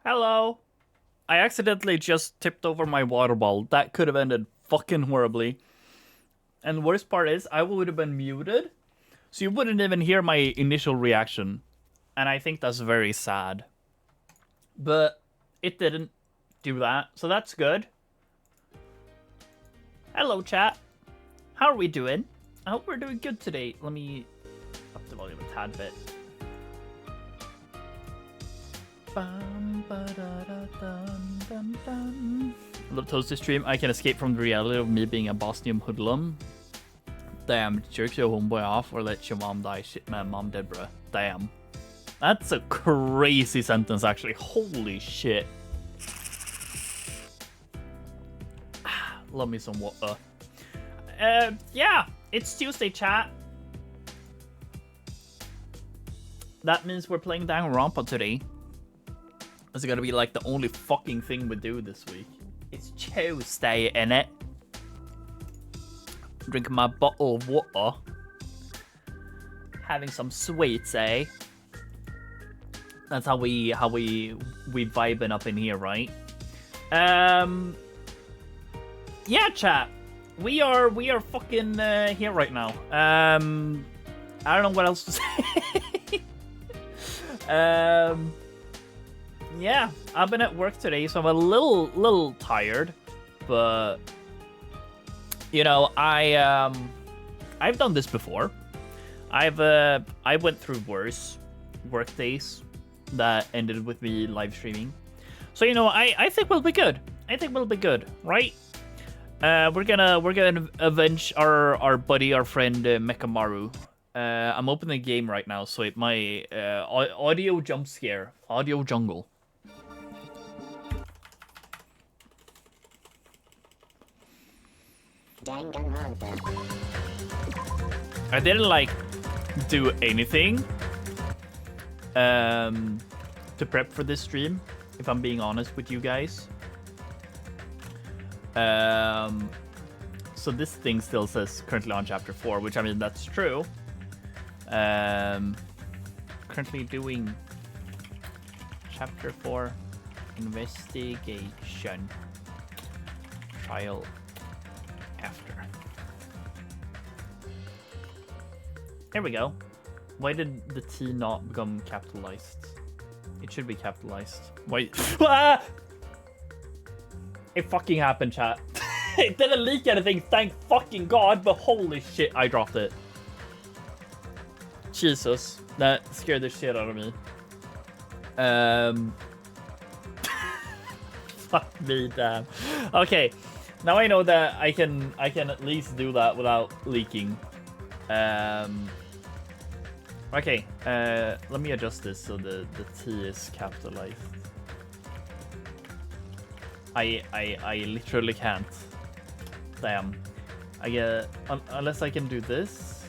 Hello. I accidentally just tipped over my water bottle. That could have ended fucking horribly. And the worst part is, I would have been muted, so you wouldn't even hear my initial reaction. And I think that's very sad. But it didn't do that, so that's good. Hello, chat. How are we doing? I hope we're doing good today. Let me up the volume a tad bit. Love Toasty stream. I can escape from the reality of me being a Bosnian hoodlum. Damn, jerk your homeboy off or let your mom die. Shit, man, mom dead, bruh. Damn. That's a crazy sentence, actually. Holy shit. Love me some water. Yeah, it's Tuesday, chat. That means we're playing Danganronpa today. It's gonna be like the only fucking thing we do this week. It's Tuesday, innit? Drinking my bottle of water. Having some sweets, eh? That's how we vibing up in here, right? Yeah, chat. We are fucking here right now. I don't know what else to say. Yeah, I've been at work today, so I'm a little tired, but you know, I've done this before. I went through worse work days that ended with me live streaming. So you know, I think we'll be good. I think we'll be good, right? We're gonna avenge our buddy, our friend Mekamaru. I'm opening the game right now, so it might audio jump scare, audio jungle. I didn't like do anything to prep for this stream, if I'm being honest with you guys. So this thing still says currently on chapter 4, which I mean that's true. Currently doing chapter 4 investigation trial after. There we go. Why did the T not become capitalized? It should be capitalized. Wait. Ah! It fucking happened, chat. It didn't leak anything, thank fucking god, but holy shit, I dropped it. Jesus, that scared the shit out of me. Fuck me, damn. Okay, now I know that I can at least do that without leaking. Okay, let me adjust this so the T is capitalized. I literally can't. Damn. I get unless I can do this.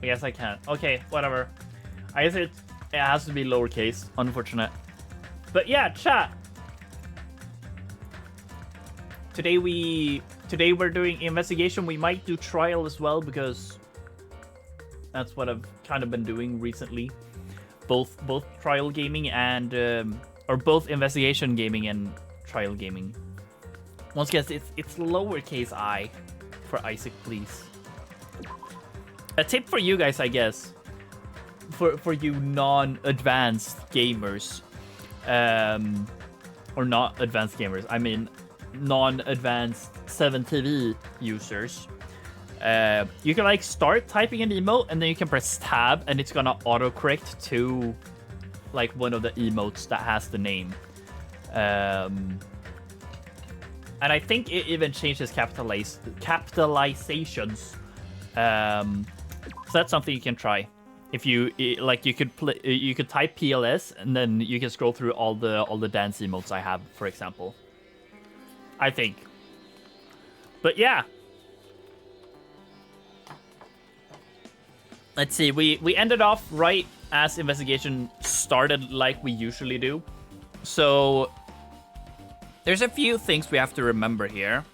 I guess I can't. Okay, whatever. I guess it has to be lowercase. Unfortunate. But yeah, chat. Today we're doing investigation. We might do trial as well because that's what I've kind of been doing recently. Both trial gaming and or both investigation gaming and trial gaming. Once again, it's lowercase I for Isaac, please. A tip for you guys, I guess, for you non-advanced gamers, or not advanced gamers. I mean, non-advanced 7TV users. You can like start typing an emote and then you can press tab and it's gonna autocorrect to like one of the emotes that has the name. And I think it even changes capitalizations. So that's something you can try. If you like, you could type PLS and then you can scroll through all the dance emotes I have, for example. I think. But yeah. Let's see, we ended off right as investigation started like we usually do. So there's a few things we have to remember here.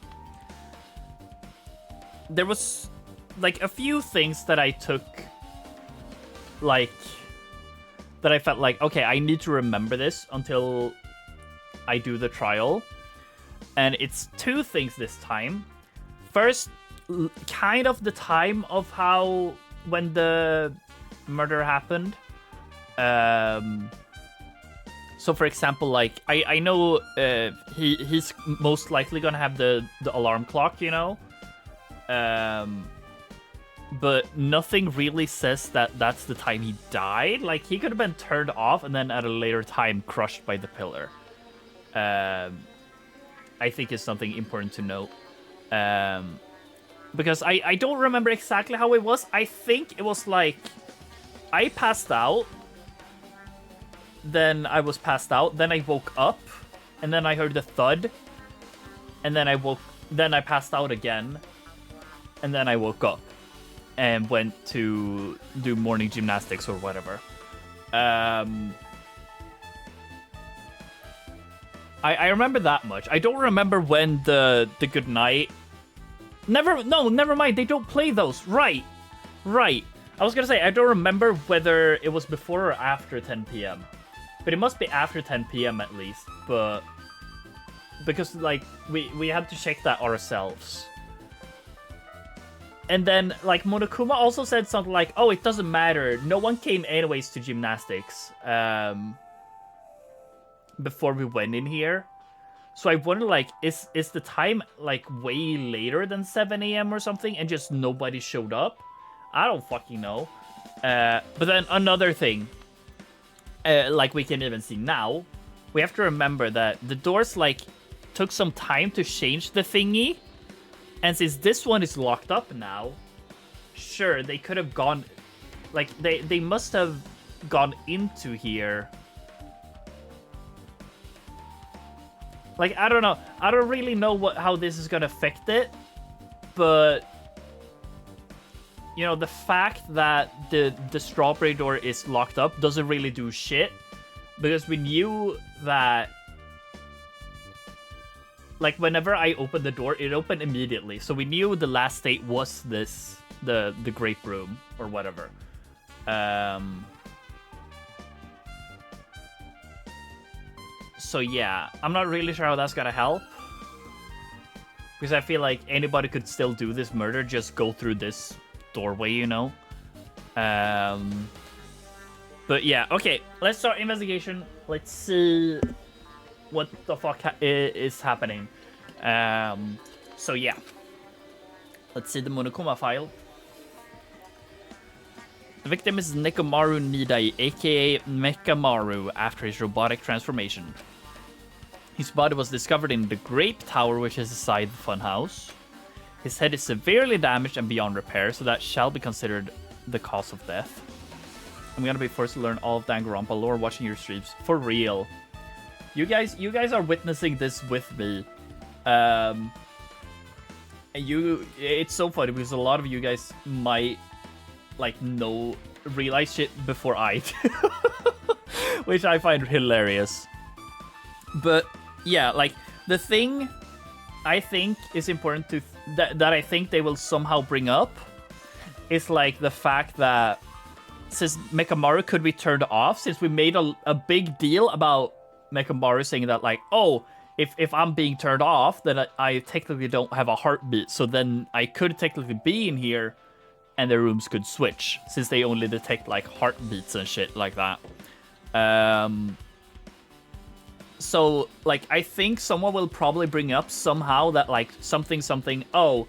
There was like a few things that I took like that I felt like, okay, I need to remember this until I do the trial. And it's two things this time. First, kind of the time of how when the murder happened. So for example, like I know he's most likely gonna have the alarm clock, you know. But nothing really says that that's the time he died. Like, he could have been turned off and then at a later time crushed by the pillar. I think is something important to note. Because I don't remember exactly how it was. I think it was like, I passed out. Then I was passed out. Then I woke up. And then I heard the thud. And then I passed out again. And then I woke up. And went to do morning gymnastics or whatever. I remember that much. I don't remember when the good night. Never mind. They don't play those. Right. I was gonna say I don't remember whether it was before or after 10 p.m. But it must be after 10 p.m. at least. But because like we had to check that ourselves. And then, like, Monokuma also said something like, oh, it doesn't matter. No one came anyways to gymnastics before we went in here. So I wonder, like, is the time, like, way later than 7 a.m. or something and just nobody showed up? I don't fucking know. But then another thing, like we can even see now, we have to remember that the doors, like, took some time to change the thingy. And since this one is locked up now, sure, they could have gone... Like, they must have gone into here. Like, I don't know. I don't really know how this is going to affect it. But, you know, the fact that the strawberry door is locked up doesn't really do shit. Because we knew that... Like, whenever I opened the door, it opened immediately. So we knew the last state was this, the grape room, or whatever. So yeah, I'm not really sure how that's gonna help. Because I feel like anybody could still do this murder, just go through this doorway, you know? But yeah, okay, let's start investigation. Let's see what the fuck is happening. So yeah, let's see the Monokuma file. The victim is Nekomaru Nidai, aka Mechamaru, after his robotic transformation. His body was discovered in the Grape Tower, which is beside the funhouse. His head is severely damaged and beyond repair, so that shall be considered the cause of death. I'm gonna be forced to learn all of Danganronpa lore watching your streams. For real. You guys are witnessing this with me. And it's so funny because a lot of you guys might like realize shit before I do. Which I find hilarious. But yeah, like the thing I think is important to that I think they will somehow bring up is like the fact that since Mechamaru could be turned off, since we made a big deal about Mechamaru saying that, like, oh, if I'm being turned off, then I technically don't have a heartbeat, so then I could technically be in here, and the rooms could switch, since they only detect, like, heartbeats and shit like that. So, like, I think someone will probably bring up somehow that, like, something, oh,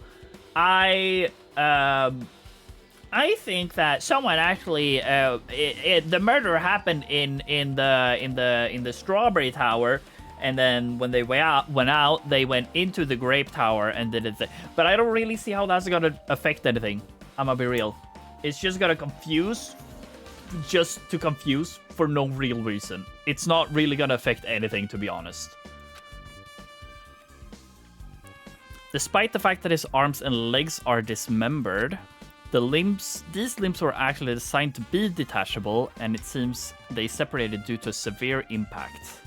I think that someone actually the murder happened in the Strawberry Tower, and then when they went out, they went into the Grape Tower and did it. But I don't really see how that's gonna affect anything. I'm gonna be real. It's just gonna confuse, just to confuse for no real reason. It's not really gonna affect anything, to be honest. Despite the fact that his arms and legs are dismembered, these limbs were actually designed to be detachable, and it seems they separated due to a severe impact.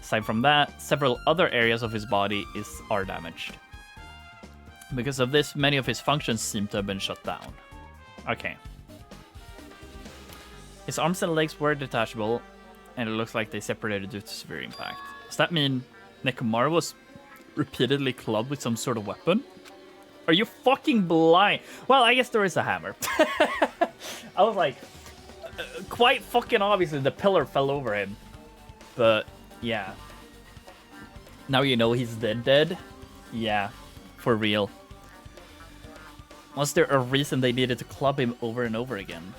Aside from that, several other areas of his body are damaged. Because of this, many of his functions seem to have been shut down. Okay. His arms and legs were detachable, and it looks like they separated due to severe impact. Does that mean Nekomaru was repeatedly clubbed with some sort of weapon? Are you fucking blind? Well, I guess there is a hammer. I was like, quite fucking obviously the pillar fell over him. But, yeah. Now you know he's dead. Yeah, for real. Was there a reason they needed to club him over and over again?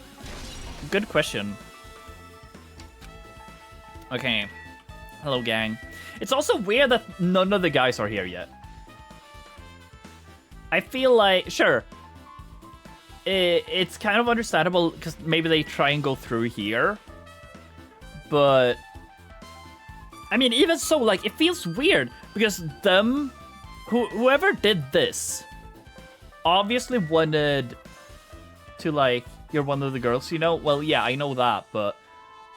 Good question. Okay. Hello, gang. It's also weird that none of the guys are here yet. I feel like, sure, it's kind of understandable because maybe they try and go through here. But, I mean, even so, like, it feels weird because whoever did this obviously wanted to, like, you're one of the girls, you know? Well, yeah, I know that, but,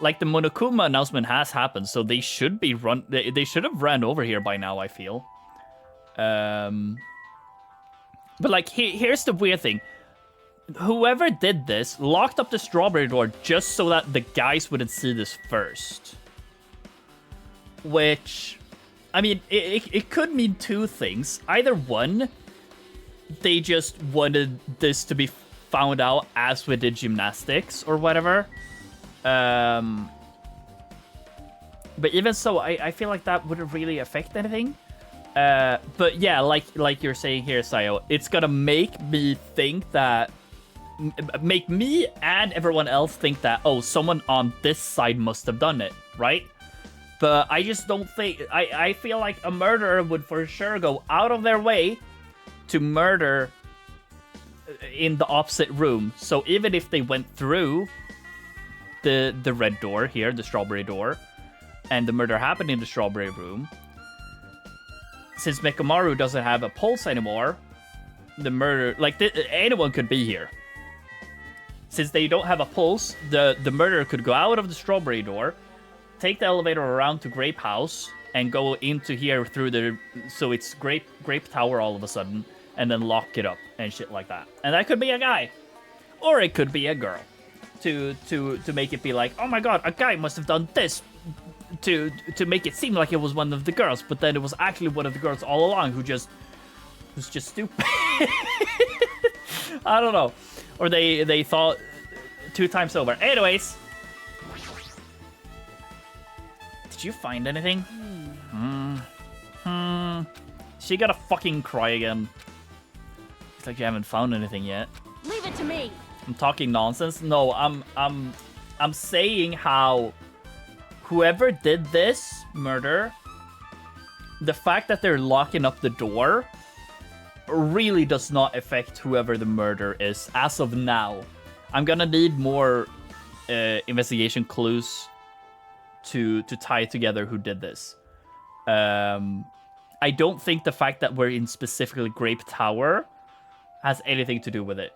like, the Monokuma announcement has happened, so they should be they should have ran over here by now, I feel. But, like, here's the weird thing. Whoever did this locked up the strawberry door just so that the guys wouldn't see this first. Which, I mean, it could mean two things. Either one, they just wanted this to be found out as we did gymnastics or whatever. But even so, I feel like that wouldn't really affect anything. But yeah, like you're saying here, Sayo, it's gonna make me think that, make me and everyone else think that, oh, someone on this side must have done it, right? But I just don't think, I feel like a murderer would for sure go out of their way to murder in the opposite room. So even if they went through the red door here, the strawberry door, and the murder happened in the strawberry room, since Nekomaru doesn't have a pulse anymore, the murder, like, anyone could be here. Since they don't have a pulse, the murderer could go out of the strawberry door, take the elevator around to Grape House, and go into here through the, so it's Grape Tower all of a sudden, and then lock it up and shit like that. And that could be a guy, or it could be a girl, to make it be like, oh my god, a guy must have done this, to make it seem like it was one of the girls, but then it was actually one of the girls all along who was just stupid. I don't know. Or they thought 2 times over. Anyways. Did you find anything? She gotta fucking cry again. It's like you haven't found anything yet. Leave it to me. I'm talking nonsense. No, I'm saying how whoever did this murder, the fact that they're locking up the door really does not affect whoever the murderer is as of now. I'm gonna need more investigation clues to tie together who did this. I don't think the fact that we're in specifically Grape Tower has anything to do with it.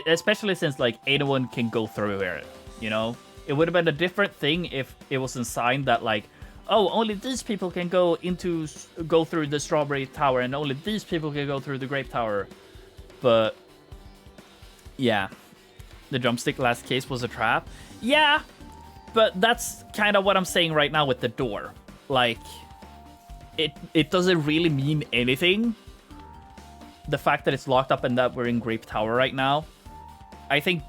Especially since, like, anyone can go through here, you know? It would have been a different thing if it was a sign that, like, oh, only these people can go through the Strawberry Tower, and only these people can go through the Grape Tower. But yeah, the drumstick last case was a trap. Yeah, but that's kind of what I'm saying right now with the door. Like, it doesn't really mean anything. The fact that it's locked up and that we're in Grape Tower right now, I think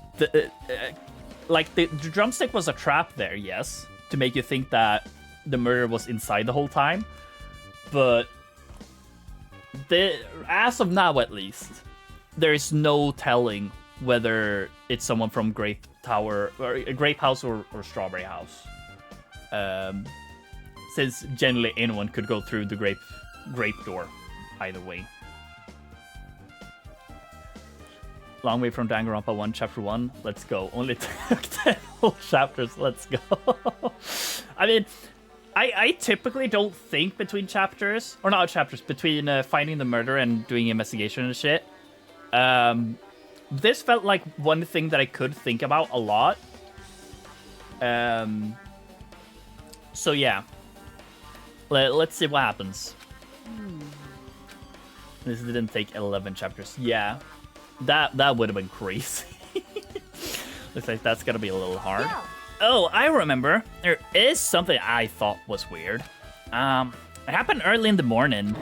like the drumstick was a trap there, yes, to make you think that the murder was inside the whole time. But as of now, at least, there is no telling whether it's someone from Grape Tower or Grape House or Strawberry House. Since generally anyone could go through the grape door, either way. Long way from Danganronpa 1, Chapter 1. Let's go. Only took 10 whole chapters. Let's go. I mean, I typically don't think between chapters, or not chapters, between finding the murder and doing investigation and shit. This felt like one thing that I could think about a lot. So yeah. Let's see what happens. This didn't take 11 chapters. Yeah. That would have been crazy. Looks like that's gonna be a little hard. Yeah. Oh, I remember. There is something I thought was weird. It happened early in the morning.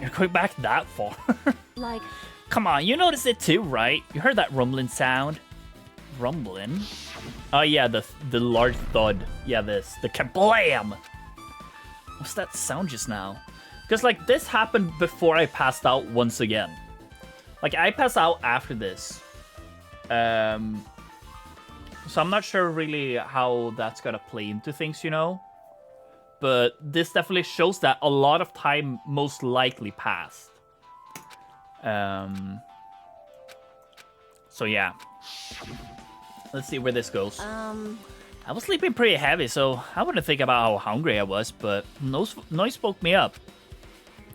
You're going back that far. Like, Come on, you noticed it too, right? You heard that rumbling sound? Rumbling? Oh yeah, the large thud. Yeah, the kablam! What's that sound just now? Because, like, this happened before I passed out once again. Like, I passed out after this. So I'm not sure really how that's gonna play into things, you know? But this definitely shows that a lot of time most likely passed. So yeah. Let's see where this goes. I was sleeping pretty heavy, so I wouldn't think about how hungry I was, but noise woke me up.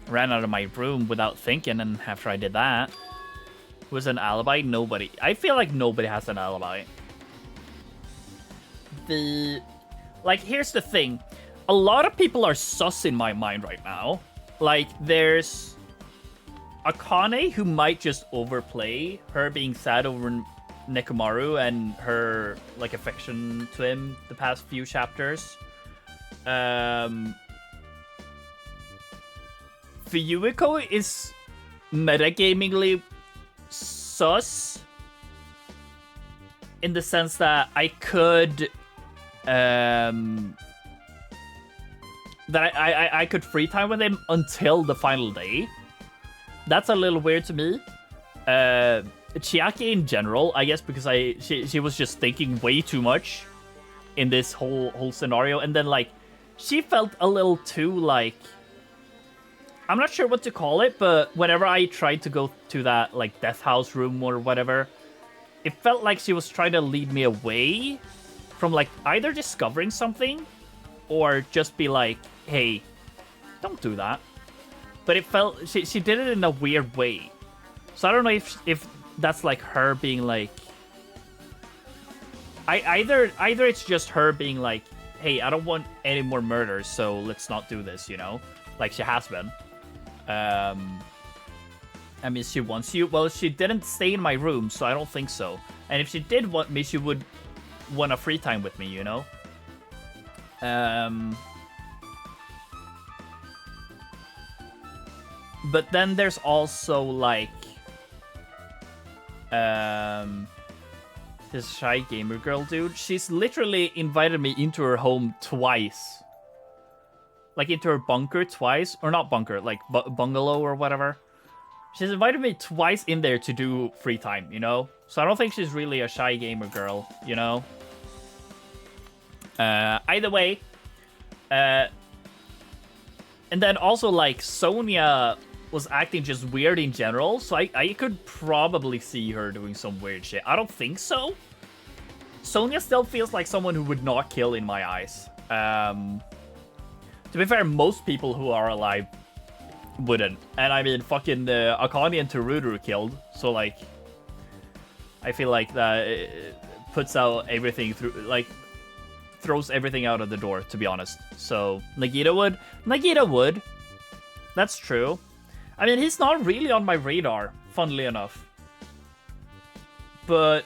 Ran out of my room without thinking, and after I did that... Was an alibi? Nobody. I feel like nobody has an alibi. Like, here's the thing. A lot of people are sus in my mind right now. Like, there's Akane, who might just overplay her being sad over Nekomaru and her, like, affection to him the past few chapters. Fuyuhiko is metagamingly sus in the sense that I could I could free time with him until the final day. That's a little weird to me. Chiaki in general, I guess, because she was just thinking way too much in this whole scenario, and then like she felt a little too like, I'm not sure what to call it, but whenever I tried to go to that, like, death house room or whatever, it felt like she was trying to lead me away from, like, either discovering something or just be like, hey, don't do that. But it felt, she did it in a weird way. So I don't know if that's, like, her being like, either it's just her being like, hey, I don't want any more murders, so let's not do this, you know? Like she has been. I mean, she wants you. Well, she didn't stay in my room, so I don't think so. And if she did want me, she would want a free time with me, you know? But then there's also, like... this shy gamer girl dude. She's literally invited me into her home twice. Like, into her bunker twice. Or not bunker, like, bungalow or whatever. She's invited me twice in there to do free time, you know? So I don't think she's really a shy gamer girl, you know? Either way. And then also, like, Sonia was acting just weird in general. So I could probably see her doing some weird shit. I don't think so. Sonia still feels like someone who would not kill in my eyes. To be fair, most people who are alive wouldn't. And I mean, fucking Akane and Teruru killed. So, like, I feel like that puts out everything through, like, throws everything out of the door, to be honest. So, Nagita would. Nagita would. That's true. I mean, he's not really on my radar, funnily enough. But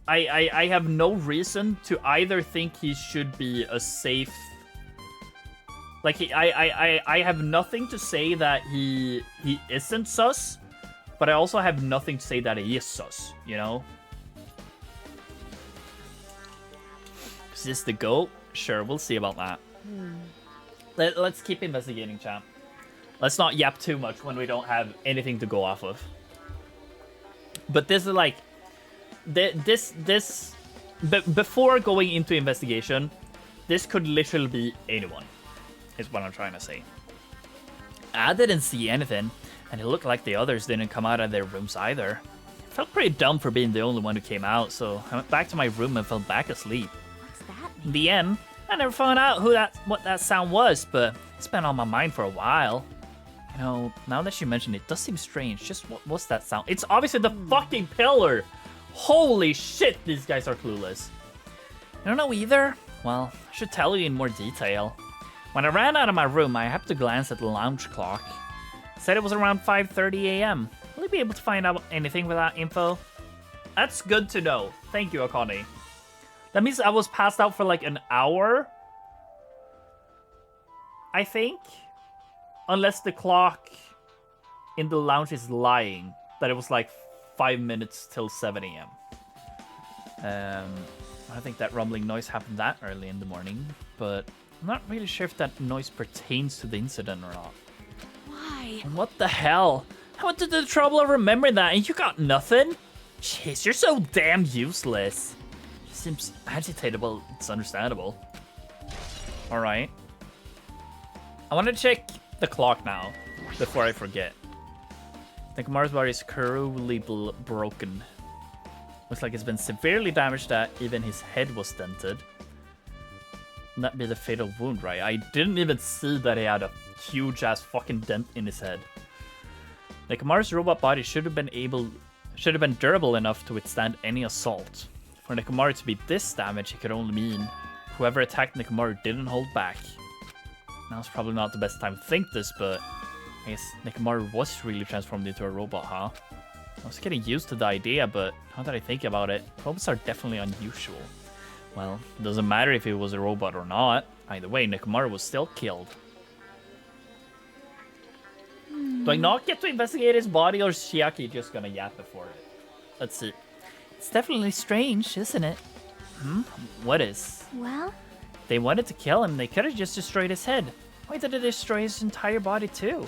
I have no reason to either think he should be a safe... Like, I have nothing to say that he isn't sus, but I also have nothing to say that he is sus, you know? Is this the GOAT? Sure, we'll see about that. Let's keep investigating, champ. Let's not yap too much when we don't have anything to go off of. But this is like... Before going into investigation, this could literally be anyone, is what I'm trying to say. I didn't see anything, and it looked like the others didn't come out of their rooms either. I felt pretty dumb for being the only one who came out, so I went back to my room and fell back asleep. What's that mean? In the end, I never found out what that sound was, but it's been on my mind for a while. You know, now that you mention it, does seem strange. Just what was that sound? It's obviously the fucking pillar! Holy shit, these guys are clueless. You don't know either? Well, I should tell you in more detail. When I ran out of my room, I happened to glance at the lounge clock. It said it was around 5:30 a.m. Will you be able to find out anything with that info? That's good to know. Thank you, Akane. That means I was passed out for like an hour, I think. Unless the clock in the lounge is lying, that it was like 5 minutes till 7 a.m. I don't think that rumbling noise happened that early in the morning, but I'm not really sure if that noise pertains to the incident or not. Why? What the hell? I went to the trouble of remembering that and you got nothing? Jeez, you're so damn useless. She seems agitated, well, it's understandable. Alright. I want to check the clock now, before I forget. Nekomaru's body is cruelly broken. Looks like it's been severely damaged that even his head was dented. That'd be the fatal wound, right? I didn't even see that he had a huge-ass fucking dent in his head. Nekomaru's robot body should have been durable enough to withstand any assault. For Nekomaru to be this damaged, it could only mean whoever attacked Nekomaru didn't hold back. Now's probably not the best time to think this, but I guess Nekomaru was really transformed into a robot, huh? I was getting used to the idea, but now that I think about it, robots are definitely unusual. Well, it doesn't matter if he was a robot or not. Either way, Nekomaru was still killed. Do I not get to investigate his body, or is Chiaki just gonna yap before it? Let's see. It's definitely strange, isn't it? What is? Well? They wanted to kill him, they could have just destroyed his head. Why did they destroy his entire body too?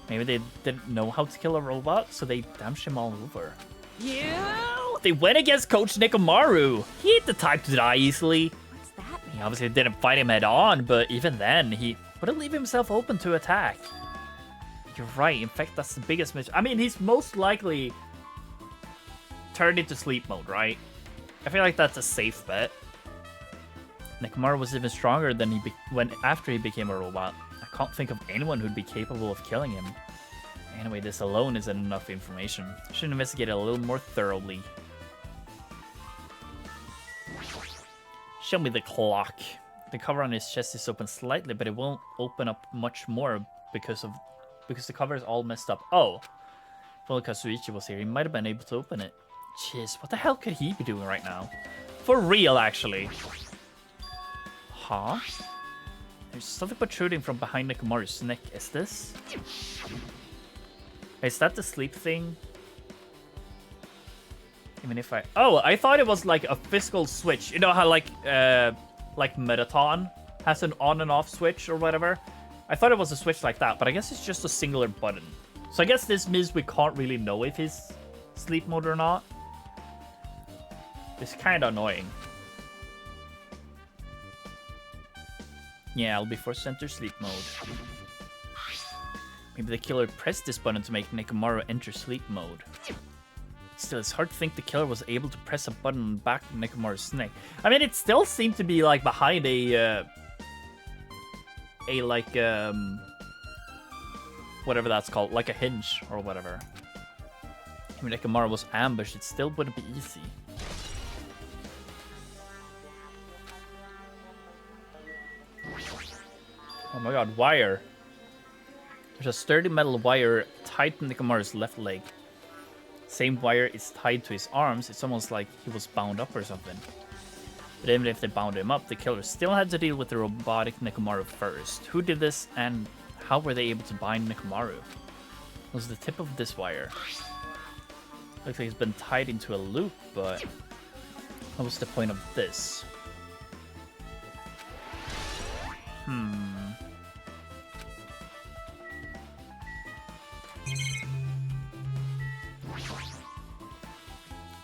Maybe they didn't know how to kill a robot, so they damaged him all over. Yeah, they went against Coach Nekomaru. He ain't the type to die easily. What's that mean? He obviously didn't fight him head on, but even then, he wouldn't leave himself open to attack. You're right, in fact, that's the biggest mission. I mean, he's most likely turned into sleep mode, right? I feel like that's a safe bet. Nekomaru was even stronger than after he became a robot. I can't think of anyone who'd be capable of killing him. Anyway, this alone isn't enough information. I should investigate it a little more thoroughly. Show me the clock. The cover on his chest is open slightly, but it won't open up much more because the cover is all messed up. Oh, if only Kazuichi was here, he might have been able to open it. Jeez, what the hell could he be doing right now? For real, actually. Huh? There's something protruding from behind Nekomaru's neck. Is this? Is that the sleep thing? Even if oh, I thought it was like a physical switch. You know how like Mettaton has an on and off switch or whatever? I thought it was a switch like that, but I guess it's just a singular button. So I guess this means we can't really know if he's sleep mode or not. It's kind of annoying. Yeah, I'll be forced to enter sleep mode. Maybe the killer pressed this button to make Nekomaru enter sleep mode. Still, it's hard to think the killer was able to press a button on the back of Nekomaru's neck. I mean, it still seemed to be like behind whatever that's called, like a hinge or whatever. I mean, Nekomaru was ambushed, it still wouldn't be easy. Oh my god, wire. There's a sturdy metal wire tied to Nekomaru's left leg. Same wire is tied to his arms. It's almost like he was bound up or something. But even if they bound him up, the killer still had to deal with the robotic Nekomaru first. Who did this and how were they able to bind Nekomaru? It was the tip of this wire. Looks like it's been tied into a loop, but what was the point of this?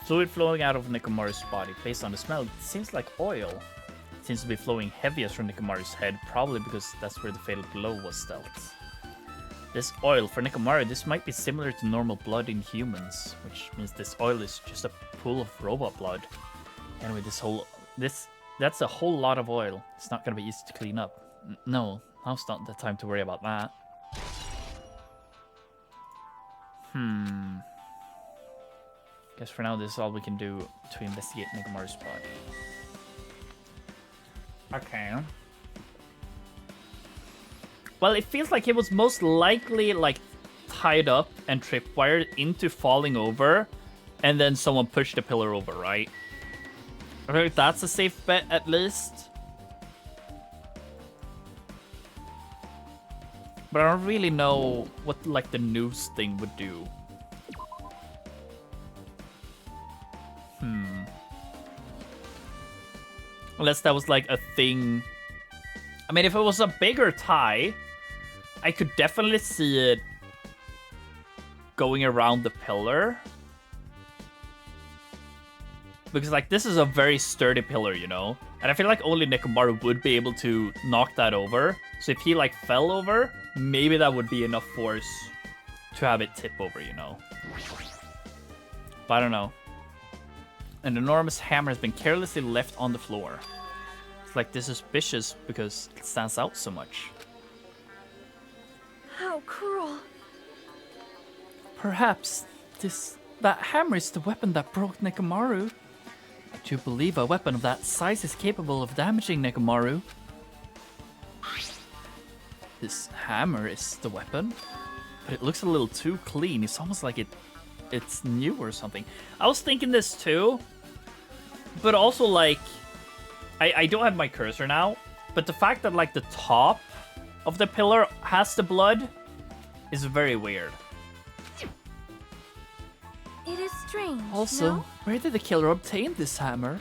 Fluid flowing out of Nekomaru's body. Based on the smell, it seems like oil. It seems to be flowing heaviest from Nekomaru's head, probably because that's where the fatal blow was dealt. This oil, for Nekomaru, this might be similar to normal blood in humans, which means this oil is just a pool of robot blood. Anyway, that's a whole lot of oil. It's not gonna be easy to clean up. No, now's not the time to worry about that. Guess for now, this is all we can do to investigate Nekomaru's body. Okay. Well, it feels like he was most likely, like, tied up and tripwired into falling over and then someone pushed the pillar over, right? I think that's a safe bet at least. But I don't really know what like the noose thing would do. Unless that was like a thing. I mean, if it was a bigger tie, I could definitely see it going around the pillar. Because like this is a very sturdy pillar, you know? And I feel like only Nekomaru would be able to knock that over. So if he like fell over, maybe that would be enough force to have it tip over, you know? But I don't know. An enormous hammer has been carelessly left on the floor. It's like this is suspicious because it stands out so much. How cruel. Perhaps that hammer is the weapon that broke Nekomaru. Do you believe a weapon of that size is capable of damaging Nekomaru? This hammer is the weapon, but it looks a little too clean. It's almost like it's new or something. I was thinking this too, but also like I don't have my cursor now, but the fact that like the top of the pillar has the blood is very weird. It is strange. Also, no? where did the killer obtain this hammer?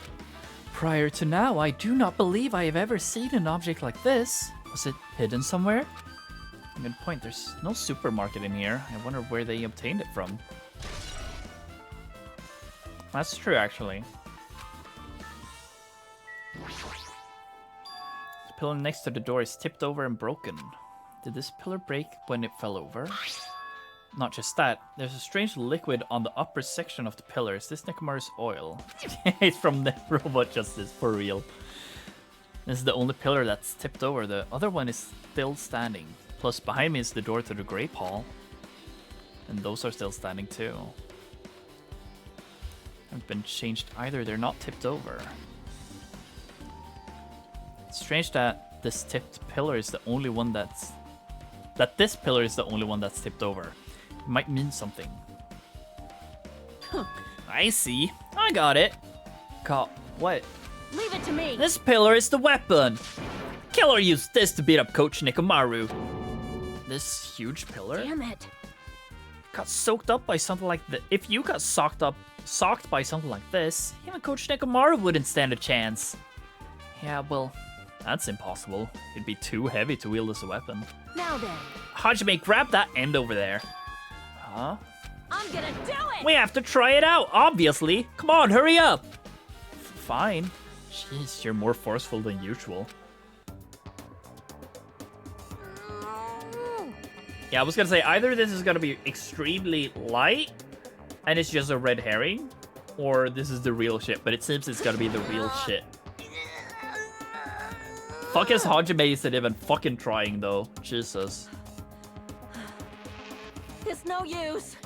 Prior to now, I do not believe I have ever seen an object like this. Was it hidden somewhere? Good point, there's no supermarket in here. I wonder where they obtained it from. That's true, actually. The pillar next to the door is tipped over and broken. Did this pillar break when it fell over? Not just that, there's a strange liquid on the upper section of the pillar. Is this Nekomaru's oil? It's from the Robot Justice, for real. This is the only pillar that's tipped over. The other one is still standing. Plus, behind me is the door to the Grape Hall. And those are still standing too. Haven't been changed either, they're not tipped over. It's strange that this tipped pillar is the only one that's... this pillar is the only one that's tipped over. It might mean something. I see. I got it. What? Leave it to me. This pillar is the weapon. Killer used this to beat up Coach Nekomaru. This huge pillar? Damn it. Got soaked up by something like that. If you got socked by something like this, even Coach Nekomaru wouldn't stand a chance. Yeah, well, that's impossible. It'd be too heavy to wield as a weapon. Now then. Hajime, grab that end over there. Huh? I'm gonna do it. We have to try it out, obviously. Come on, hurry up. Fine. Jeez, you're more forceful than usual. Yeah, I was gonna say, either this is gonna be extremely light, and it's just a red herring, or this is the real shit, but it seems it's gonna be the real shit. Fuck is Hajime isn't even fucking trying, though. Jesus. It's no use.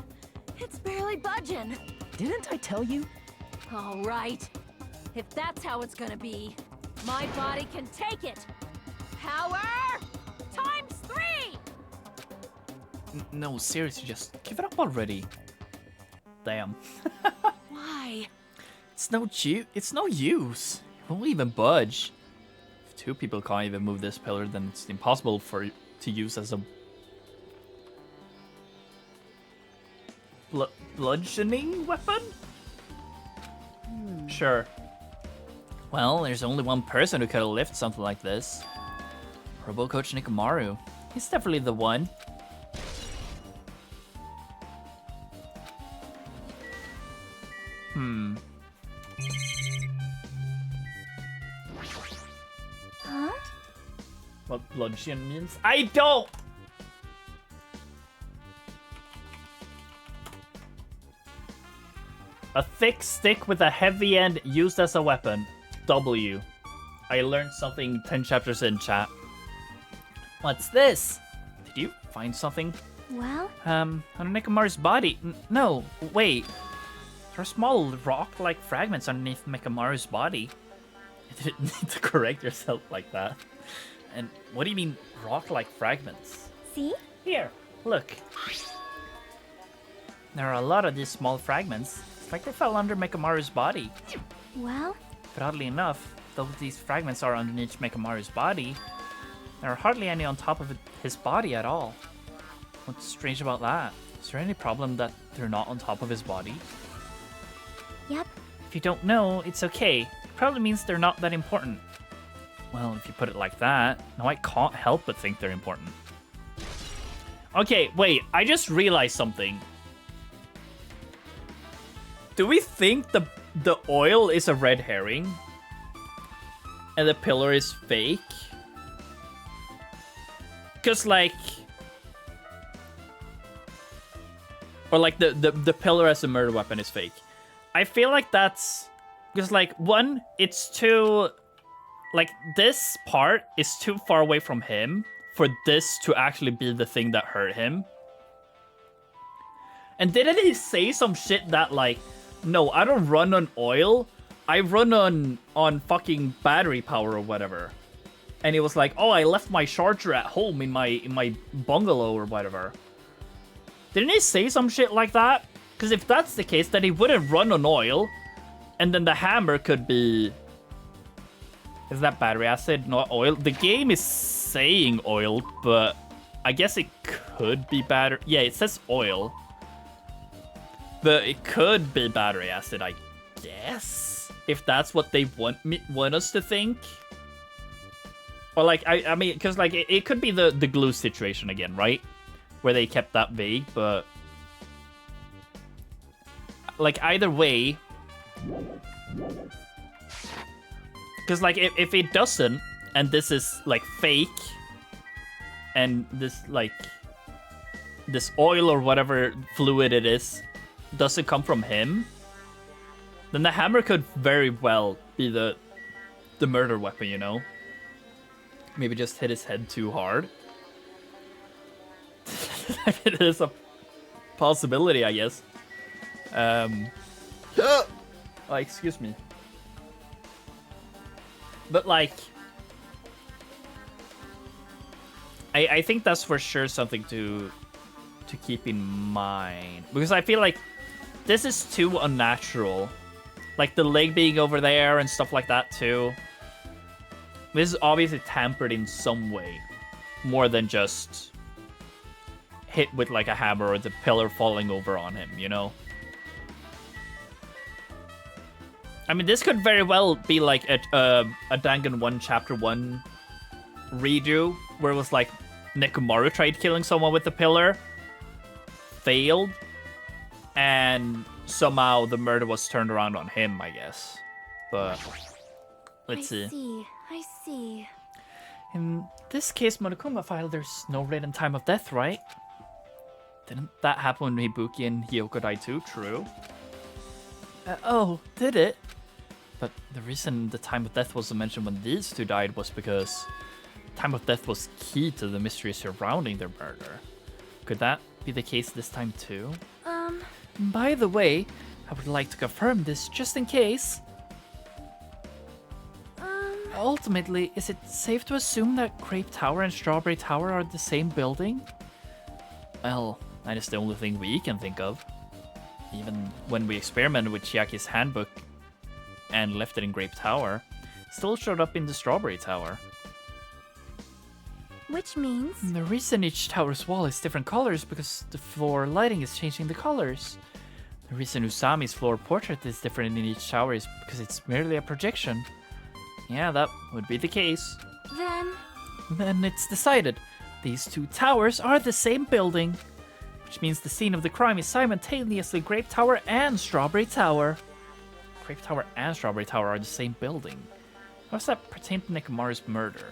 It's barely budging. Didn't I tell you? All right. If that's how it's gonna be, my body can take it. Power times 3. No, seriously, just give it up already. Damn. Why? It's no use. It won't even budge. If two people can't even move this pillar, then it's impossible for it to use as a bludgeoning weapon? Sure. Well, there's only one person who could have lifted something like this. Robo Coach Nekomaru. He's definitely the one. Huh? What bludgeon means? I don't! A thick stick with a heavy end used as a weapon. W. I learned something 10 chapters in, chat. What's this? Did you find something? Well, On Nekomaru's body? No, wait. There are small rock-like fragments underneath Nekomaru's body. You didn't need to correct yourself like that. And what do you mean, rock-like fragments? see? Here, look. There are a lot of these small fragments. It's like they fell under Mechamaru's body. Well, But oddly enough, though these fragments are underneath Mechamaru's body, there are hardly any on top of his body at all. What's strange about that? Is there any problem that they're not on top of his body? yep. If you don't know, it's okay. It probably means they're not that important. Well, if you put it like that, now I can't help but think they're important. Okay, wait, I just realized something. Do we think the oil is a red herring? And the pillar is fake? Because, like... Or, like, the pillar as a murder weapon is fake. I feel like that's... Because, like, one, it's too... Like, this part is too far away from him for this to actually be the thing that hurt him. And didn't he say some shit that, like, no, I don't run on oil. I run on fucking battery power or whatever. And he was like, oh, I left my charger at home in my bungalow or whatever. Didn't he say some shit like that? Because if that's the case, then he wouldn't run on oil. And then the hammer could be... Is that battery acid, not oil? The game is saying oil, but I guess it could be battery. Yeah, it says oil. But it could be battery acid, I guess. If that's what they want us to think. Or like, I mean, because like, it could be the glue situation again, right? Where they kept that vague, but... Like, either way... Because, like, if it doesn't, and this is, like, fake, and this, like, this oil or whatever fluid it is doesn't come from him, then the hammer could very well be the murder weapon, you know? Maybe just hit his head too hard. It is a possibility, I guess. Oh, excuse me. But, like, I think that's for sure something to keep in mind. Because I feel like this is too unnatural. Like, the leg being over there and stuff like that, too. This is obviously tampered in some way. More than just hit with, like, a hammer or the pillar falling over on him, you know? I mean, this could very well be like a Dangan 1 Chapter 1 redo, where it was like Nekomaru tried killing someone with the pillar, failed, and somehow the murder was turned around on him, I guess. But let's see. I see. In this case, Monokuma file, there's no written time of death, right? Didn't that happen when Hibuki and Hiyoko died too? True. Oh, did it? But the reason the time of death wasn't mentioned when these two died was because time of death was key to the mystery surrounding their murder. Could that be the case this time too? By the way, I would like to confirm this just in case. Ultimately, is it safe to assume that Grape Tower and Strawberry Tower are the same building? Well, that is the only thing we can think of. Even when we experimented with Chiaki's handbook and left it in Grape Tower, it still showed up in the Strawberry Tower. Which means? The reason each tower's wall is different colors because the floor lighting is changing the colors. The reason Usami's floor portrait is different in each tower is because it's merely a projection. Yeah, that would be the case. Then it's decided. These two towers are the same building. Which means the scene of the crime is simultaneously Grape Tower and Strawberry Tower. Grape Tower and Strawberry Tower are the same building. How does that pertain to Nekomaru's murder?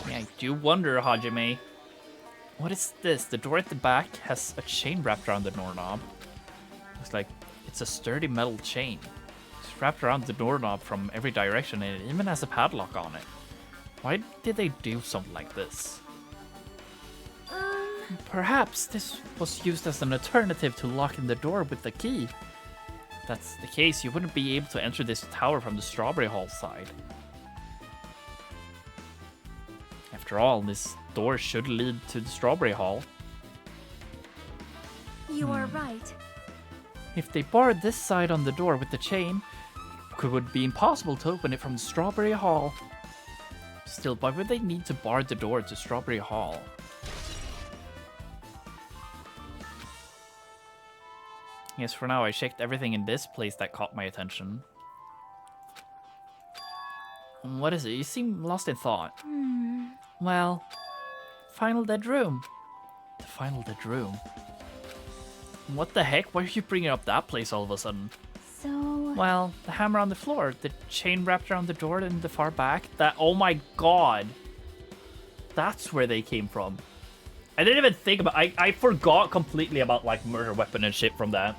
Yeah, I do wonder, Hajime. What is this? The door at the back has a chain wrapped around the doorknob. Looks like it's a sturdy metal chain. It's wrapped around the doorknob from every direction and it even has a padlock on it. Why did they do something like this? Perhaps this was used as an alternative to locking the door with the key. If that's the case, you wouldn't be able to enter this tower from the Strawberry Hall side. After all, this door should lead to the Strawberry Hall. You are right. If they barred this side on the door with the chain, it would be impossible to open it from Strawberry Hall. Still, why would they need to bar the door to Strawberry Hall? Yes, for now I checked everything in this place that caught my attention. What is it? You seem lost in thought. Well, final dead room. The final dead room. What the heck? Why are you bringing up that place all of a sudden? So... Well, the hammer on the floor, the chain wrapped around the door in the far back. That, oh my god. That's where they came from. I didn't even think about, I forgot completely about like murder weapon and shit from that.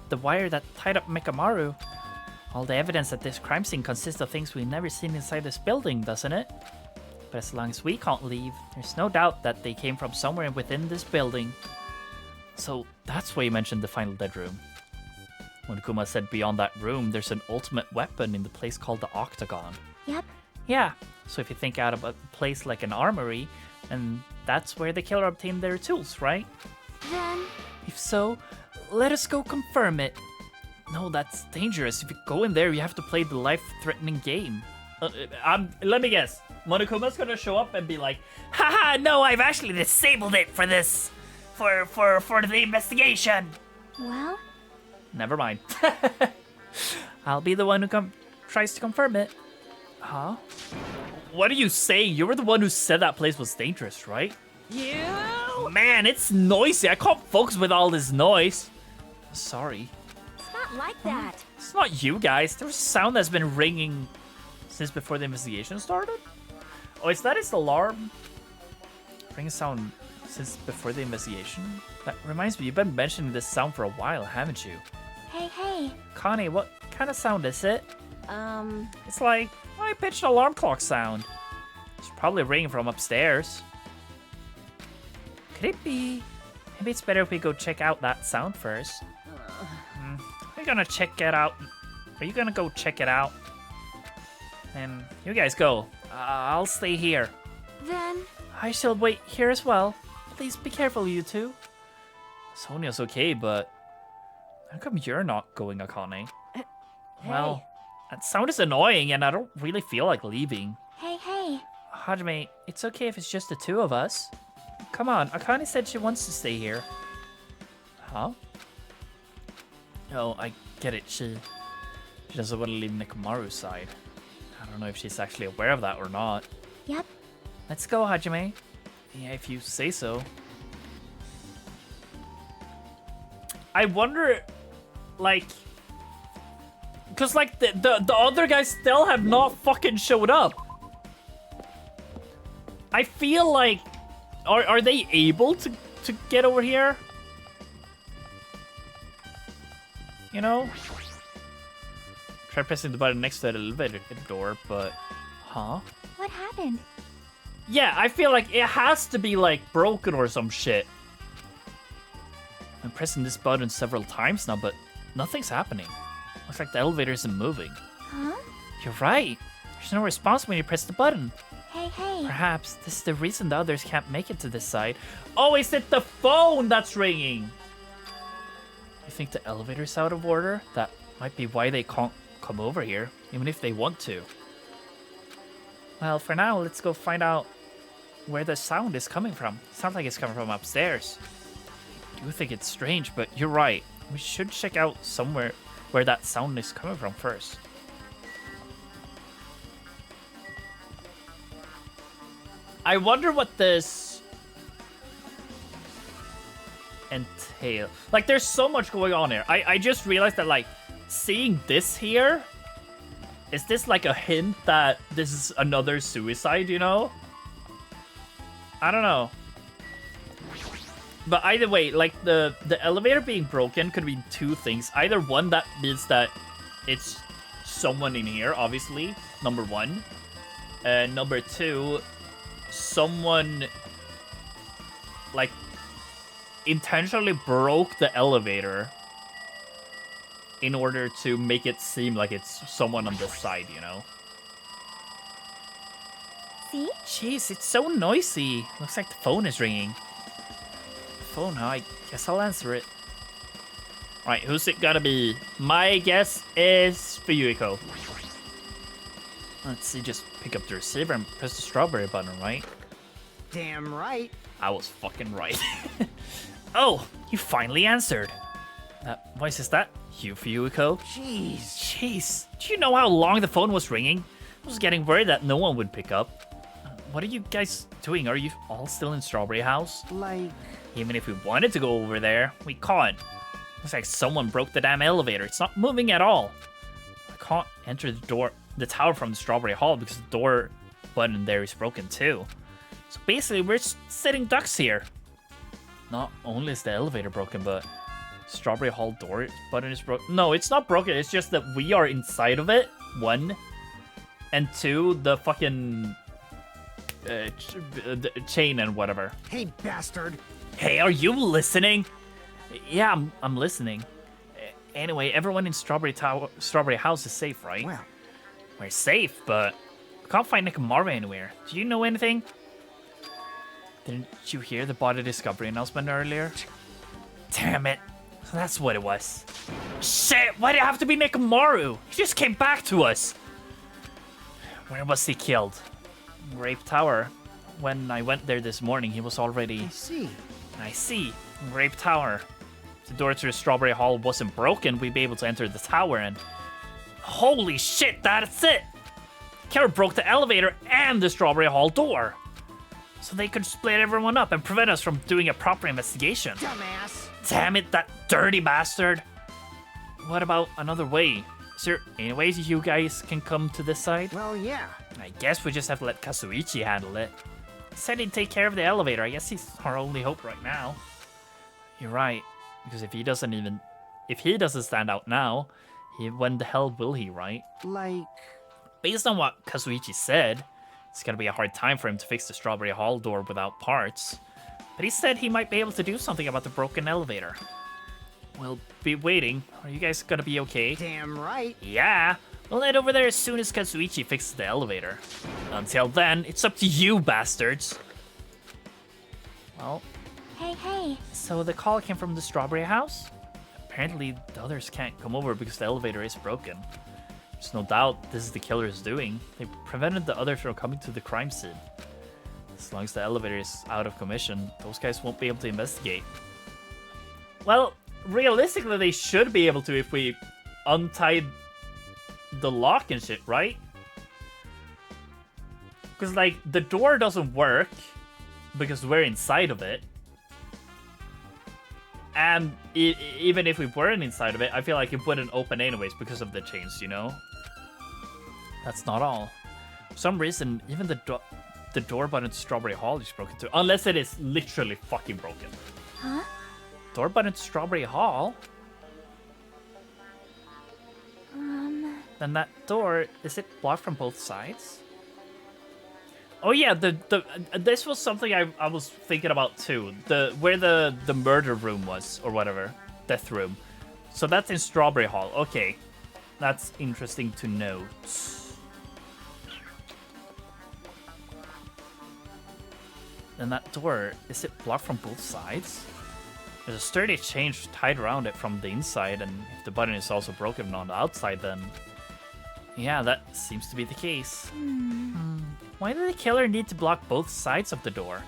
The wire that tied up Mekamaru. All the evidence that this crime scene consists of things we've never seen inside this building, doesn't it? But as long as we can't leave, there's no doubt that they came from somewhere within this building. So that's why you mentioned the final dead room. Monokuma said beyond that room, there's an ultimate weapon in the place called the Octagon. Yep. Yeah, so if you think out of a place like an armory, and that's where the killer obtained their tools, right? Then... If so, let us go confirm it. No, that's dangerous. If you go in there, you have to play the life-threatening game. Let me guess. Monokuma's gonna show up and be like, haha, no, I've actually disabled it for this. For the investigation. Well? Never mind. I'll be the one who tries to confirm it. Huh? What are you saying? You were the one who said that place was dangerous, right? You? Man, it's noisy. I can't focus with all this noise. Sorry. It's not like that. It's not you guys. There's a sound that's been ringing since before the investigation started. Oh, is that its alarm? Ringing sound since before the investigation? That reminds me, you've been mentioning this sound for a while, haven't you? Hey. Connie, what kind of sound is it? Um... It's like high-pitched alarm clock sound. It's probably ringing from upstairs. Could it be? Maybe it's better if we go check out that sound first. We're gonna check it out. Are you gonna go check it out? And you guys go. I'll stay here. Then... I shall wait here as well. Please be careful, you two. Sonia's okay, but how come you're not going, Akane? Well, that sound is annoying, and I don't really feel like leaving. Hey. Hajime, it's okay if it's just the two of us. Come on, Akane said she wants to stay here. Huh? Oh, I get it. She doesn't want to leave Nekamaru's side. I don't know if she's actually aware of that or not. Yep. Let's go, Hajime. Yeah, if you say so. I wonder, like... Because, like, the other guys still have not fucking showed up. I feel like... Are they able to get over here? You know? Try pressing the button next to the elevator door, but... Huh? What happened? Yeah, I feel like it has to be, like, broken or some shit. I'm pressing this button several times now, but nothing's happening. Looks like the elevator isn't moving. Huh? You're right. There's no response when you press the button. Hey. Perhaps this is the reason the others can't make it to this side. Oh, is it the phone that's ringing? You think the elevator's out of order? That might be why they can't come over here, even if they want to. Well, for now, let's go find out where the sound is coming from. Sounds like it's coming from upstairs. I do think it's strange, but you're right. We should check out somewhere where that sound is coming from first. I wonder what this entails. Like, there's so much going on here. I just realized that, like, seeing this here, is this like a hint that this is another suicide, you know? I don't know. But either way, like, the elevator being broken could mean two things. Either one, that means that it's someone in here, obviously, number one. And number two, someone, like, intentionally broke the elevator in order to make it seem like it's someone on this side, you know? See? Jeez, it's so noisy. Looks like the phone is ringing. phone, huh? I guess I'll answer it. Alright, who's it gotta be? My guess is Fuyuhiko. Let's see, just pick up the receiver and press the strawberry button, right? Damn right. I was fucking right. Oh, you finally answered. That voice, is that you, Fuyuhiko? Jeez. Do you know how long the phone was ringing? I was getting worried that no one would pick up. What are you guys doing? Are you all still in Strawberry House? Like... Even if we wanted to go over there, we can't. Looks like someone broke the damn elevator. It's not moving at all. I can't enter the tower from the Strawberry Hall because the door button there is broken too. So basically, we're sitting ducks here. Not only is the elevator broken, but Strawberry Hall door button is broken. No, it's not broken. It's just that we are inside of it. 1. And 2, the fucking chain and whatever. Hey, bastard. Hey, are you listening? Yeah, I'm listening. Anyway, everyone in Strawberry House is safe, right? Well, we're safe, but we can't find Nekomaru anywhere. Do you know anything? Didn't you hear the body discovery announcement earlier? Damn it. So that's what it was. Shit, why did it have to be Nekomaru? He just came back to us. Where was he killed? Grape Tower. When I went there this morning, he was already... I see. Grape Tower. If the door to the Strawberry Hall wasn't broken, we'd be able to enter the tower and... Holy shit, that's it! Killer broke the elevator and the Strawberry Hall door. So they could split everyone up and prevent us from doing a proper investigation. Dumbass. Damn it, that dirty bastard. What about another way? Is there any ways you guys can come to this side? Well, yeah. I guess we just have to let Kazuichi handle it. He said he'd take care of the elevator. I guess he's our only hope right now. You're right, because if he doesn't stand out now, when the hell will he, right? Like... Based on what Kazuichi said, it's gonna be a hard time for him to fix the Strawberry Hall door without parts. But he said he might be able to do something about the broken elevator. We'll be waiting. Are you guys gonna be okay? Damn right. Yeah. We'll head over there as soon as Kazuichi fixes the elevator. Until then, it's up to you, bastards. Well... Hey. So the call came from the Strawberry House? Apparently, the others can't come over because the elevator is broken. There's no doubt this is the killer's doing. They prevented the others from coming to the crime scene. As long as the elevator is out of commission, those guys won't be able to investigate. Well, realistically, they should be able to if we untied the lock and shit, right? Because, like, the door doesn't work because we're inside of it. And even if we weren't inside of it, I feel like it wouldn't open anyways because of the chains, you know? That's not all. For some reason, even the door button to Strawberry Hall is broken too. Unless it is literally fucking broken. Huh? Door button to Strawberry Hall? Then that door, is it blocked from both sides? Oh yeah, this was something I was thinking about too. Where the murder room was, or whatever. Death room. So that's in Strawberry Hall. Okay. That's interesting to note. Then that door, is it blocked from both sides? There's a sturdy chain tied around it from the inside, and if the button is also broken on the outside, then... Yeah, that seems to be the case. Why did the killer need to block both sides of the door?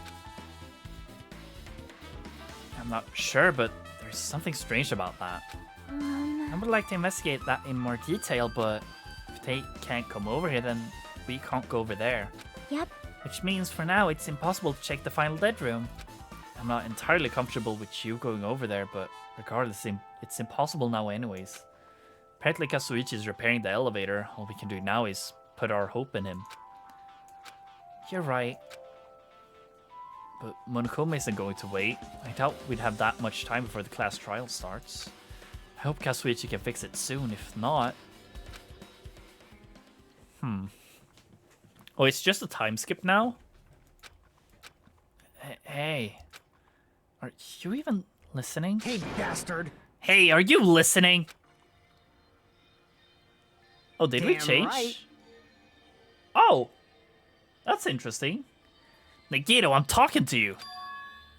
I'm not sure, but there's something strange about that. I would like to investigate that in more detail, but if they can't come over here, then we can't go over there. Yep. Which means for now, it's impossible to check the final dead room. I'm not entirely comfortable with you going over there, but regardless, it's impossible now anyways. Apparently Kazuichi is repairing the elevator. All we can do now is put our hope in him. You're right. But Monokuma isn't going to wait. I doubt we'd have that much time before the class trial starts. I hope Kazuichi can fix it soon. If not... Oh, it's just a time skip now? Hey. Are you even listening? Hey, bastard. Hey, are you listening? Oh, did we Damn change? right. Oh! That's interesting. Nagito, I'm talking to you.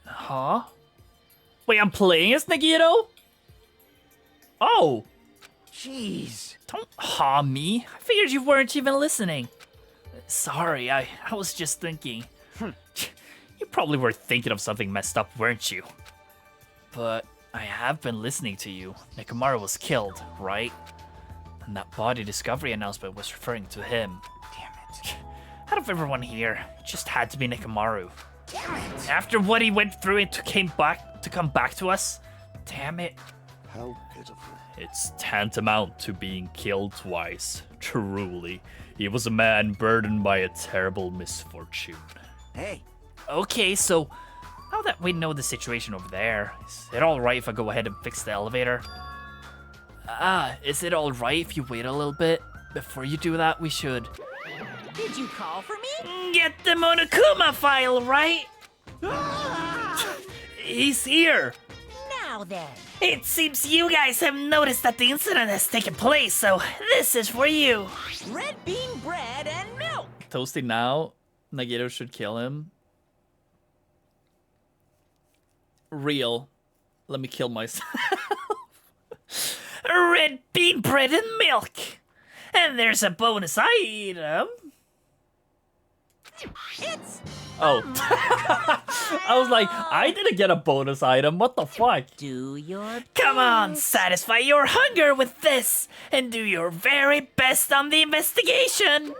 Huh? Wait, I'm playing as Nagito? Oh, Jeez. don't haw me. I figured you weren't even listening. Sorry, I was just thinking. You probably were thinking of something messed up, weren't you? But I have been listening to you. Nekomaru was killed, right? And that body discovery announcement was referring to him. Damn it. Out of everyone here, it just had to be Nekomaru. Damn it. After what he went through and come back to us, damn it. How pitiful. It's tantamount to being killed twice. Truly, he was a man burdened by a terrible misfortune. Hey, Okay, so now that we know the situation over there, is it alright if I go ahead and fix the elevator? Is it alright if you wait a little bit? Before you do that, we should Did you call for me? get the Monokuma file, right? He's here! Now then. It seems you guys have noticed that the incident has taken place, so this is for you. Red bean bread and milk. Toasty now, Nagito should kill him. Real. Let me kill myself. Red bean bread and milk. And there's a bonus item. It's Oh. I was like, I didn't get a bonus item. What the fuck? do your Come on, satisfy your hunger with this and do your very best on the investigation.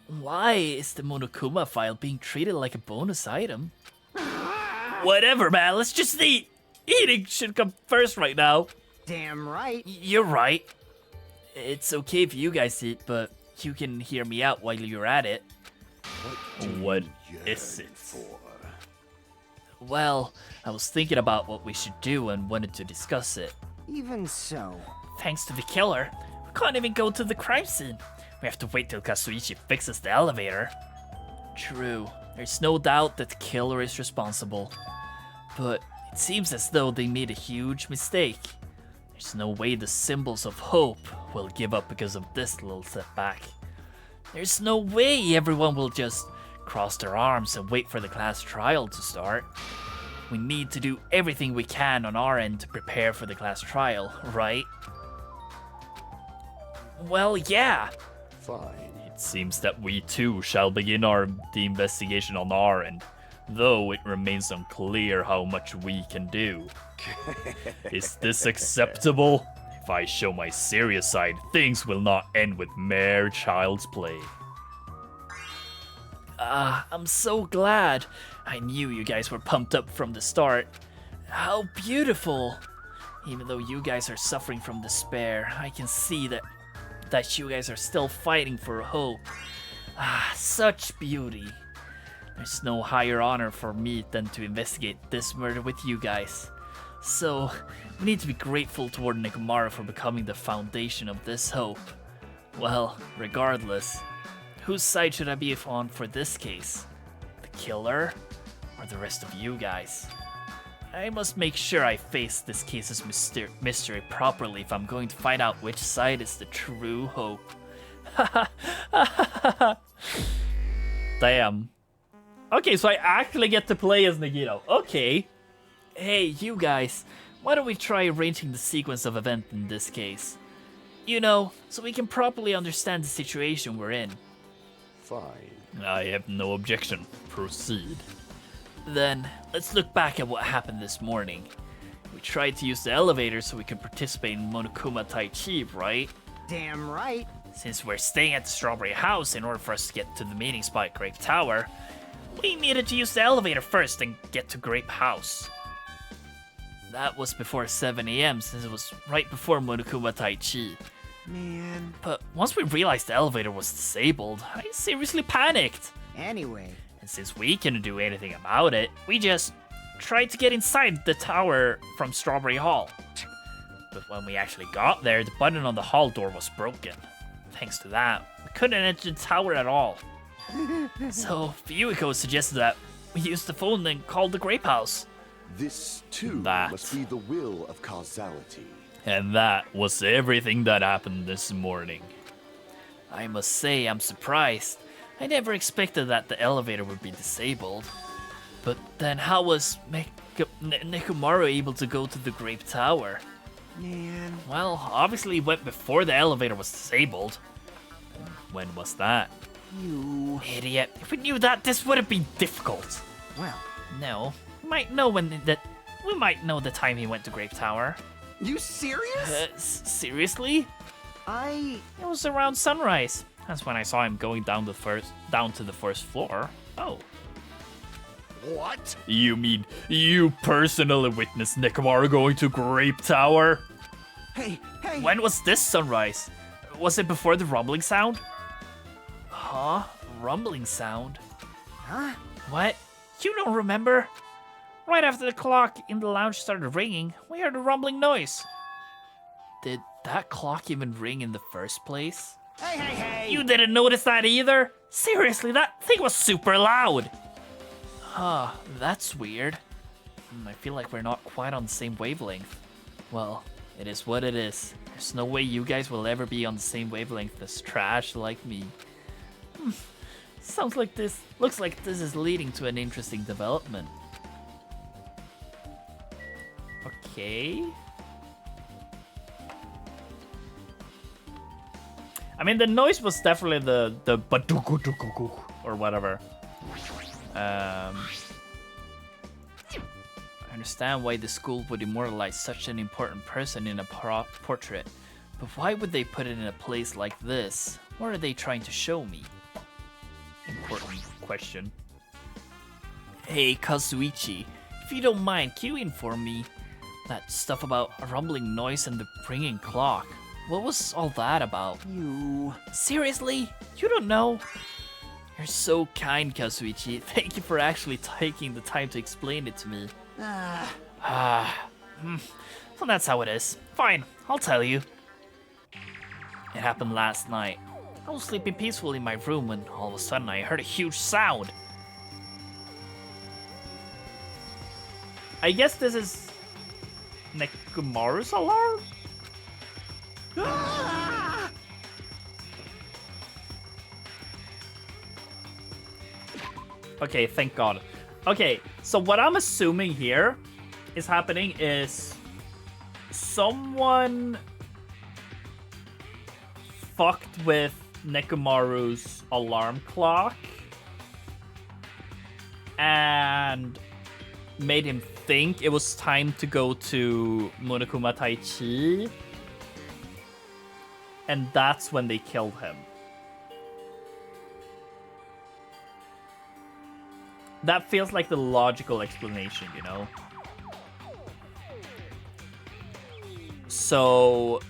Why is the Monokuma file being treated like a bonus item? Whatever, man. Let's just eat. Eating should come first right now. damn right. You're right. It's okay if you guys eat, but you can hear me out while you're at it. What is it? Well, I was thinking about what we should do and wanted to discuss it. Even so. Thanks to the killer, we can't even go to the crime scene. We have to wait till Kazuichi fixes the elevator. True, there's no doubt that the killer is responsible. But it seems as though they made a huge mistake. There's no way the symbols of hope will give up because of this little setback. There's no way everyone will just cross their arms and wait for the class trial to start. We need to do everything we can on our end to prepare for the class trial, right? Well, yeah. Fine. It seems that we too shall begin the investigation on our end, though it remains unclear how much we can do. Is this acceptable? If I show my serious side, things will not end with mere child's play. I'm so glad. I knew you guys were pumped up from the start. How beautiful. Even though you guys are suffering from despair, I can see that you guys are still fighting for hope. Such beauty. There's no higher honor for me than to investigate this murder with you guys. So, we need to be grateful toward Nekomaru for becoming the foundation of this hope. Well, regardless, whose side should I be on for this case? The killer? Or the rest of you guys? I must make sure I face this case's mystery properly if I'm going to find out which side is the true hope. Damn. Okay, so I actually get to play as Nagito. Okay. Hey, you guys, why don't we try arranging the sequence of events in this case? You know, so we can properly understand the situation we're in. Fine. I have no objection. Proceed. Then, let's look back at what happened this morning. We tried to use the elevator so we could participate in Monokuma Tai Chi, right? Damn right. Since we're staying at the Strawberry House in order for us to get to the meeting spot at Grape Tower, we needed to use the elevator first and get to Grape House. That was before 7 AM since it was right before Monokuma Tai Chi. Man. But once we realized the elevator was disabled, I seriously panicked. Anyway. And since we couldn't do anything about it, we just tried to get inside the tower from Strawberry Hall. But when we actually got there, the button on the hall door was broken. Thanks to that, we couldn't enter the tower at all. So, Fuyuhiko suggested that we use the phone and call the Grape House. This, too, That. must be the will of causality. And that was everything that happened this morning. I must say I'm surprised. I never expected that the elevator would be disabled. But then how was Nekomaru able to go to the Grape Tower? Man. Well, obviously he went before the elevator was disabled. When was that? You. Idiot. If we knew that, this wouldn't be difficult. Well, No. We might know we might know the time he went to Grape Tower. you serious? Seriously? I. It was around sunrise. That's when I saw him going down to the first floor. Oh. What? You mean you personally witnessed Nekomaru going to Grape Tower? Hey, hey. When was this sunrise? Was it before the rumbling sound? Huh? Rumbling sound? Huh? What? You don't remember? Right after the clock in the lounge started ringing, we heard a rumbling noise. Did that clock even ring in the first place? Hey, hey, hey. You didn't notice that either? Seriously, that thing was super loud. Huh, that's weird. I feel like we're not quite on the same wavelength. Well, it is what it is. There's no way you guys will ever be on the same wavelength as trash like me. Looks like this is leading to an interesting development. Okay. I mean, the noise was definitely the badukudukuku or whatever. I understand why the school would immortalize such an important person in a portrait, but why would they put it in a place like this? What are they trying to show me? Important question. Hey, Kazuichi, if you don't mind queuing for me, that stuff about a rumbling noise and the ringing clock. What was all that about? You. Seriously? You don't know? You're so kind, Kazuichi. Thank you for actually taking the time to explain it to me. So that's how it is. Fine, I'll tell you. It happened last night. I was sleeping peacefully in my room when all of a sudden I heard a huge sound. I guess this is Nekomaru's alarm? Okay, thank God. Okay, so what I'm assuming here is happening is someone fucked with Nekomaru's alarm clock and made him think it was time to go to Monokuma Taichi, and that's when they killed him. That feels like the logical explanation, you know? So...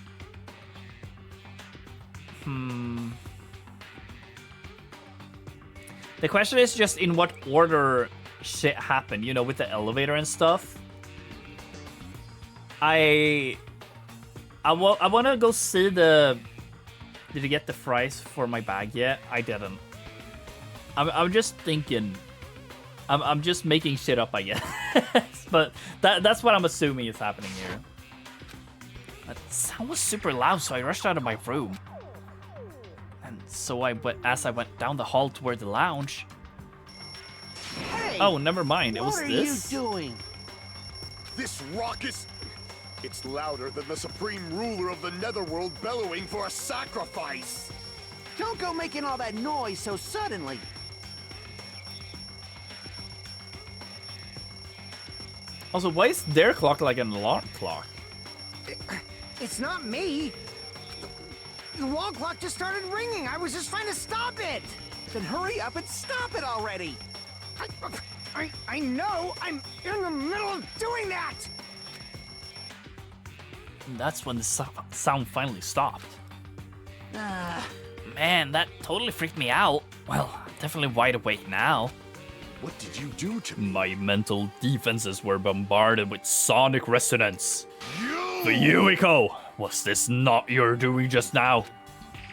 The question is just in what order shit happened, you know, with the elevator and stuff. I want to go see the... Did you get the fries for my bag yet? I didn't. I'm just thinking... I'm just making shit up, I guess. But that's what I'm assuming is happening here. That sound was super loud, so I rushed out of my room. And so as I went down the hall toward the lounge... Hey! Oh, never mind. It was What are this? you doing? This raucous... It's louder than the supreme ruler of the Netherworld bellowing for a sacrifice! Don't go making all that noise so suddenly. Also, why is their clock like an alarm clock? It's not me. The wall clock just started ringing. I was just trying to stop it. Then hurry up and stop it already. I know. I'm in the middle of doing that. And that's when the sound finally stopped. Man, that totally freaked me out. Well, I'm definitely wide awake now. What did you do to me? My mental defenses were bombarded with sonic resonance. You! Yumiko, was this not your doing just now?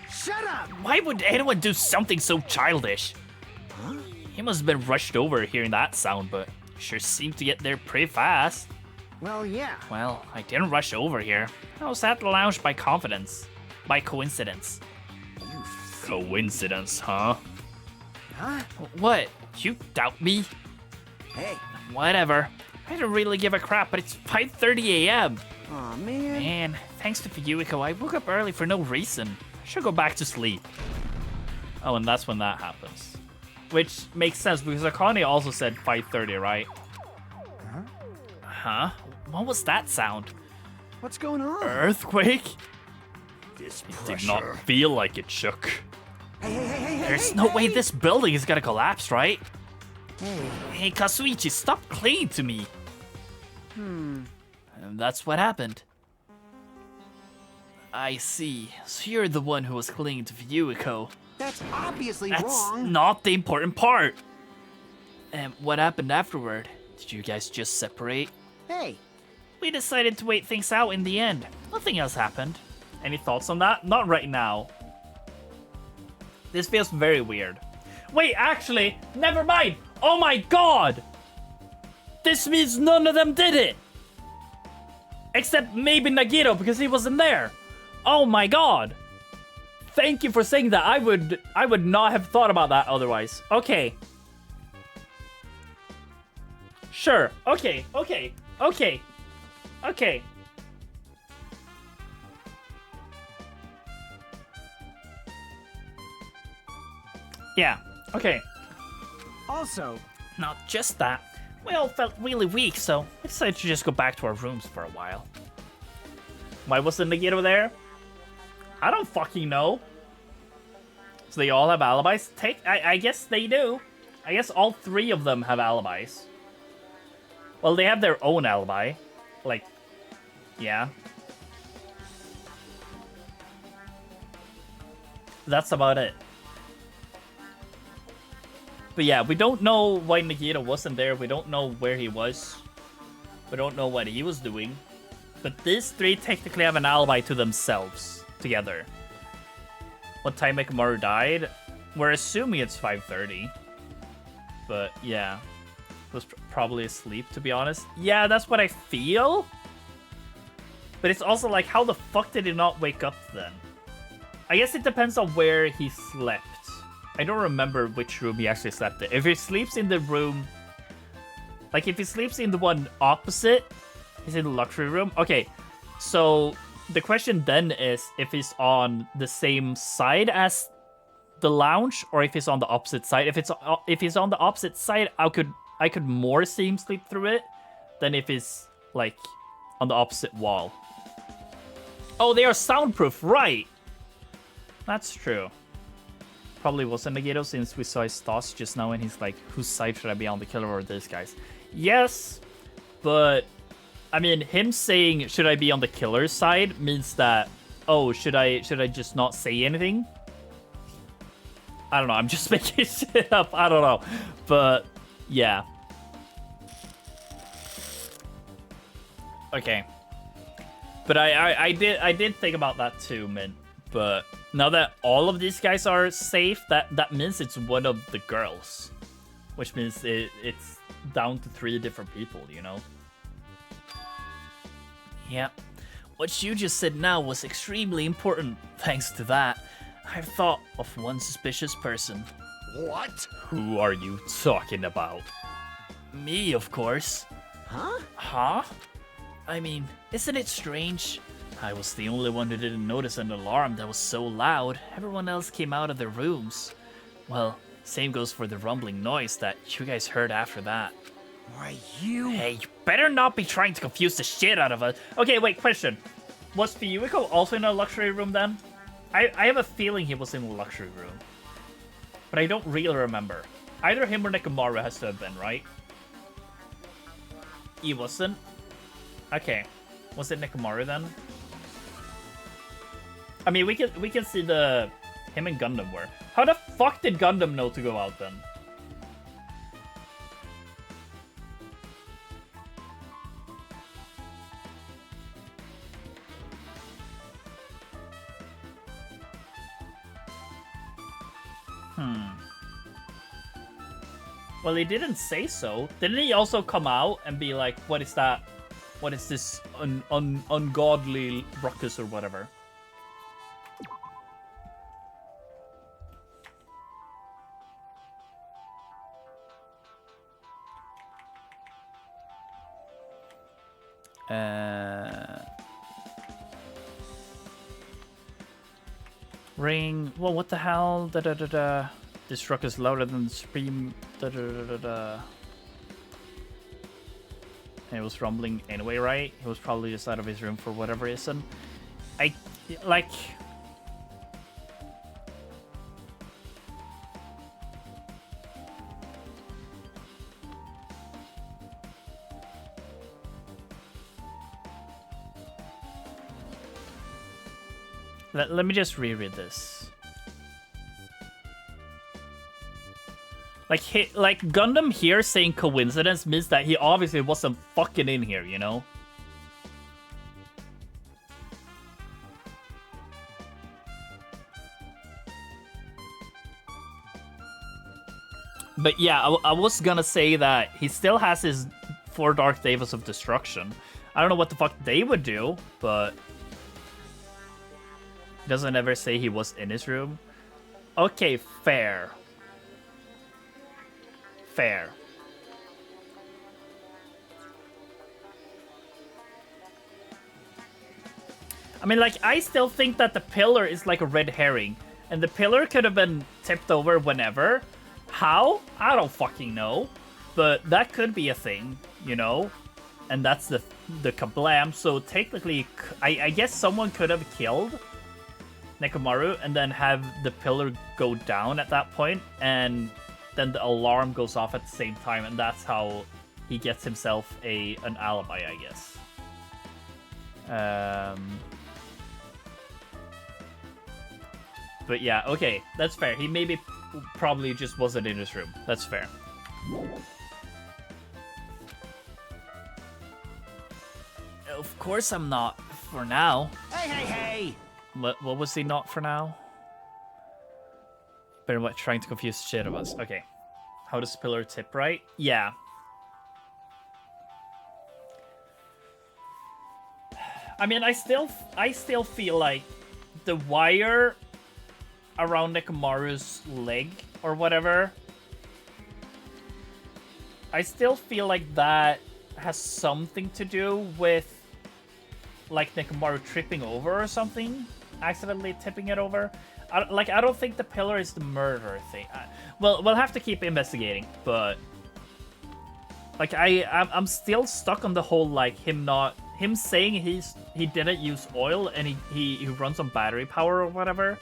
Shut up. Why would anyone do something so childish? Huh? He must have been rushed over hearing that sound, but sure seemed to get there pretty fast. Well, yeah. Well, I didn't rush over here. I was at the lounge by coincidence. You Coincidence, huh? Huh? What? You doubt me? Hey. Whatever. I don't really give a crap, but it's 5:30 a.m. Aw, man. Man, thanks to Fuyuhiko, I woke up early for no reason. I should go back to sleep. Oh, and that's when that happens. Which makes sense, because Akane also said 5:30, right? Huh? What was that sound? What's going on? Earthquake? This Did pressure. not feel like it shook. Hey, There's no way this building is gonna collapse, right? Hey, Kazuichi, stop clinging to me. And that's what happened. I see. So you're the one who was clinging to Fuyuhiko. That's obviously That's wrong. not the important part. And what happened afterward? Did you guys just separate? Hey, We decided to wait things out in the end. Nothing else happened. Any thoughts on that? Not right now. This feels very weird. Wait, actually, never mind. Oh my god! This means none of them did it! Except maybe Nagito, because he wasn't there. Oh my god! Thank you for saying that. I would not have thought about that otherwise. Okay. Sure. Okay. Yeah. Okay. also, Not just that. We all felt really weak, so we decided to just go back to our rooms for a while. Why wasn't Nagito there? I don't fucking know. So they all have alibis? I guess they do. I guess all three of them have alibis. Well, they have their own alibi. Like, yeah. That's about it. But yeah, we don't know why Nagito wasn't there. We don't know where he was. We don't know what he was doing. But these three technically have an alibi to themselves together. What time Mekamaru died? We're assuming it's 5:30. But yeah. Was probably asleep, to be honest. Yeah, that's what I feel. But it's also like, how the fuck did he not wake up then? I guess it depends on where he slept. I don't remember which room he actually slept in. If he sleeps in the room... Like, if he sleeps in the one opposite, he's in the luxury room. Okay, so the question then is if he's on the same side as the lounge, or if he's on the opposite side. If he's on the opposite side, I could more see him sleep through it than if he's, like, on the opposite wall. Oh, they are soundproof, right! That's true. Probably wasn't Nagito, since we saw his thoughts just now and he's like, whose side should I be on, the killer or this guy's? Yes, but I mean, him saying should I be on the killer's side means that, oh, should I just not say anything? I don't know, I'm just making shit up, I don't know. But yeah. Okay. But I did think about that too, Mint. But now that all of these guys are safe, that means it's one of the girls. Which means it's down to 3 different people, you know? Yeah. What you just said now was extremely important. Thanks to that, I've thought of one suspicious person. What? Who are you talking about? Me, of course. huh? Huh? I mean, isn't it strange? I was the only one who didn't notice an alarm that was so loud. Everyone else came out of their rooms. Well, same goes for the rumbling noise that you guys heard after that. Why, you... Hey, you better not be trying to confuse the shit out of us. Okay, wait, question. Was Fuyuhiko also in a luxury room then? I have a feeling he was in the luxury room. But I don't really remember. Either him or Nekomaru has to have been, right? He wasn't? Okay. Was it Nekomaru then? I mean, we can see him and Gundam were. How the fuck did Gundam know to go out then? Well, he didn't say so. Didn't he also come out and be like, what is that? What is this ungodly ruckus or whatever? Ring. Well, what the hell? Da da da da. This rock is louder than the Supreme. Da da da da da. And it was rumbling anyway, right? He was probably just out of his room for whatever reason. I like. Let me just reread this. Like Gundam here saying coincidence means that he obviously wasn't fucking in here, you know? But yeah, I was gonna say that he still has his 4 Dark Devas of Destruction. I don't know what the fuck they would do, but... He doesn't ever say he was in his room. Okay, fair. Fair. I mean, like, I still think that the pillar is like a red herring. And the pillar could have been tipped over whenever. How? I don't fucking know. But that could be a thing, you know? And that's the kablam. So technically, I guess someone could have killed Nekomaru and then have the pillar go down at that point, and then the alarm goes off at the same time, and that's how he gets himself an alibi, I guess. But yeah, okay, that's fair. He maybe probably just wasn't in his room. That's fair. Of course I'm not, for now. Hey, hey, hey! What was he not for now? Very much trying to confuse shit of us. Okay. How does pillar tip right? Yeah. I mean, I still feel like the wire around Nekomaru's leg or whatever, I still feel like that has something to do with like Nekomaru tripping over or something, accidentally tipping it over. I don't think the pillar is the murder thing. Well, we'll have to keep investigating, but like I'm still stuck on the whole like him saying he didn't use oil and he runs on battery power or whatever.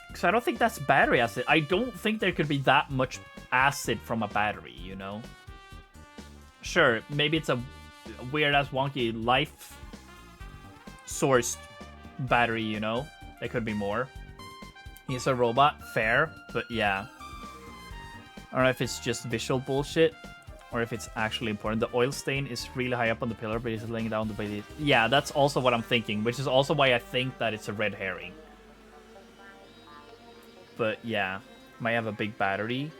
Because I don't think that's battery acid. I don't think there could be that much acid from a battery, you know? Sure, maybe it's a weird-ass wonky life-sourced battery, you know? There could be more. He's a robot, fair, but yeah. I don't know if it's just visual bullshit or if it's actually important. The oil stain is really high up on the pillar, but he's laying down the body. Yeah, that's also what I'm thinking, which is also why I think that it's a red herring. But yeah, might have a big battery.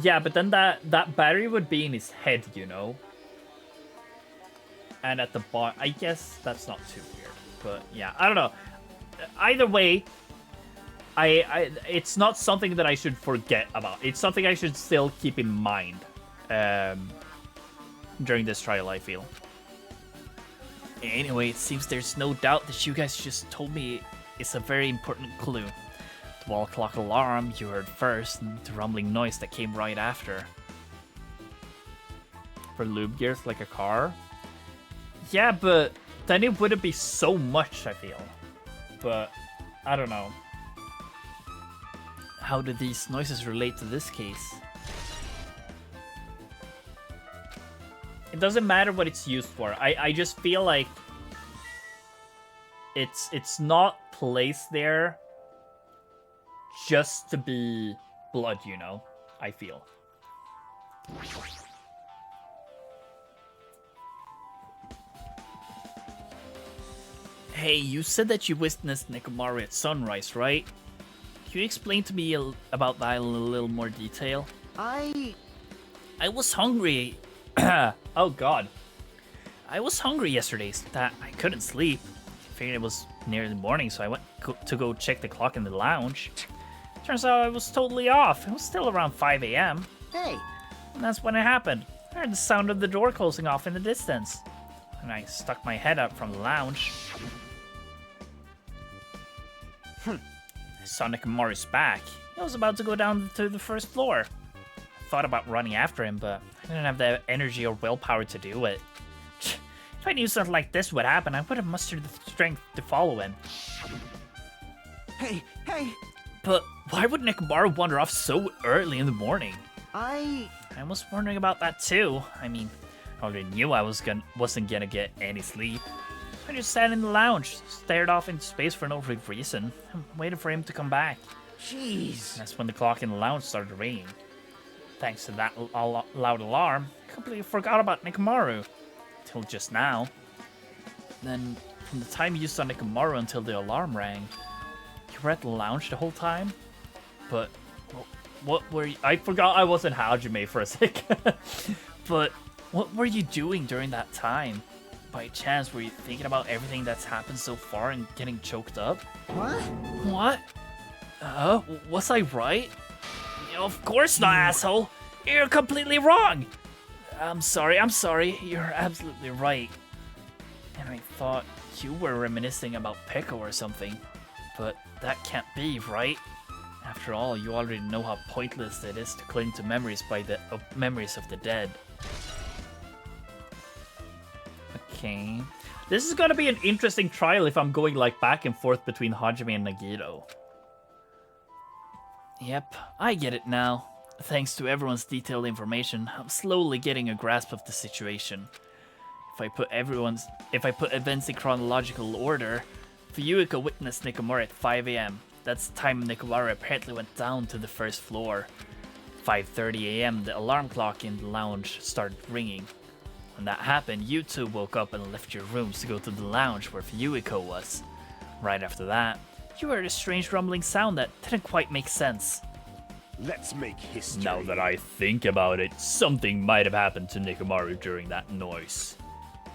Yeah, but then that battery would be in his head, you know? And at the bottom, I guess that's not too weird. But yeah, I don't know. Either way, it's not something that I should forget about. It's something I should still keep in mind during this trial, I feel. Anyway, it seems there's no doubt that you guys just told me it's a very important clue. The wall clock alarm you heard first, and the rumbling noise that came right after. For lube gears like a car? Yeah, but then it wouldn't be so much, I feel. But, I don't know. How do these noises relate to this case? It doesn't matter what it's used for. I just feel like it's not placed there just to be blood, you know? I feel. Hey, you said that you witnessed Nekomaru at sunrise, right? Can you explain to me about that in a little more detail? I was hungry. Oh god. I was hungry yesterday, so that I couldn't sleep. I figured it was near the morning, so I went to go check the clock in the lounge. Turns out I was totally off. It was still around 5 a.m. Hey. And that's when it happened. I heard the sound of the door closing off in the distance, and I stuck my head out from the lounge. I saw Nekomaru's back. He was about to go down to the first floor. I thought about running after him, but I didn't have the energy or willpower to do it. If I knew something like this would happen, I would have mustered the strength to follow him. Hey, But why would Nekomaru wander off so early in the morning? I was wondering about that too. I mean, I already knew I wasn't gonna get any sleep. I just sat in the lounge, stared off into space for no reason, and waited for him to come back. Jeez. That's when the clock in the lounge started ringing. Thanks to that loud alarm, I completely forgot about Nekomaru. Till just now. Then, from the time you saw Nekomaru until the alarm rang, you were at the lounge the whole time? But, what were you... I forgot I wasn't Hajime for a sec. But, what were you doing during that time? By chance, were you thinking about everything that's happened so far and getting choked up? What? What? Was I right? Of course not, asshole! You're completely wrong! I'm sorry, you're absolutely right. And I thought you were reminiscing about Peko or something. But that can't be, right? After all, you already know how pointless it is to cling to memories memories of the dead. Okay. This is gonna be an interesting trial if I'm going like back and forth between Hajime and Nagito. Yep, I get it now. Thanks to everyone's detailed information, I'm slowly getting a grasp of the situation. If I put events in chronological order, Fuyuhiko witnessed Nekomaru at 5 AM. That's the time Nekomaru apparently went down to the first floor. 5:30 AM, the alarm clock in the lounge started ringing. When that happened, you two woke up and left your rooms to go to the lounge where Fuyuhiko was. Right after that, you heard a strange rumbling sound that didn't quite make sense. Let's make history. Now that I think about it, something might have happened to Nekomaru during that noise.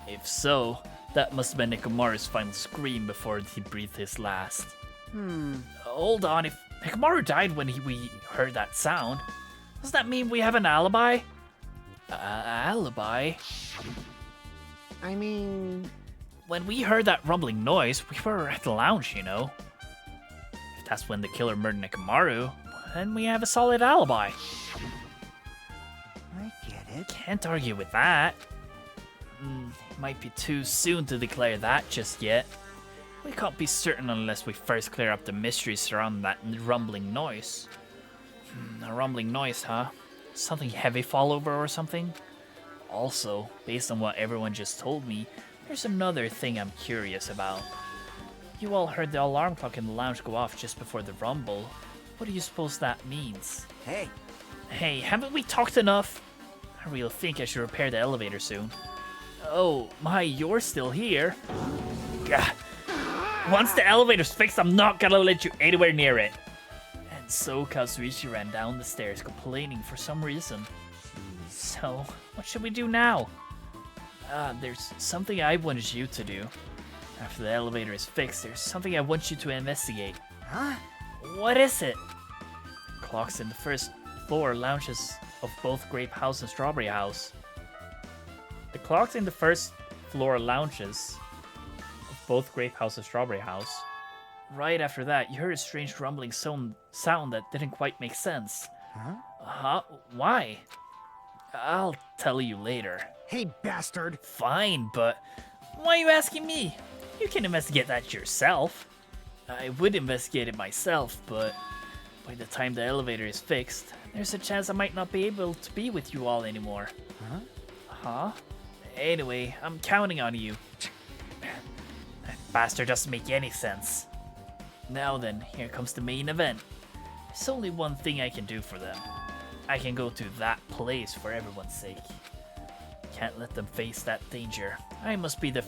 If so, that must have been Nekomaru's final scream before he breathed his last. Hold on, if Nekomaru died when we heard that sound, does that mean we have an alibi? Alibi? I mean... When we heard that rumbling noise, we were at the lounge, you know. If that's when the killer murdered Nekomaru, then we have a solid alibi. I get it. Can't argue with that. Might be too soon to declare that just yet. We can't be certain unless we first clear up the mystery surrounding that rumbling noise. A rumbling noise, huh? Something heavy fall over or something? Also, based on what everyone just told me, there's another thing I'm curious about. You all heard the alarm clock in the lounge go off just before the rumble. What do you suppose that means? Hey, haven't we talked enough? I really think I should repair the elevator soon. Oh, my, you're still here? Gah. Once the elevator's fixed, I'm not gonna let you anywhere near it. And so Kazuichi ran down the stairs complaining for some reason. So, what should we do now? There's something I wanted you to do. After the elevator is fixed, there's something I want you to investigate. Huh? What is it? Clocks in the first floor lounges of both Grape House and Strawberry House. The clocks in the first floor lounges of both Grape House and Strawberry House. Right after that, you heard a strange rumbling sound that didn't quite make sense. Huh? Why? I'll tell you later. Hey, bastard! Fine, but why are you asking me? You can investigate that yourself. I would investigate it myself, but by the time the elevator is fixed, there's a chance I might not be able to be with you all anymore. Huh? Anyway, I'm counting on you. That bastard doesn't make any sense. Now then, here comes the main event. There's only one thing I can do for them. I can go to that place for everyone's sake. Can't let them face that danger. I must be the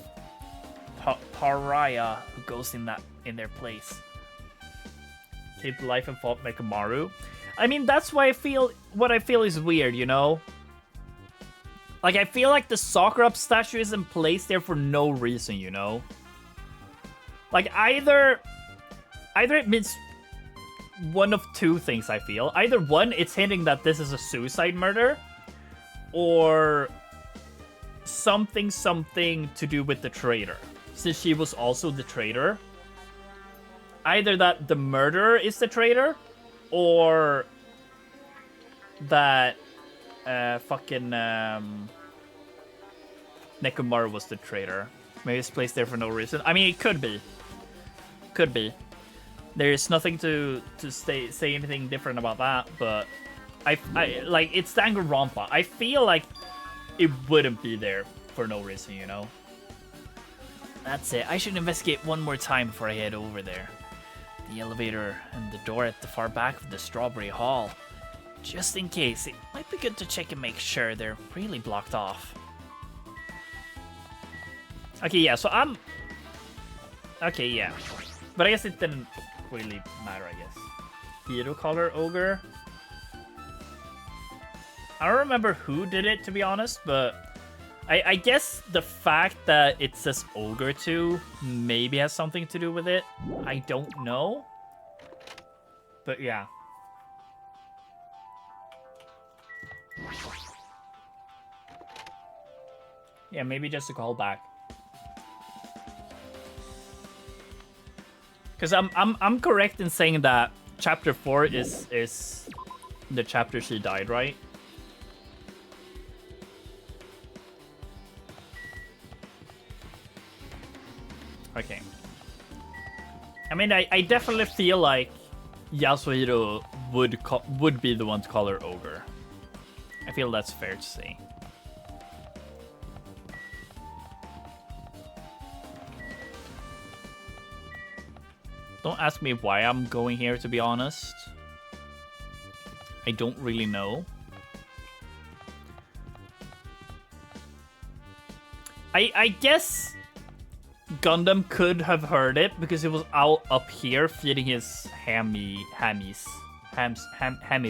pariah who goes in their place. Keep life and fault Nekomaru. I mean, that's why what I feel is weird, you know? Like, I feel like the Sakura statue is in place there for no reason, you know? Like, either it means one of two things, I feel. Either one, it's hinting that this is a suicide murder, or something to do with the traitor, since she was also the traitor. Either that the murderer is the traitor, or that Nekomaru was the traitor. Maybe it's placed there for no reason. I mean, it could be. Could be. There's nothing to say anything different about that, but I like, it's Danganronpa. I feel like it wouldn't be there for no reason, you know? That's it. I should investigate one more time before I head over there. The elevator and the door at the far back of the Strawberry Hall. Just in case, it might be good to check and make sure they're really blocked off. Okay, yeah, so I'm... Okay, yeah. But I guess it didn't really matter, I guess. Hero Color Ogre. I don't remember who did it, to be honest, but I guess the fact that it says Ogre too maybe has something to do with it. I don't know. But yeah. Yeah, maybe just a callback. Because I'm correct in saying that chapter 4 is the chapter she died, right? Okay. I mean, I definitely feel like Yasuhiro would be the one to call her Ogre. I feel that's fair to say. Don't ask me why I'm going here, to be honest. I don't really know. I guess Gundam could have heard it because it was out up here feeding his hammy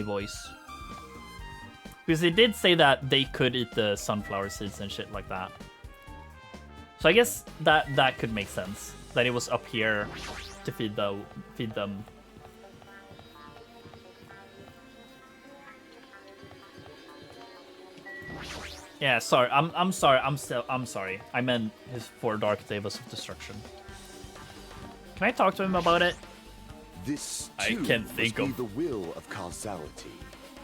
voice. Because they did say that they could eat the sunflower seeds and shit like that. So I guess that could make sense. That it was up here to feed them. Yeah, sorry. I'm sorry. I'm sorry. I meant his 4 Dark Devas of Destruction. Can I talk to him about it? This I too can think must of be the will of causality.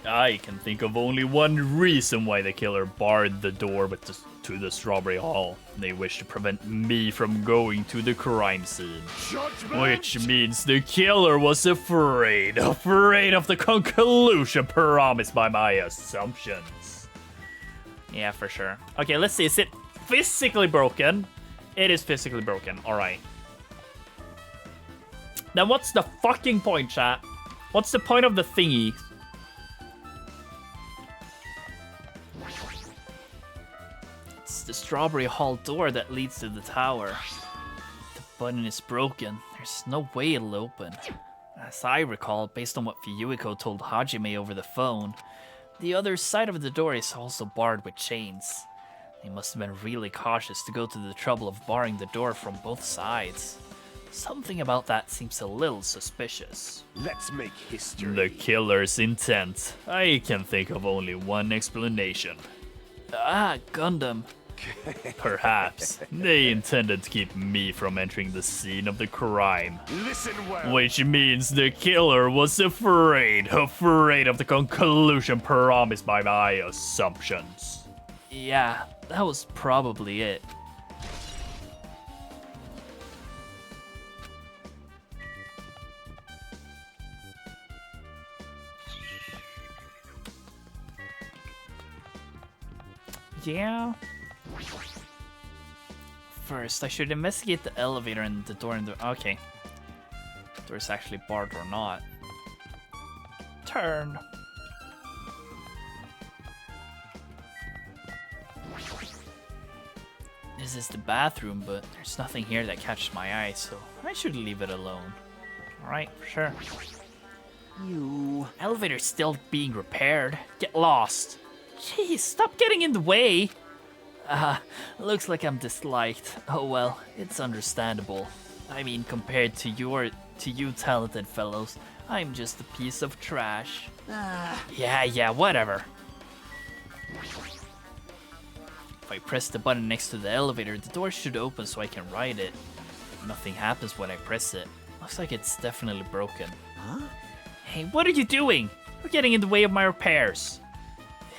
I can think of only one reason why the killer barred the door to the Strawberry Hall. They wish to prevent me from going to the crime scene. Judgment! Which means the killer was afraid of the conclusion promised by my assumptions. Yeah, for sure. Okay, let's see. Is it physically broken? It is physically broken. Alright. Then what's the fucking point, chat? What's the point of the thingy? It's the Strawberry Hall door that leads to the tower. The button is broken. There's no way it'll open. As I recall, based on what Fuyuhiko told Hajime over the phone, the other side of the door is also barred with chains. They must have been really cautious to go to the trouble of barring the door from both sides. Something about that seems a little suspicious. Let's make history. The killer's intent. I can think of only one explanation. Ah, Gundam. Perhaps they intended to keep me from entering the scene of the crime. Listen well. Which means the killer was afraid of the conclusion promised by my assumptions. Yeah, that was probably it. Yeah. First, I should investigate the elevator and the door in the... Okay. The door's actually barred or not. Turn. This is the bathroom, but there's nothing here that catches my eye, so I should leave it alone. Alright, for sure. You... Elevator's still being repaired. Get lost. Jeez, stop getting in the way. Looks like I'm disliked. Oh well, it's understandable. I mean, compared to you talented fellows, I'm just a piece of trash. Yeah, whatever. If I press the button next to the elevator, the door should open so I can ride it. Nothing happens when I press it. Looks like it's definitely broken. Huh? Hey, what are you doing? You're getting in the way of my repairs.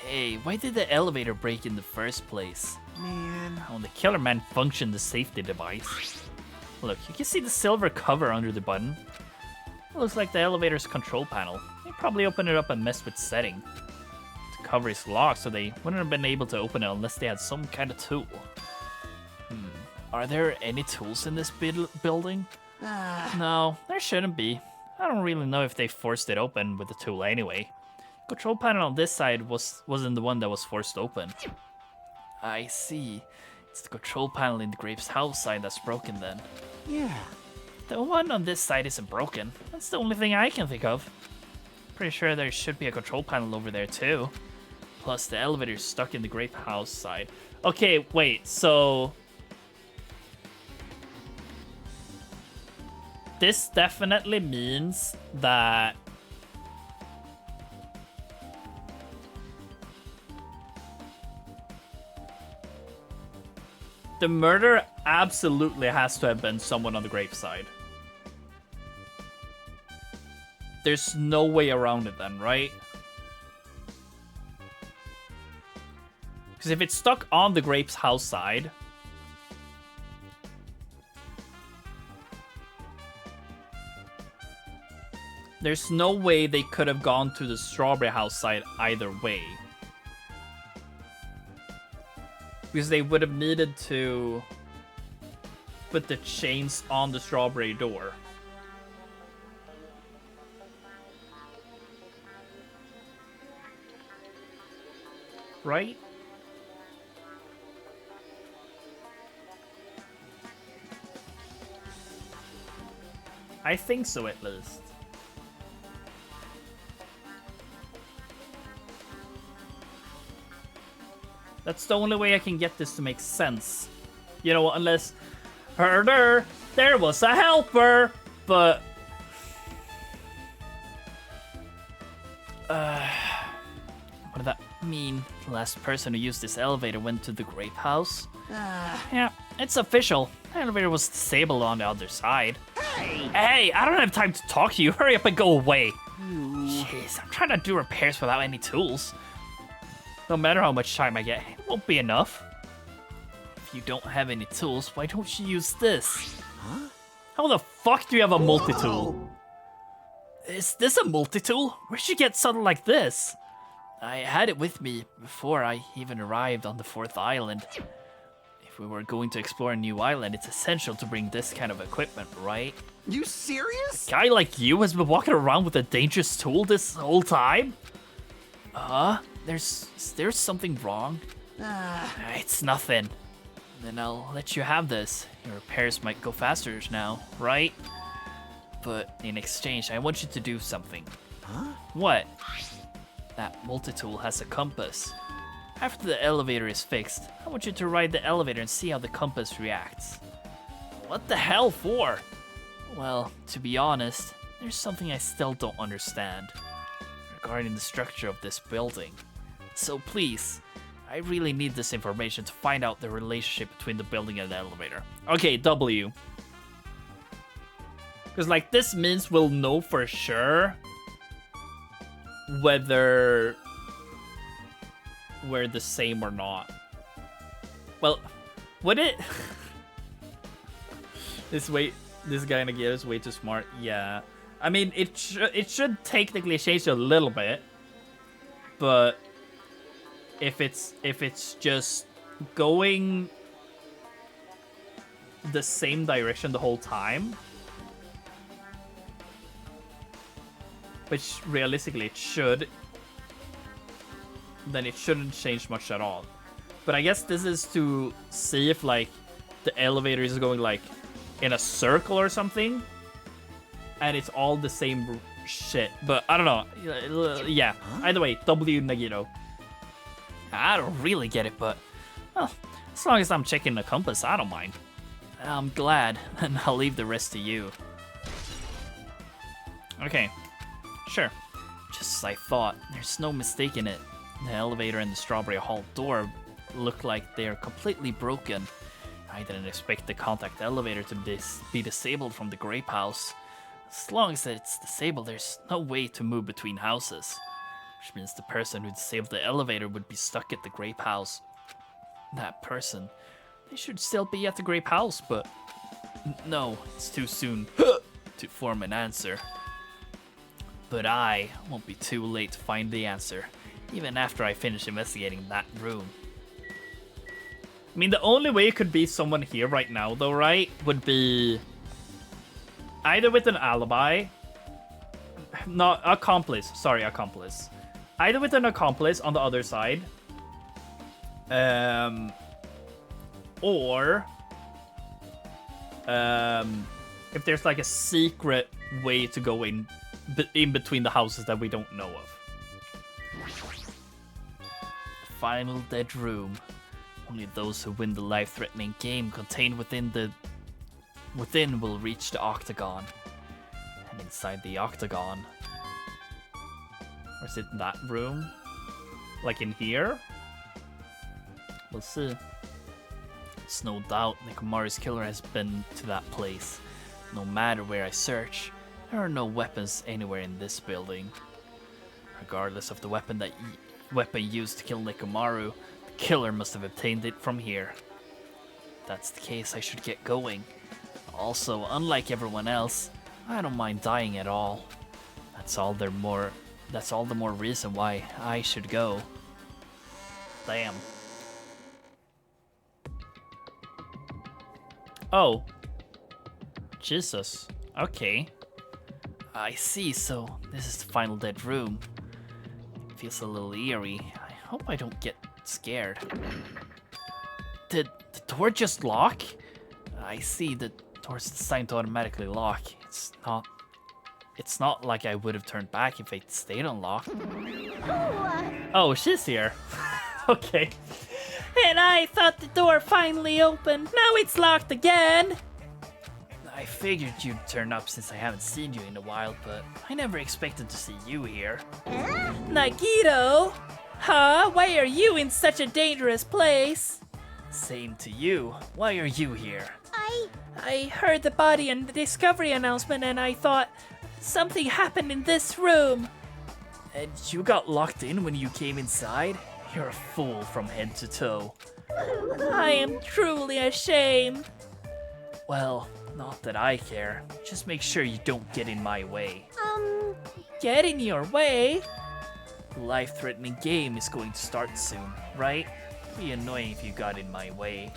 Hey, why did the elevator break in the first place? Man. When the killer man functioned the safety device. Look, you can see the silver cover under the button. It looks like the elevator's control panel. They probably opened it up and messed with setting. The cover is locked, so they wouldn't have been able to open it unless they had some kind of tool. Are there any tools in this building? No, there shouldn't be. I don't really know if they forced it open with the tool anyway. Control panel on this side wasn't the one that was forced open. I see. It's the control panel in the Graves' house side that's broken then. Yeah. The one on this side isn't broken. That's the only thing I can think of. Pretty sure there should be a control panel over there too. Plus the elevator's stuck in the Graves' house side. Okay, wait, so... This definitely means that the murder absolutely has to have been someone on the Graves' side. There's no way around it then, right? Because if it's stuck on the Graves' house side, there's no way they could have gone to the Strawberry house side either way. Because they would have needed to put the chains on the Strawberry door. Right? I think so, at least. That's the only way I can get this to make sense. You know, unless... Herder, there was a helper! But... what did that mean? The last person who used this elevator went to the Grape House? Yeah, it's official. The elevator was disabled on the other side. Hey, I don't have time to talk to you. Hurry up and go away. Jeez, I'm trying to do repairs without any tools. No matter how much time I get, it won't be enough. If you don't have any tools, why don't you use this? Huh? How the fuck do you have a multi-tool? Is this a multi-tool? Where'd you get something like this? I had it with me before I even arrived on the 4th island. If we were going to explore a new island, it's essential to bring this kind of equipment, right? You serious? A guy like you has been walking around with a dangerous tool this whole time? There's something wrong? It's nothing. Then I'll let you have this. Your repairs might go faster now, right? But in exchange, I want you to do something. Huh? What? That multi-tool has a compass. After the elevator is fixed, I want you to ride the elevator and see how the compass reacts. What the hell for? Well, to be honest, there's something I still don't understand regarding the structure of this building. So please, I really need this information to find out the relationship between the building and the elevator. Okay, W. Because, like, this means we'll know for sure whether we're the same or not. Well, would it? This guy in the gear is way too smart. Yeah. I mean, it should technically change a little bit, but if it's just going the same direction the whole time, which realistically it should, then it shouldn't change much at all. But I guess this is to see if, like, the elevator is going, like, in a circle or something, and it's all the same shit. But I don't know. Yeah. Either way, W Nagito. I don't really get it, but well, as long as I'm checking the compass, I don't mind. I'm glad, and I'll leave the rest to you. Okay. Sure. Just as I thought, there's no mistaking it. The elevator and the Strawberry Hall door look like they're completely broken. I didn't expect the contact elevator to be disabled from the grape house. As long as it's disabled, there's no way to move between houses. Which means the person who disabled the elevator would be stuck at the grape house. That person, they should still be at the grape house, but no, it's too soon to form an answer. But I won't be too late to find the answer, even after I finish investigating that room. I mean, the only way it could be someone here right now, though, right, would be either with an alibi, not accomplice, sorry, accomplice. Either with an accomplice on the other side, or if there's like a secret way to go in between the houses that we don't know of. Final dead room. Only those who win the life-threatening game contained within will reach the octagon. And inside the octagon, or is it in that room? Like in here? We'll see. It's no doubt Nekomaru's killer has been to that place. No matter where I search, there are no weapons anywhere in this building. Regardless of the weapon used to kill Nekomaru, the killer must have obtained it from here. If that's the case, I should get going. Also, unlike everyone else, I don't mind dying at all. That's all the more reason why I should go. Damn. Oh. Jesus. Okay. I see, so this is the final dead room. It feels a little eerie. I hope I don't get scared. Did the door just lock? I see, the door's designed to automatically lock. It's not like I would have turned back if it stayed unlocked. Oh, she's here. Okay. And I thought the door finally opened. Now it's locked again. I figured you'd turn up since I haven't seen you in a while, but I never expected to see you here. Nagito? Huh? Why are you in such a dangerous place? Same to you. Why are you here? I heard the body and the discovery announcement and I thought something happened in this room. And you got locked in when you came inside? You're a fool from head to toe. I am truly ashamed. Well, not that I care. Just make sure you don't get in my way. Get in your way? The life-threatening game is going to start soon, right? It'd be annoying if you got in my way.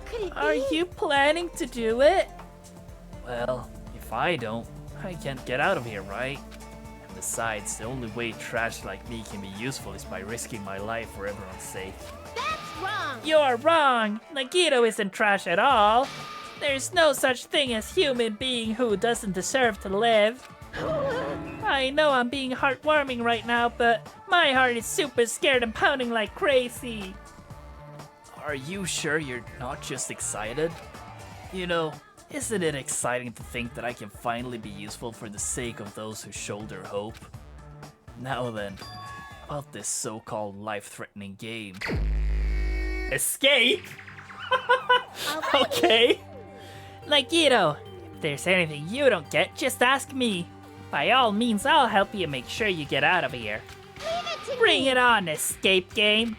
Could it Are be? you planning to do it? Well, if I don't, I can't get out of here, right? And besides, the only way trash like me can be useful is by risking my life for everyone's sake. That's wrong. You're wrong. Nagito isn't trash at all. There's no such thing as human being who doesn't deserve to live. I know I'm being heartwarming right now, but my heart is super scared and pounding like crazy. Are you sure you're not just excited? You know, isn't it exciting to think that I can finally be useful for the sake of those who shoulder hope? Now then, about this so-called life-threatening game. Escape? Okay. Nagito, if there's anything you don't get, just ask me. By all means, I'll help you make sure you get out of here. Bring it on, escape game.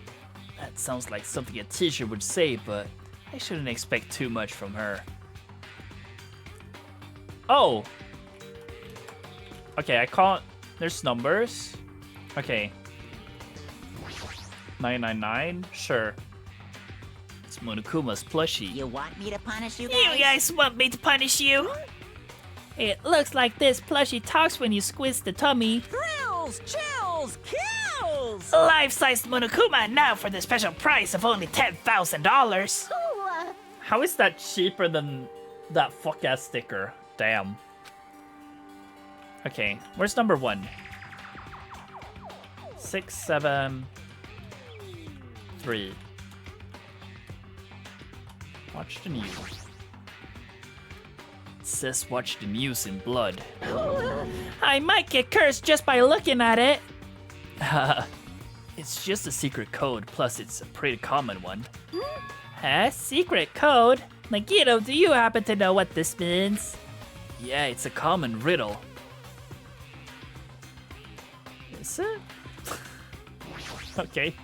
That sounds like something a teacher would say, but I shouldn't expect too much from her. Oh! Okay, I can't... There's numbers? Okay. 999? Sure. It's Monokuma's plushie. You want me to punish you You guys? guys want me to punish you? It looks like this plushie talks when you squeeze the tummy. Thrills, chills, kills! Life-sized Monokuma now for the special price of only $10,000. How is that cheaper than that fuck-ass sticker? Damn. Okay, where's number 1? 6, 7, 3. Watch the news. It says watch the news in blood. I might get cursed just by looking at it. It's just a secret code, plus it's a pretty common one. Huh? Secret code? Nagito, do you happen to know what this means? Yeah, it's a common riddle. Is it? Okay.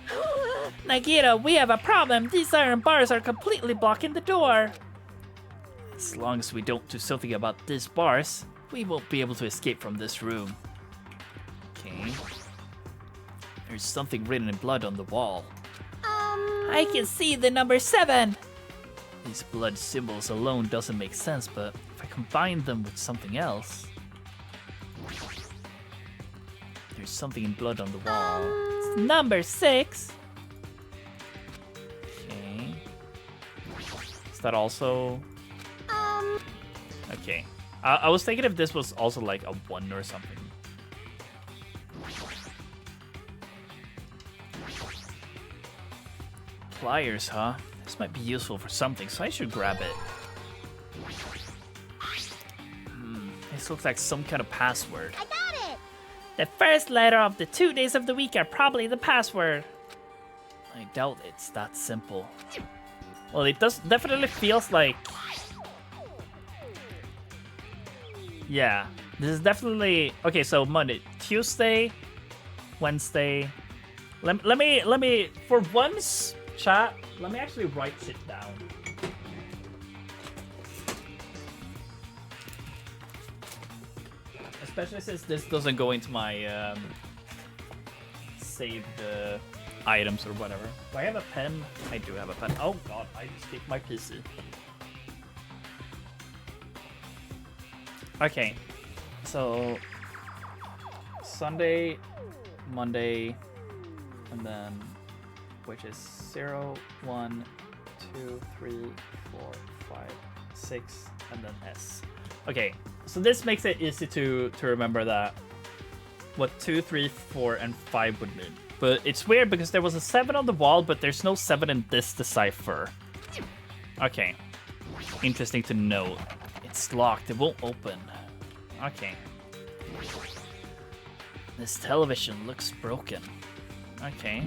Nagito, we have a problem. These iron bars are completely blocking the door. As long as we don't do something about these bars, we won't be able to escape from this room. Okay. There's something written in blood on the wall. I can see the number 7. These blood symbols alone doesn't make sense, but if I combine them with something else... There's something in blood on the wall. It's number 6. Okay. Is that also... Okay. I was thinking if this was also like a 1 or something. Pliers, huh? This might be useful for something, so I should grab it. This looks like some kind of password. I got it! The first letter of the 2 days of the week are probably the password. I doubt it's that simple. Well, it definitely feels like... Yeah, this is definitely... Okay, so Monday, Tuesday, Wednesday... Let me... For once, chat, let me actually write shit down. Especially since this doesn't go into my saved items or whatever. Do I have a pen? I do have a pen. Oh god, I just kicked my PC. Okay, so Sunday, Monday, and then which is 0, 1, 2, 3, 4, 5, 6, and then S. Okay, so this makes it easy to remember that what 2, 3, 4, and 5 would mean. But it's weird because there was a 7 on the wall, but there's no 7 in this decipher. Okay, interesting to note. It's locked, it won't open. Okay. This television looks broken. Okay.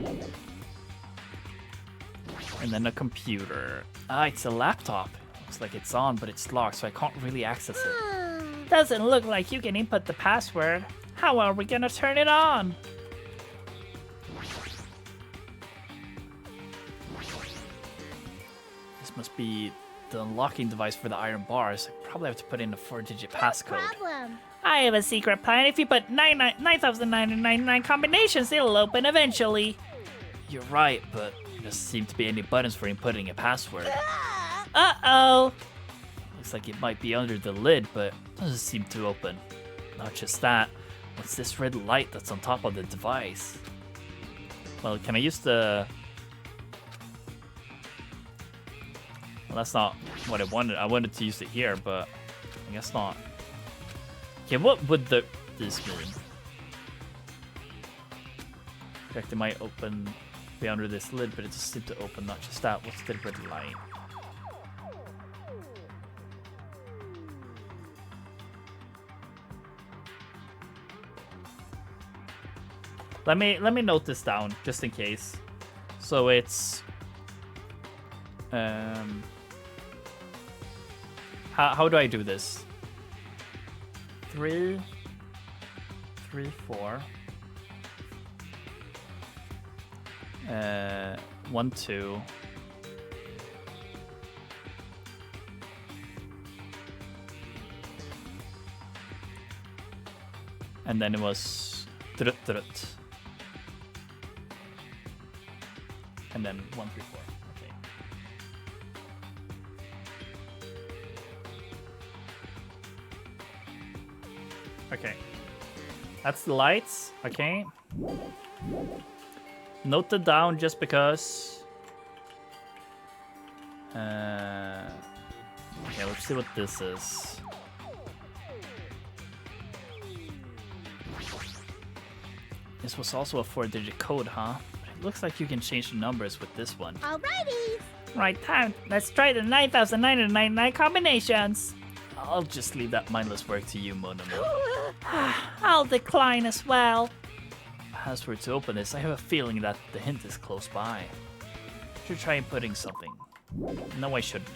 And then a computer. Ah, it's a laptop. Looks like it's on, but it's locked, so I can't really access it. Doesn't look like you can input the password. How are we gonna turn it on? This must be the unlocking device for the iron bars. I probably have to put in a 4-digit passcode. I have a secret plan. If you put 9,999 combinations, it'll open eventually. You're right, but there doesn't seem to be any buttons for inputting a password. Uh-oh. Looks like it might be under the lid, but doesn't seem to open. Not just that, what's this red light that's on top of the device? Well, can I use the... Well, that's not what I wanted. I wanted to use it here, but I guess not. Okay, what would this mean? In fact, it might open, be under this lid, but it just seemed to open. Not just that. What's the red light? Let me note this down just in case. So it's how do I do this? 3, 4. 1, 2. And then it was drut, drut. And then 1, 3, 4. Okay. That's the lights. Okay. Note it down just because. Okay, let's see what this is. This was also a 4-digit code, huh? But it looks like you can change the numbers with this one. Alrighty! Right time. Let's try the 9,999 combinations. I'll just leave that mindless work to you, Monomo. I'll decline as well. password to open this. I have a feeling that the hint is close by. Should try putting something. No, I shouldn't.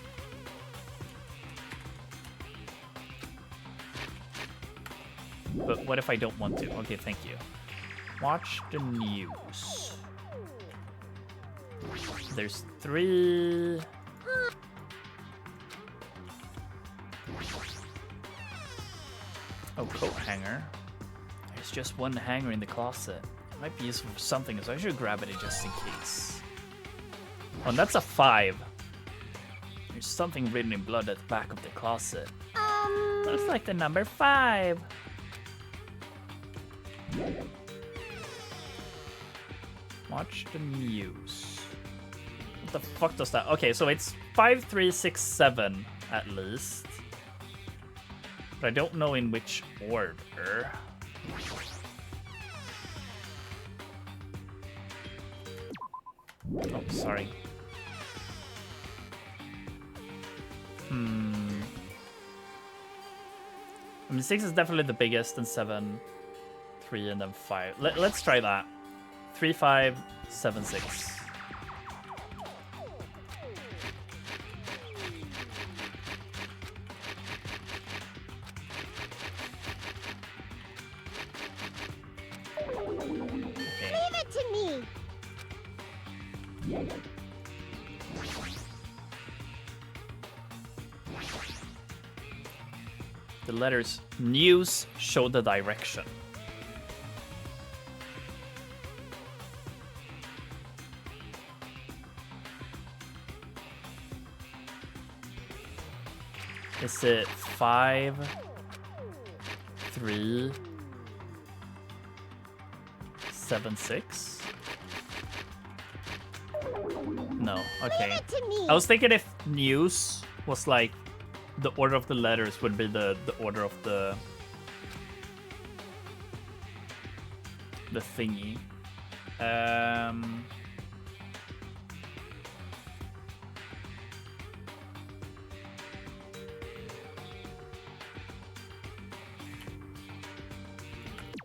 But what if I don't want to? Okay, thank you. Watch the news. There's 3... Oh, coat hanger. There's just one hanger in the closet. It might be useful for something, so I should grab it just in case. Oh, and that's a 5. There's something written in blood at the back of the closet. Looks like the number 5. Watch the news. What the fuck does that? Okay, so it's 5, 3, 6, 7 at least. But I don't know in which order. Oh, sorry. I mean, 6 is definitely the biggest, and 7, 3, and then 5. Let's try that. 3, 5, 7, 6. Leave it to me. The letters news show the direction. Is it 5, 3, 7, 6? No, okay. Leave it to me. I was thinking if news was like the order of the letters would be the order of the thingy.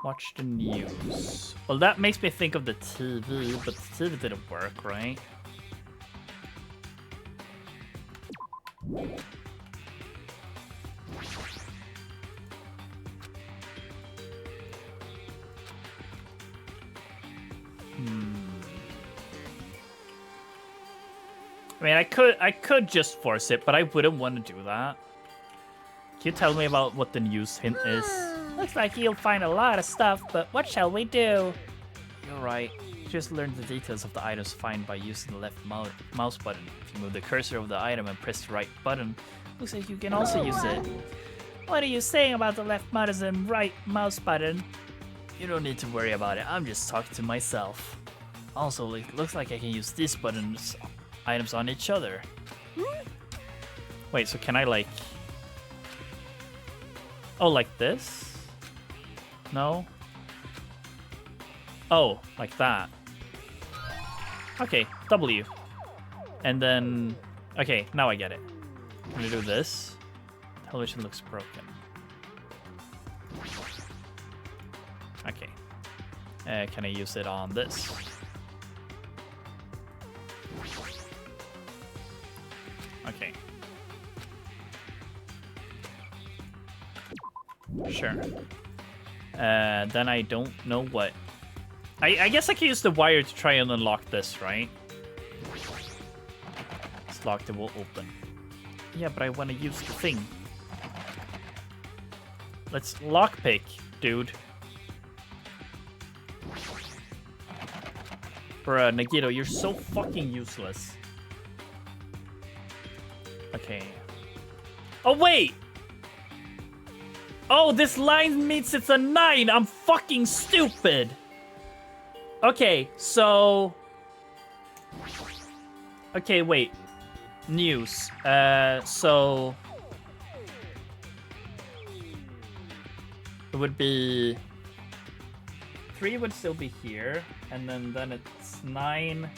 Watch the news. Well, that makes me think of the TV, but the TV didn't work, right? I mean, I could just force it, but I wouldn't want to do that. Can you tell me about what the news hint is? Looks like you'll find a lot of stuff, but what shall we do? You're right. Just learn the details of the items found by using the left mouse button. If you move the cursor over the item and press the right button, looks like you can also use it. What are you saying about the left mouse and right mouse button? You don't need to worry about it. I'm just talking to myself. Also, it looks like I can use these items on each other. Wait, so can I like... Oh, like this? No? Oh, like that. Okay, W. And then... Okay, now I get it. I'm gonna do this. Television looks broken. Okay. Can I use it on this? Okay. Sure. Then I don't know what... I guess I can use the wire to try and unlock this, right? It's locked, it will open. Yeah, but I want to use the thing. Let's lockpick, dude. Bruh, Nagito, you're so fucking useless. Okay. Oh, wait! Oh, this line means it's a 9! I'm fucking stupid! Okay, so... Okay, wait. News. So... It would be... 3 would still be here, and then it's 9,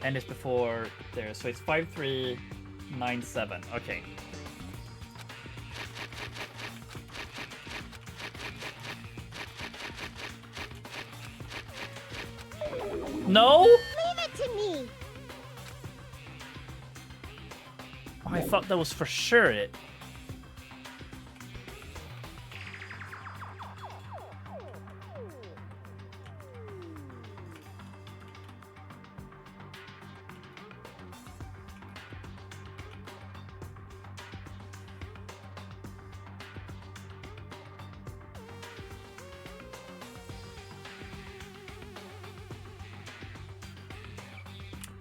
and it's before there. So it's 5, 3, 9, 7. Okay. No? Leave it to me. Oh, I thought that was for sure it.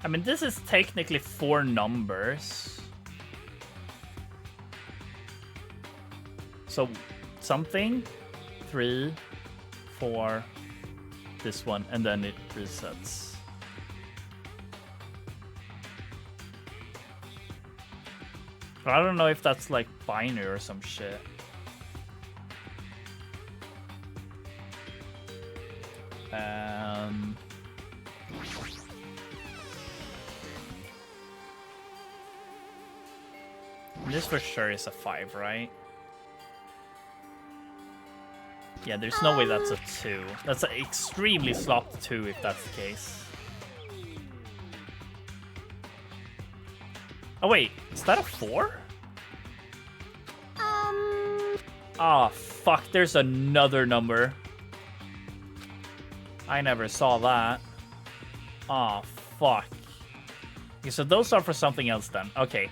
I mean, this is technically 4 numbers. So, something, 3, 4, this one, and then it resets. But I don't know if that's like binary or some shit. This for sure is a 5, right? Yeah, there's no way that's a 2. That's an extremely sloppy 2 if that's the case. Oh wait, is that a 4? Ah, fuck, there's another number. I never saw that. Ah, fuck. Okay, so those are for something else then. Okay.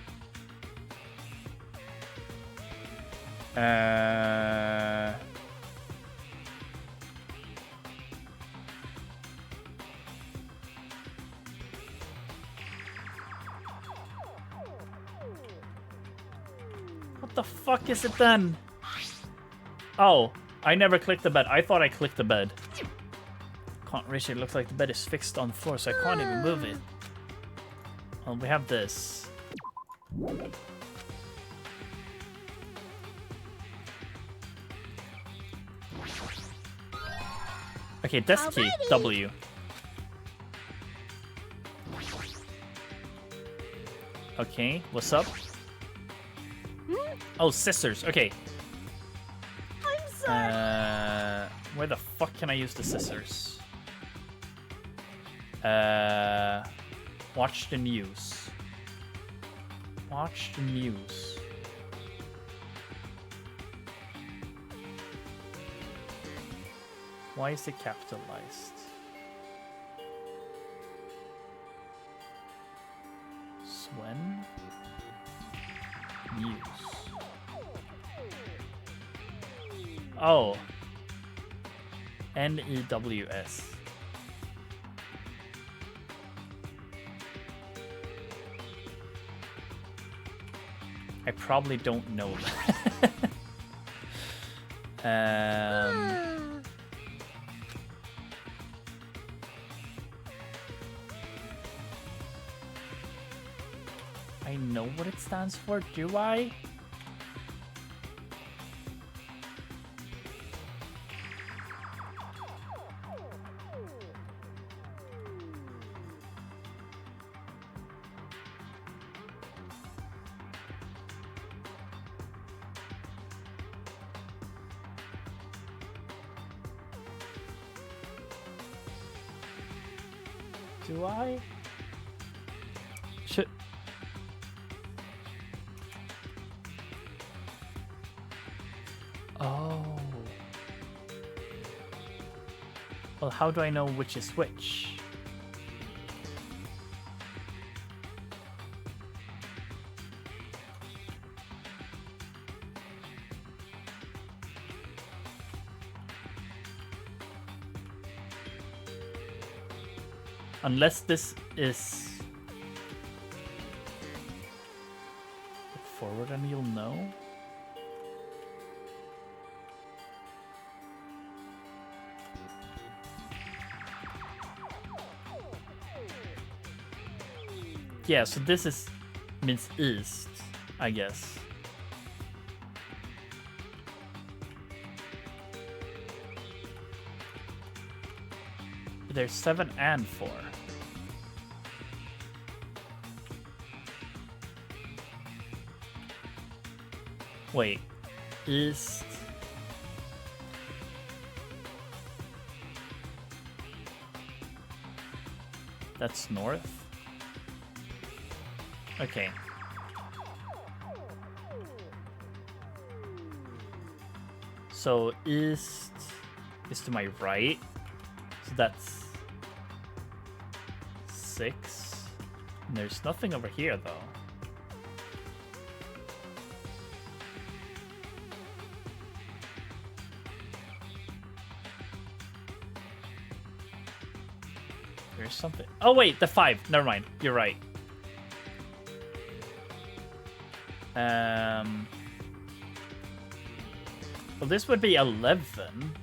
What the fuck is it then? Oh, I never clicked the bed. I thought I clicked the bed. Can't reach it. Looks like the bed is fixed on the floor, so I can't even move it. Well, we have this. Okay, desk key, W. Okay, what's up? Oh, scissors. Okay. I'm sorry. Where the fuck can I use the scissors? Watch the news. Watch the news. Why is it capitalized? Swen? News. Oh. NEWS. I probably don't know that. I know what it stands for, do I? Do I? Should... Oh. Well, how do I know which is which? Unless this is... Look forward and you'll know. Yeah, so this is means east, I guess. There's 7 and 4. Wait, east. That's north. Okay. So east is to my right. So that's 6. And there's nothing over here though. There's something. Oh wait, the 5. Never mind. You're right. Well, this would be 11.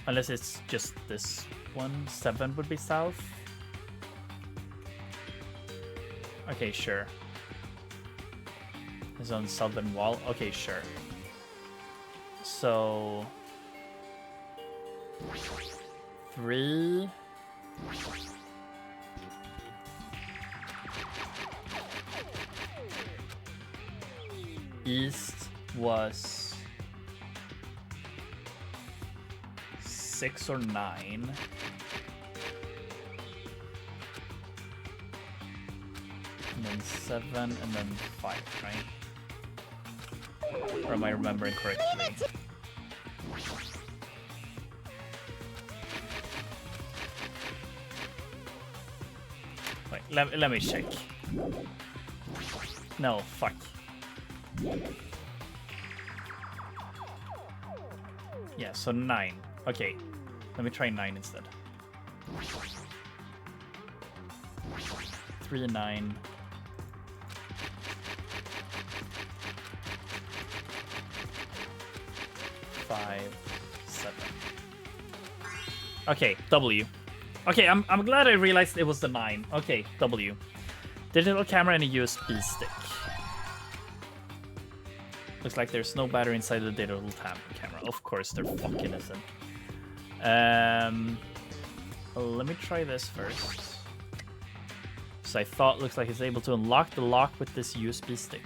Unless it's just this one. 7 would be south. Okay, sure. It's on the southern wall. Okay, sure. So 3. East was 6 or 9. And then 7 and then 5, right? Or am I remembering correctly? Wait, let me check. No, fuck. Yeah, so 9. Okay, let me try 9 instead. 3 and 9. 5, 7. Okay, W. Okay, I'm glad I realized it was the 9. Okay, W. Digital camera and a USB stick. Looks like there's no battery inside the digital camera. Of course, there fucking isn't. Let me try this first. So I thought looks like it's able to unlock the lock with this USB stick.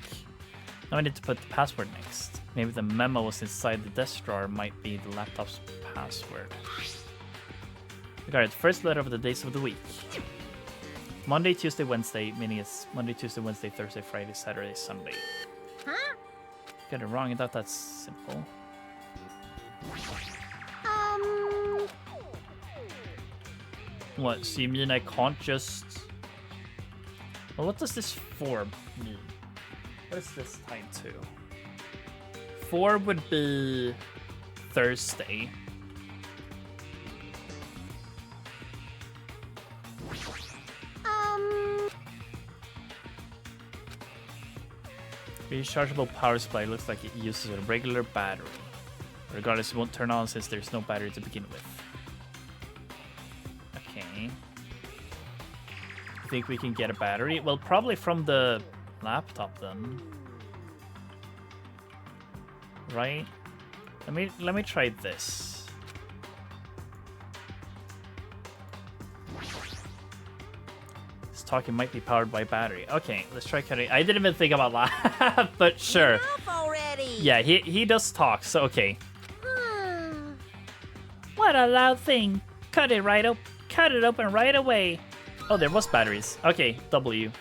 Now I need to put the password next. Maybe the memo was inside the desk drawer might be the laptop's password. Regarded first letter of the days of the week. Monday, Tuesday, Wednesday, meaning it's Monday, Tuesday, Wednesday, Thursday, Friday, Saturday, Sunday. Huh? Got it wrong, I thought that's simple. What, so you mean I can't just... Well, what does this 4 mean? What is this tied to? 4 would be Thursday. Rechargeable power supply looks like it uses a regular battery. Regardless, it won't turn on since there's no battery to begin with. Okay. I think we can get a battery. Well, probably from the laptop then. Right? Let me try this. This talking might be powered by battery. Okay, let's try cutting. I didn't even think about that, but sure. Enough already. Yeah, he does talk, so okay. What a loud thing. Cut it open right away. Oh, there was batteries. Okay, W.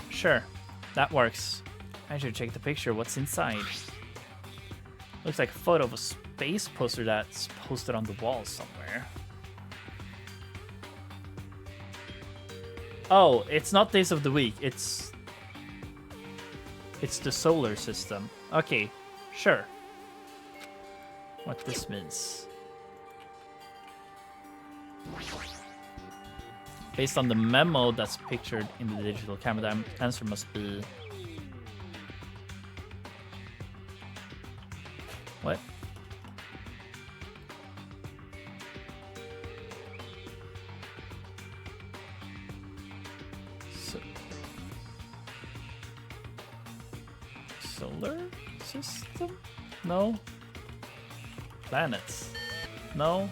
Sure, that works. I should check the picture. What's inside? Looks like a photo of a space poster that's posted on the wall somewhere. Oh, it's not days of the week. It's the solar system. Okay, sure. What this means. Based on the memo that's pictured in the digital camera, the answer must be... What? Solar system? No. Planets? No.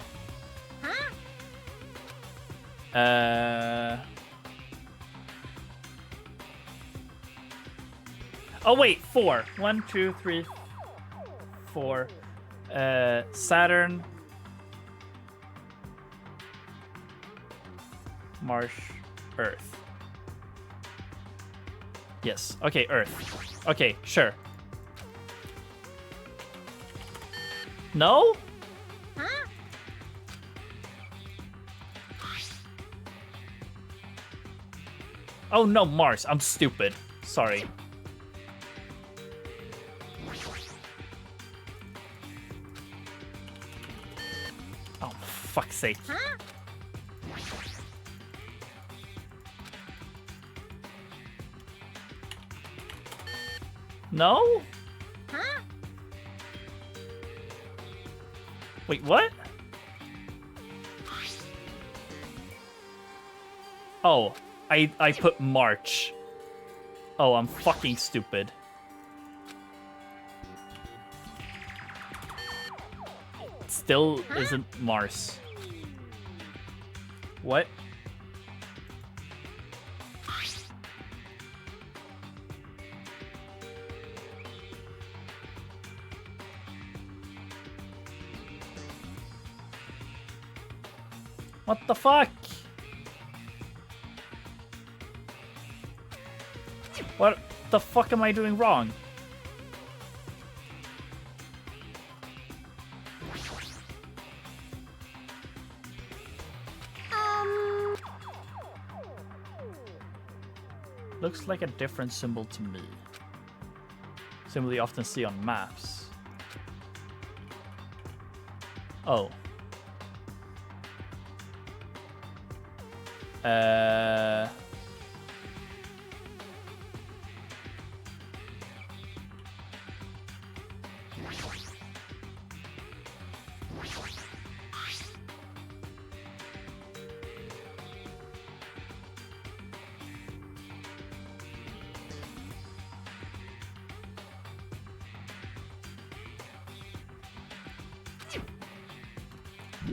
Huh? Oh wait, 4. 1, 2, 3, 4. Saturn, Mars, Earth. Yes. Okay, Earth. Okay, sure. No? Huh? Oh no, Mars. I'm stupid. Sorry. Oh, fuck's sake. Huh? No? Huh? Wait, what? Oh, I put March. Oh, I'm fucking stupid. Still isn't Mars. What? What the fuck? What the fuck am I doing wrong? Looks like a different symbol to me. Symbol you often see on maps. Oh.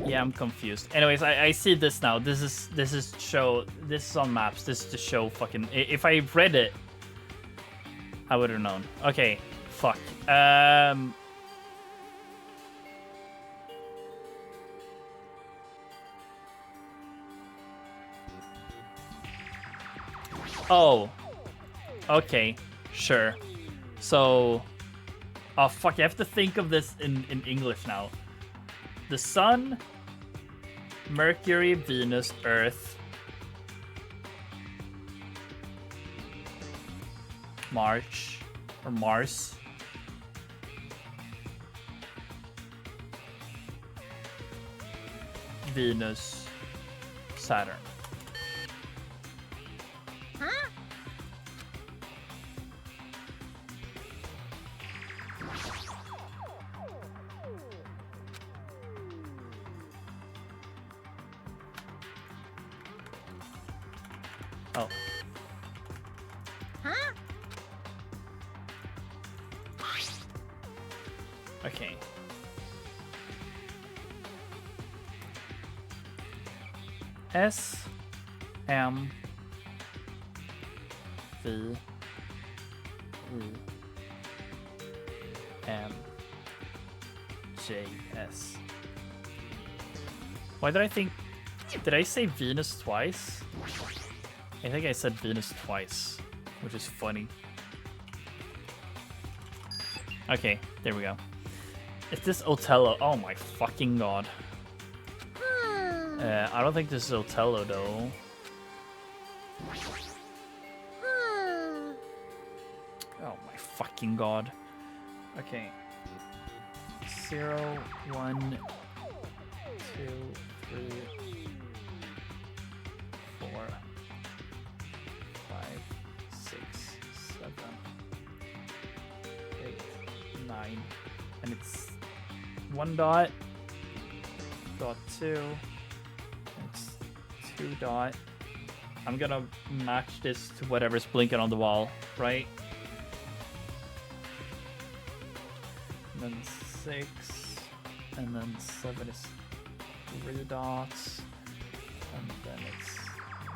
Yeah, I'm confused. Anyways, I see this now. This is on maps. This is to show fucking. If I read it, I would have known. Okay, fuck. Oh. Okay, sure. So, oh fuck, I have to think of this in English now. The Sun, Mercury, Venus, Earth, Mars, Venus, Saturn. Huh? Oh. Huh? Okay. S M V E M J S. Why did I think? Did I say Venus twice? I think I said Venus twice, which is funny. Okay, there we go. Is this Otello? Oh my fucking god. I don't think this is Otello though. Oh my fucking god. Okay. 0, 1, 2, 3, 4, 5, 6, 7, 8, 9, and it's 1 dot, dot 2, it's 2 dot. I'm gonna match this to whatever's blinking on the wall, right? And then 6, and then 7 is 3 dots, and then it's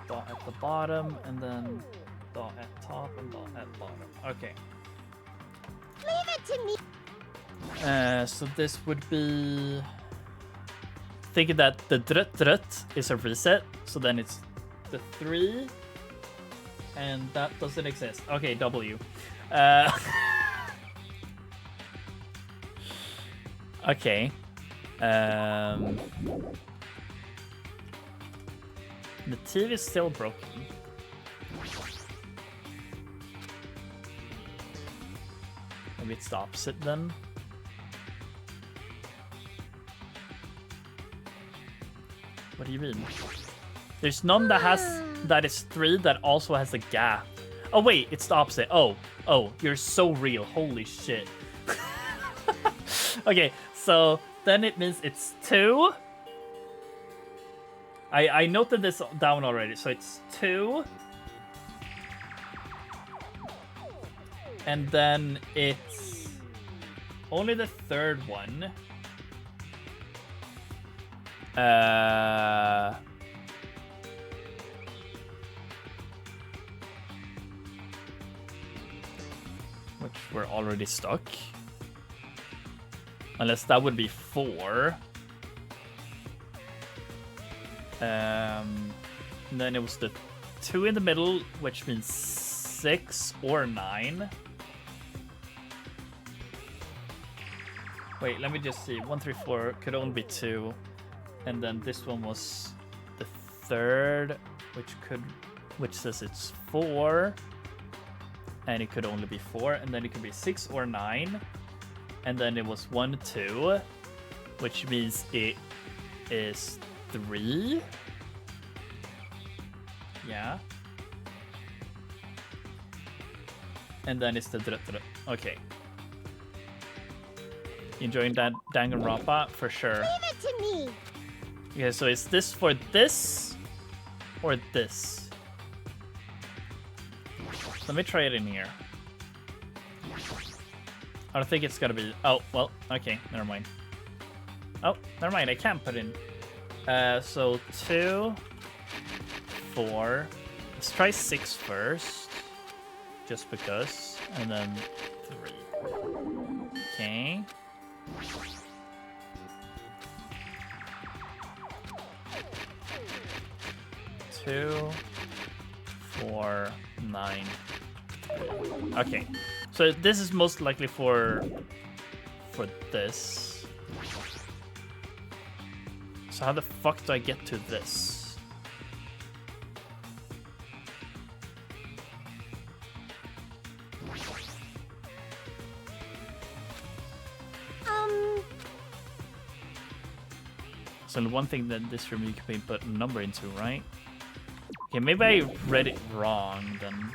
dot at the bottom, and then dot at top, and dot at bottom. Okay. Leave it to me. So this would be thinking that the drut is a reset, so then it's the 3, and that doesn't exist. Okay, W. Okay. The TV is still broken. Maybe it's the opposite then. What do you mean? There's none that is 3 that also has a gap. Oh wait, it's the opposite. Oh, you're so real. Holy shit. Okay, so then it means it's 2. I noted this down already, so it's 2. And then it's only the 3rd one. Which we're already stuck. Unless that would be 4. And then it was the 2 in the middle, which means 6 or 9. Wait, let me just see. 1, 3, 4 could only be 2. And then this one was the 3rd, which says it's 4. And it could only be 4. And then it could be 6 or 9. And then it was 1, 2, which means it is 3. Yeah. And then it's the okay. Enjoying that Danganronpa for sure. Leave it to me. Okay, so is this for this or this? Let me try it in here. I don't think it's gonna be. Oh, well, okay, never mind. Oh, never mind, I can't put in. So 2, 4. Let's try 6 first. Just because. And then 3. Okay. 2, 4, 9. Okay. So this is most likely for this. So how the fuck do I get to this? So the one thing that this room you can put a number into, right? Okay, maybe I read it wrong then.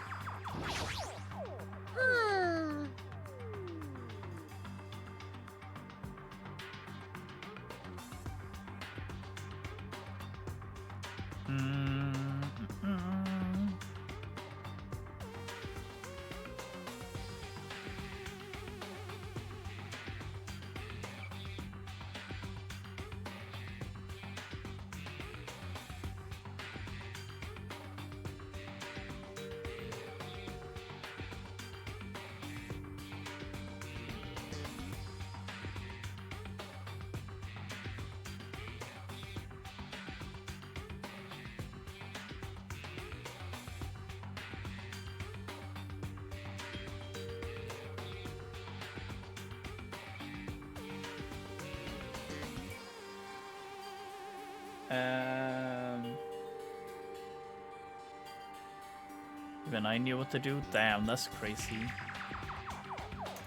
Even I knew what to do? Damn, that's crazy.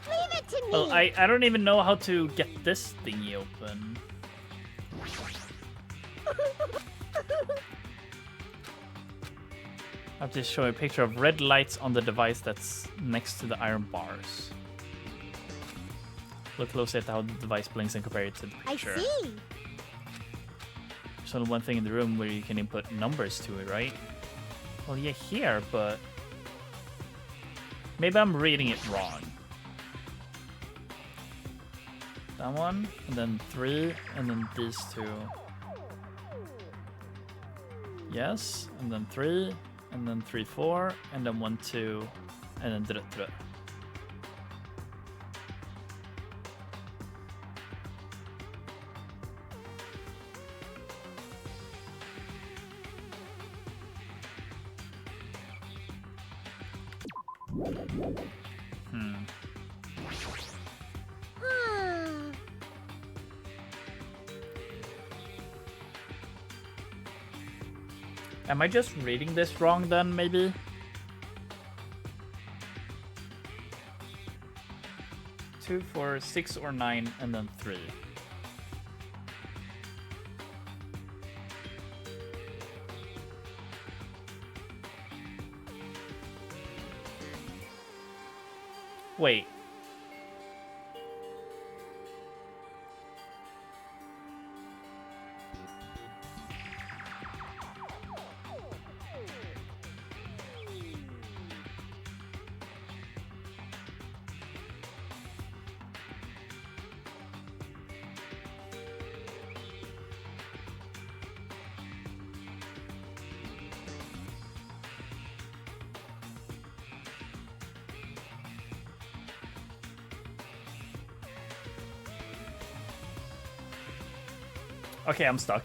Leave it to me. Well, I don't even know how to get this thingy open. I have to show a picture of red lights on the device that's next to the iron bars. Look closely at how the device blinks and compare it to the picture. I see. There's only one thing in the room where you can input numbers to it, right? Well, yeah, here, but maybe I'm reading it wrong. That one, and then 3, and then these 2. Yes, and then 3, and then 3, 4, and then 1, 2, and then Hmm. Am I just reading this wrong then, maybe? Two, 4, 6, or 9, and then 3. Wait. Okay, I'm stuck.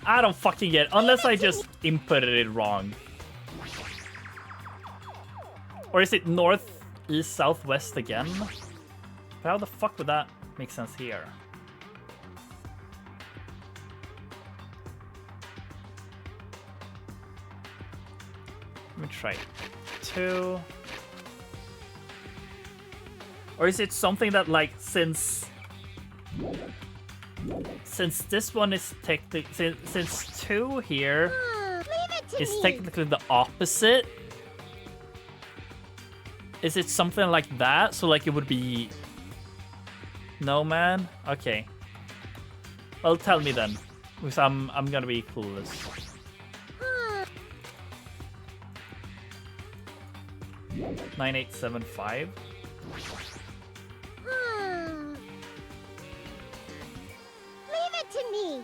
I don't fucking get it, unless I just inputted it wrong. Or is it north, east, southwest again? But how the fuck would that make sense here? Let me try 2. Or is it something that, like, since this one is technically, since 2 here Leave it to is me. technically the opposite, is it something like that? So like it would be no, man. Okay, well, tell me then, because I'm gonna be clueless. 9875. Leave it to me.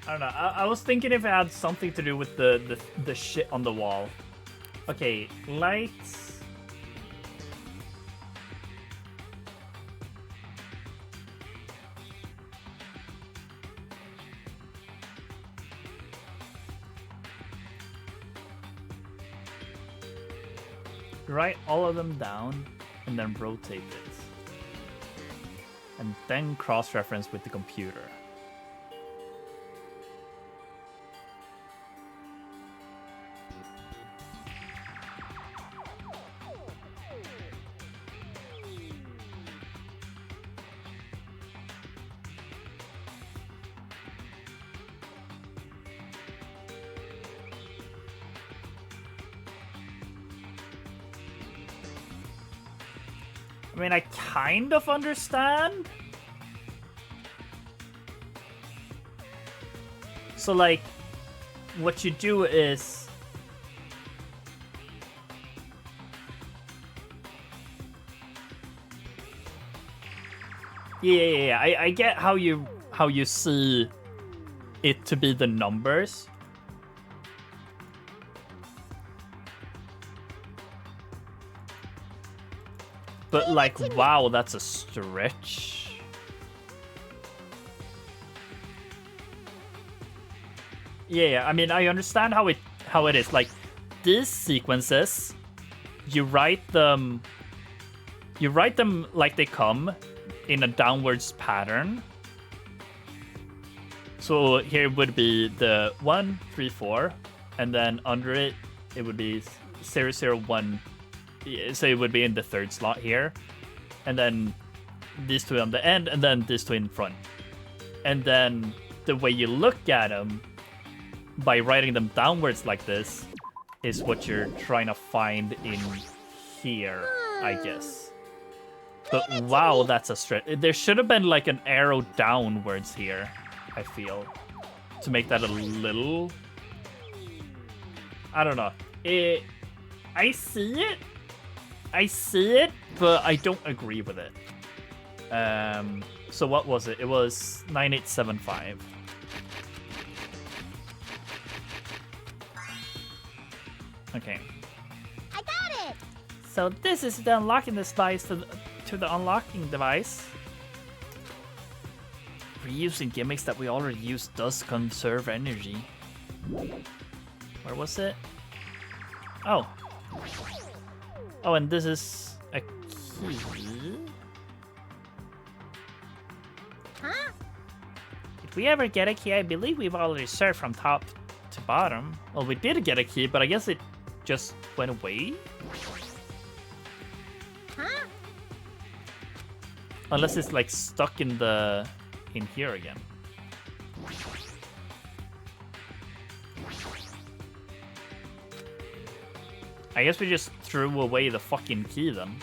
I don't know. I was thinking if it had something to do with the shit on the wall. Okay, lights. Write all of them down and then rotate it. And then cross-reference with the computer. I mean, I kind of understand. So, like, what you do is... Yeah, I get how you see it to be the numbers. But like, wow, that's a stretch. Yeah, I mean, I understand how it is. Like, these sequences, you write them you write them like they come in a downwards pattern. So here would be the 1, 3, 4, and then under it, it would be 0, 0, 1. So it would be in the third slot here, and then these two on the end, and then these two in front. And then the way you look at them, by writing them downwards like this, is what you're trying to find in here, I guess. But wow, that's a stretch. There should have been like an arrow downwards here, I feel, to make that a little... I don't know. I see it, but I don't agree with it. So what was it? It was 9875. Okay. I got it! So this is the unlocking device to the unlocking device. Reusing gimmicks that we already used does conserve energy. Where was it? Oh. Oh, and this is a key. Huh? Did we ever get a key? I believe we've already searched from top to bottom. Well, we did get a key, but I guess it just went away? Huh? Unless it's like stuck in here again. I guess we just threw away the fucking key then.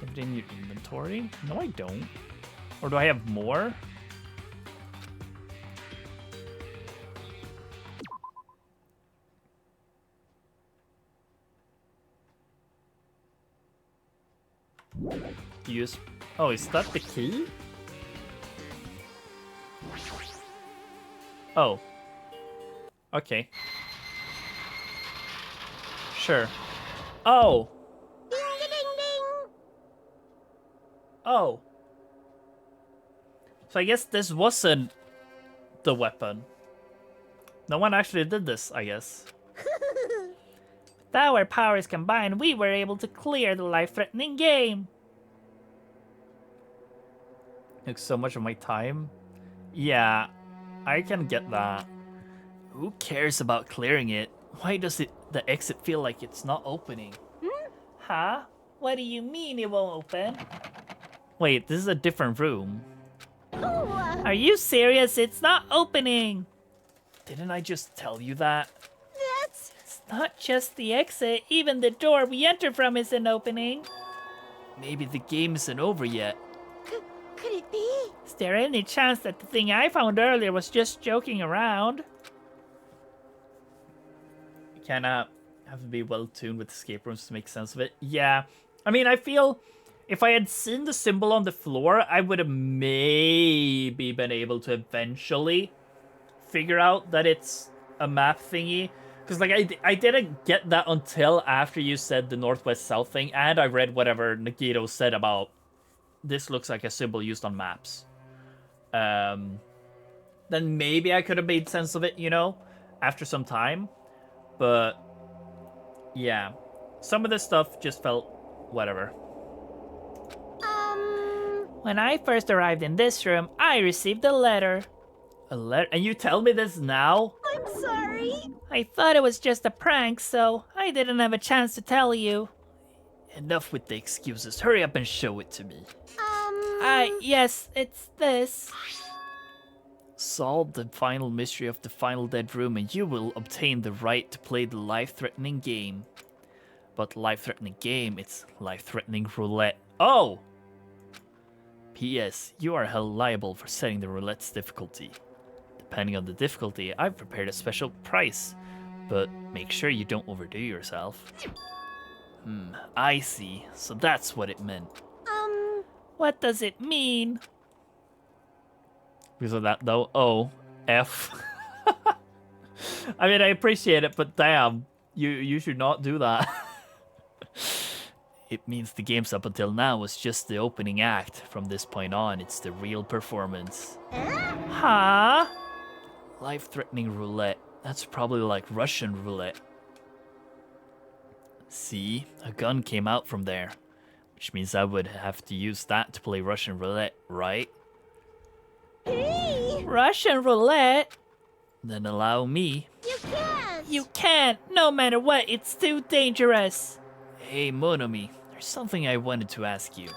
Have it in your inventory? No, I don't. Or do I have more? Use... Oh, is that the key? Oh. Okay. Sure. Oh! Ding ding ding! Oh. So I guess this wasn't the weapon. No one actually did this, I guess. With our powers combined, we were able to clear the life-threatening game. Took so much of my time. Yeah, I can get that. Who cares about clearing it? Why does the exit feel like it's not opening? Huh? What do you mean it won't open? Wait, this is a different room. Are you serious? It's not opening. Didn't I just tell you that? That's... It's not just the exit. Even the door we enter from isn't opening. Maybe the game isn't over yet. Could it be? Is there any chance that the thing I found earlier was just joking around? You kinda have to be well tuned with escape rooms to make sense of it. Yeah. I mean, I feel if I had seen the symbol on the floor, I would have maybe been able to eventually figure out that it's a map thingy. Because, like, I didn't get that until after you said the northwest-south thing, and I read whatever Nagito said about this looks like a symbol used on maps. Then maybe I could have made sense of it, you know, after some time. But, yeah. Some of this stuff just felt whatever. When I first arrived in this room, I received a letter. A letter? And you tell me this now? I'm sorry. I thought it was just a prank, so I didn't have a chance to tell you. Enough with the excuses. Hurry up and show it to me. Yes, it's this. Solve the final mystery of the final dead room and you will obtain the right to play the life-threatening game. But life-threatening game, it's life-threatening roulette. Oh! P.S. You are held liable for setting the roulette's difficulty. Depending on the difficulty, I've prepared a special price. But make sure you don't overdo yourself. I see. So that's what it meant. What does it mean? Because of that, though. Oh, F. I mean, I appreciate it, but damn, you should not do that. It means the games up until now was just the opening act. From this point on, it's the real performance. Huh? Life-threatening roulette. That's probably like Russian roulette. See, a gun came out from there, which means I would have to use that to play Russian roulette, right? Hey! Russian roulette? Then allow me. You can't! You can't. No matter what, it's too dangerous. Hey, Monomi, there's something I wanted to ask you.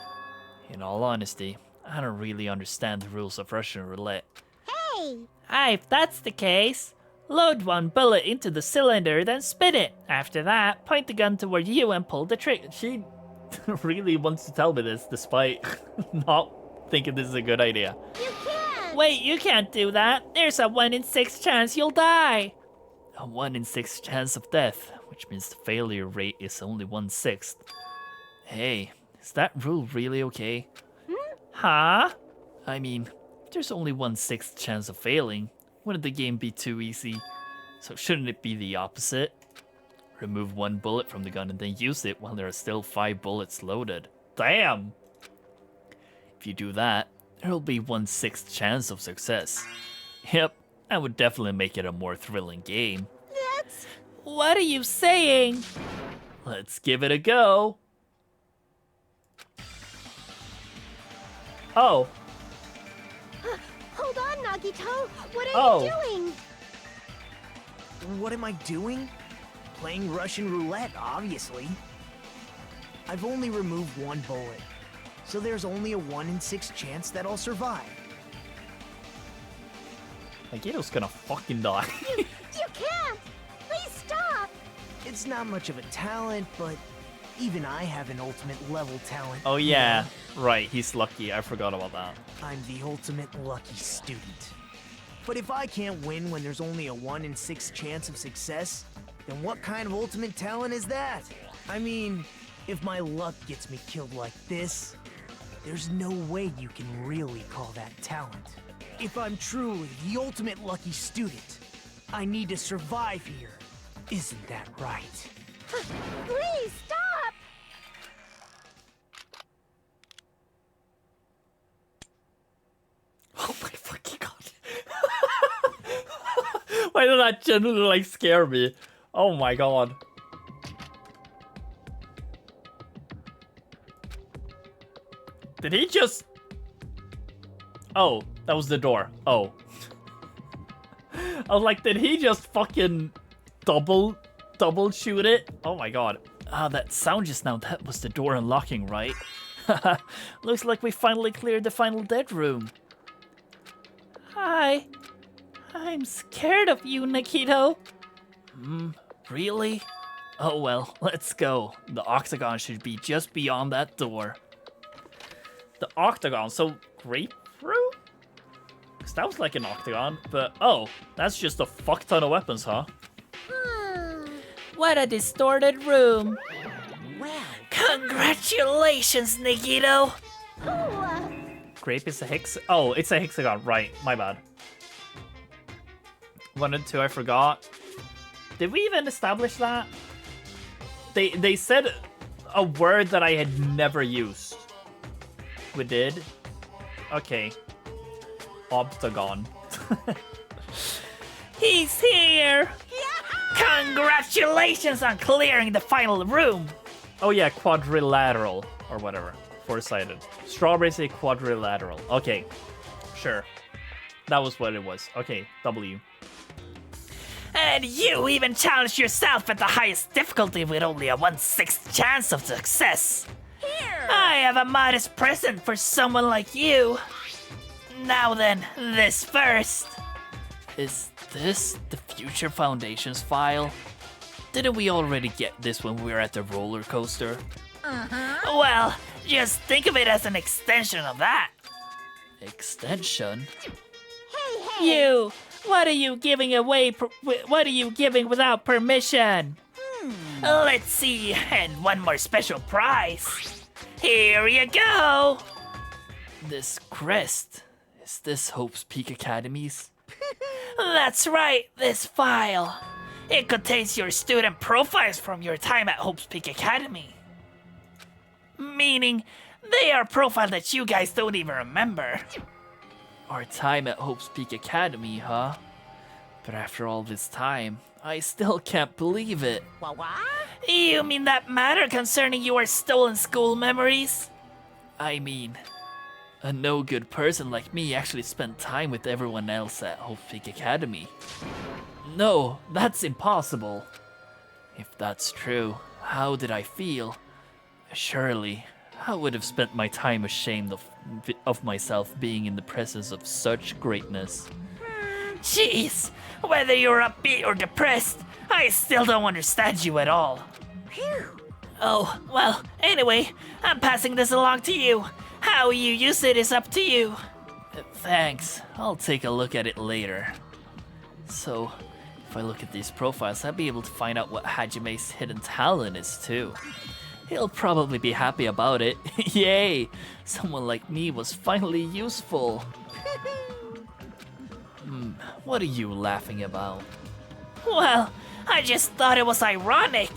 In all honesty, I don't really understand the rules of Russian roulette. Hey! If that's the case, load one bullet into the cylinder, then spin it. After that, point the gun toward you and pull the trigger. She really wants to tell me this, despite not thinking this is a good idea. You can't! Wait, you can't do that. There's a 1 in 6 chance you'll die. A 1 in 6 chance of death, which means the failure rate is only 1/6. Hey, is that rule really okay? Huh? I mean, if there's only 1/6 chance of failing, wouldn't the game be too easy? So shouldn't it be the opposite? Remove 1 bullet from the gun and then use it while there are still 5 bullets loaded. Damn! If you do that, there'll be 1/6 chance of success. Yep, that would definitely make it a more thrilling game. That's... What are you saying? Let's give it a go. Oh, Hold on, Nagito! What are Oh. you doing? What am I doing? Playing Russian roulette, obviously. I've only removed 1 bullet, so there's only a 1 in 6 chance that I'll survive. Nagito's gonna fucking die. You can't! Please stop! It's not much of a talent, but even I have an ultimate level talent. Oh yeah, right, he's lucky. I forgot about that. I'm the ultimate lucky student. But if I can't win when there's only a 1 in 6 chance of success, then what kind of ultimate talent is that? I mean, if my luck gets me killed like this, there's no way you can really call that talent. If I'm truly the ultimate lucky student, I need to survive here. Isn't that right? Please stop! Oh my fucking god. Why did that genuinely like scare me? Oh my god. Did he just... Oh, that was the door. Oh. I was like, did he just fucking double shoot it? Oh my god. Ah, that sound just now, that was the door unlocking, right? Looks like we finally cleared the final dead room. Hi. I'm scared of you, Nikito. Really? Oh well, let's go. The octagon should be just beyond that door. The octagon, so grapefruit? Because that was like an octagon, but oh, that's just a fuck ton of weapons, huh? What a distorted room. Well, Congratulations, Nikito. Grape is a hex. Oh, it's a hexagon, right? My bad. 1 and 2, I forgot. Did we even establish that? They said a word that I had never used. We did? Okay. Octagon. He's here. Congratulations on clearing the final room. Oh yeah, quadrilateral or whatever. 4-sided. Strawberry's a quadrilateral. Okay, sure. That was what it was. Okay, W. And you even challenged yourself at the highest difficulty with only a 1/6 chance of success. here! I have a modest present for someone like you. Now then, this first. Is this the Future Foundations file? Didn't we already get this when we were at the roller coaster? Well, just think of it as an extension of that. Extension? You, what are you giving away? What are you giving without permission? Let's see, and one more special prize. Here you go. This crest. Is this Hope's Peak Academy's? That's right, this file. It contains your student profiles from your time at Hope's Peak Academy. Meaning, they are profiles that you guys don't even remember. Our time at Hope's Peak Academy, huh? But after all this time, I still can't believe it. What? You mean that matter concerning your stolen school memories? I mean, a no-good person like me actually spent time with everyone else at Hope Peak Academy. No, that's impossible. If that's true, how did I feel? Surely, I would have spent my time ashamed of myself being in the presence of such greatness. Jeez, whether you're upbeat or depressed, I still don't understand you at all. Oh, well, anyway, I'm passing this along to you. How you use it is up to you. Thanks, I'll take a look at it later. So, if I look at these profiles, I'll be able to find out what Hajime's hidden talent is too. He'll probably be happy about it. Yay! Someone like me was finally useful. What are you laughing about? Well, I just thought it was ironic.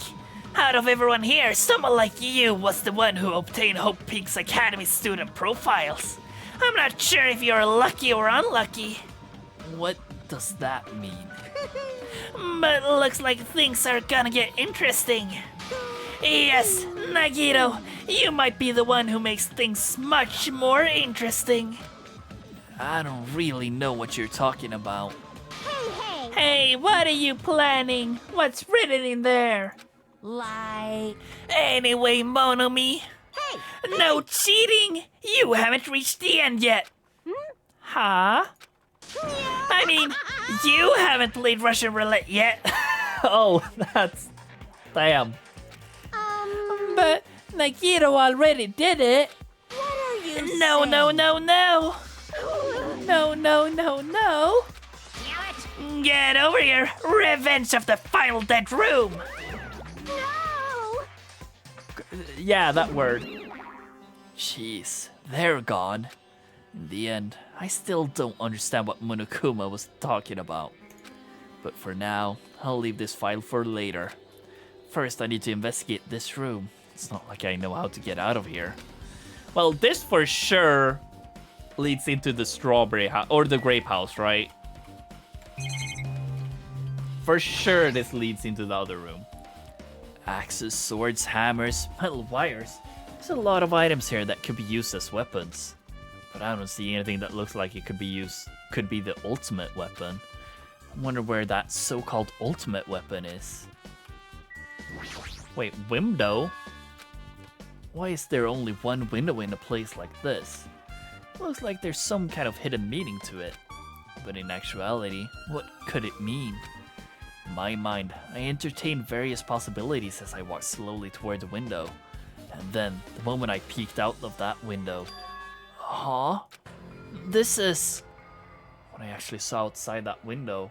Out of everyone here, someone like you was the one who obtained Hope Peak's Academy student profiles. I'm not sure if you're lucky or unlucky. What does that mean? But looks like things are gonna get interesting. Yes, Nagito, you might be the one who makes things much more interesting. I don't really know what you're talking about. Hey, what are you planning? What's written in there? Like. Anyway, Monomi. No cheating! You haven't reached the end yet. Huh? I mean, you haven't played Russian roulette yet. Oh, that's... Damn. But Nagito already did it. What are you No, saying? no, no, no. No, no, no, no. Get over here. Revenge of the Final Dead Room. No! Yeah, that word. Jeez, they're gone. In the end, I still don't understand what Monokuma was talking about. But for now, I'll leave this file for later. First, I need to investigate this room. It's not like I know how to get out of here. Well, this for sure leads into the strawberry house, or the grape house, right? For sure this leads into the other room. Axes, swords, hammers, metal wires. There's a lot of items here that could be used as weapons. But I don't see anything that looks like it could be the ultimate weapon. I wonder where that so-called ultimate weapon is. Wait, window? Why is there only one window in a place like this? Looks like there's some kind of hidden meaning to it. But in actuality, what could it mean? In my mind, I entertained various possibilities as I walked slowly toward the window. And then, the moment I peeked out of that window... Huh? This is... What I actually saw outside that window...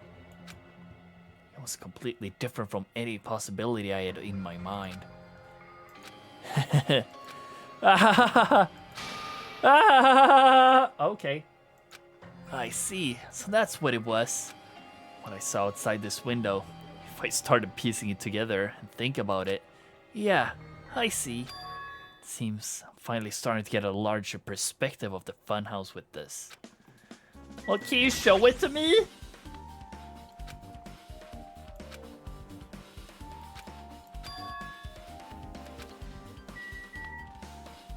It was completely different from any possibility I had in my mind. Okay. I see. So that's what it was. What I saw outside this window. If I started piecing it together and think about it, yeah, I see. It seems I'm finally starting to get a larger perspective of the funhouse with this. Well, can you show it to me?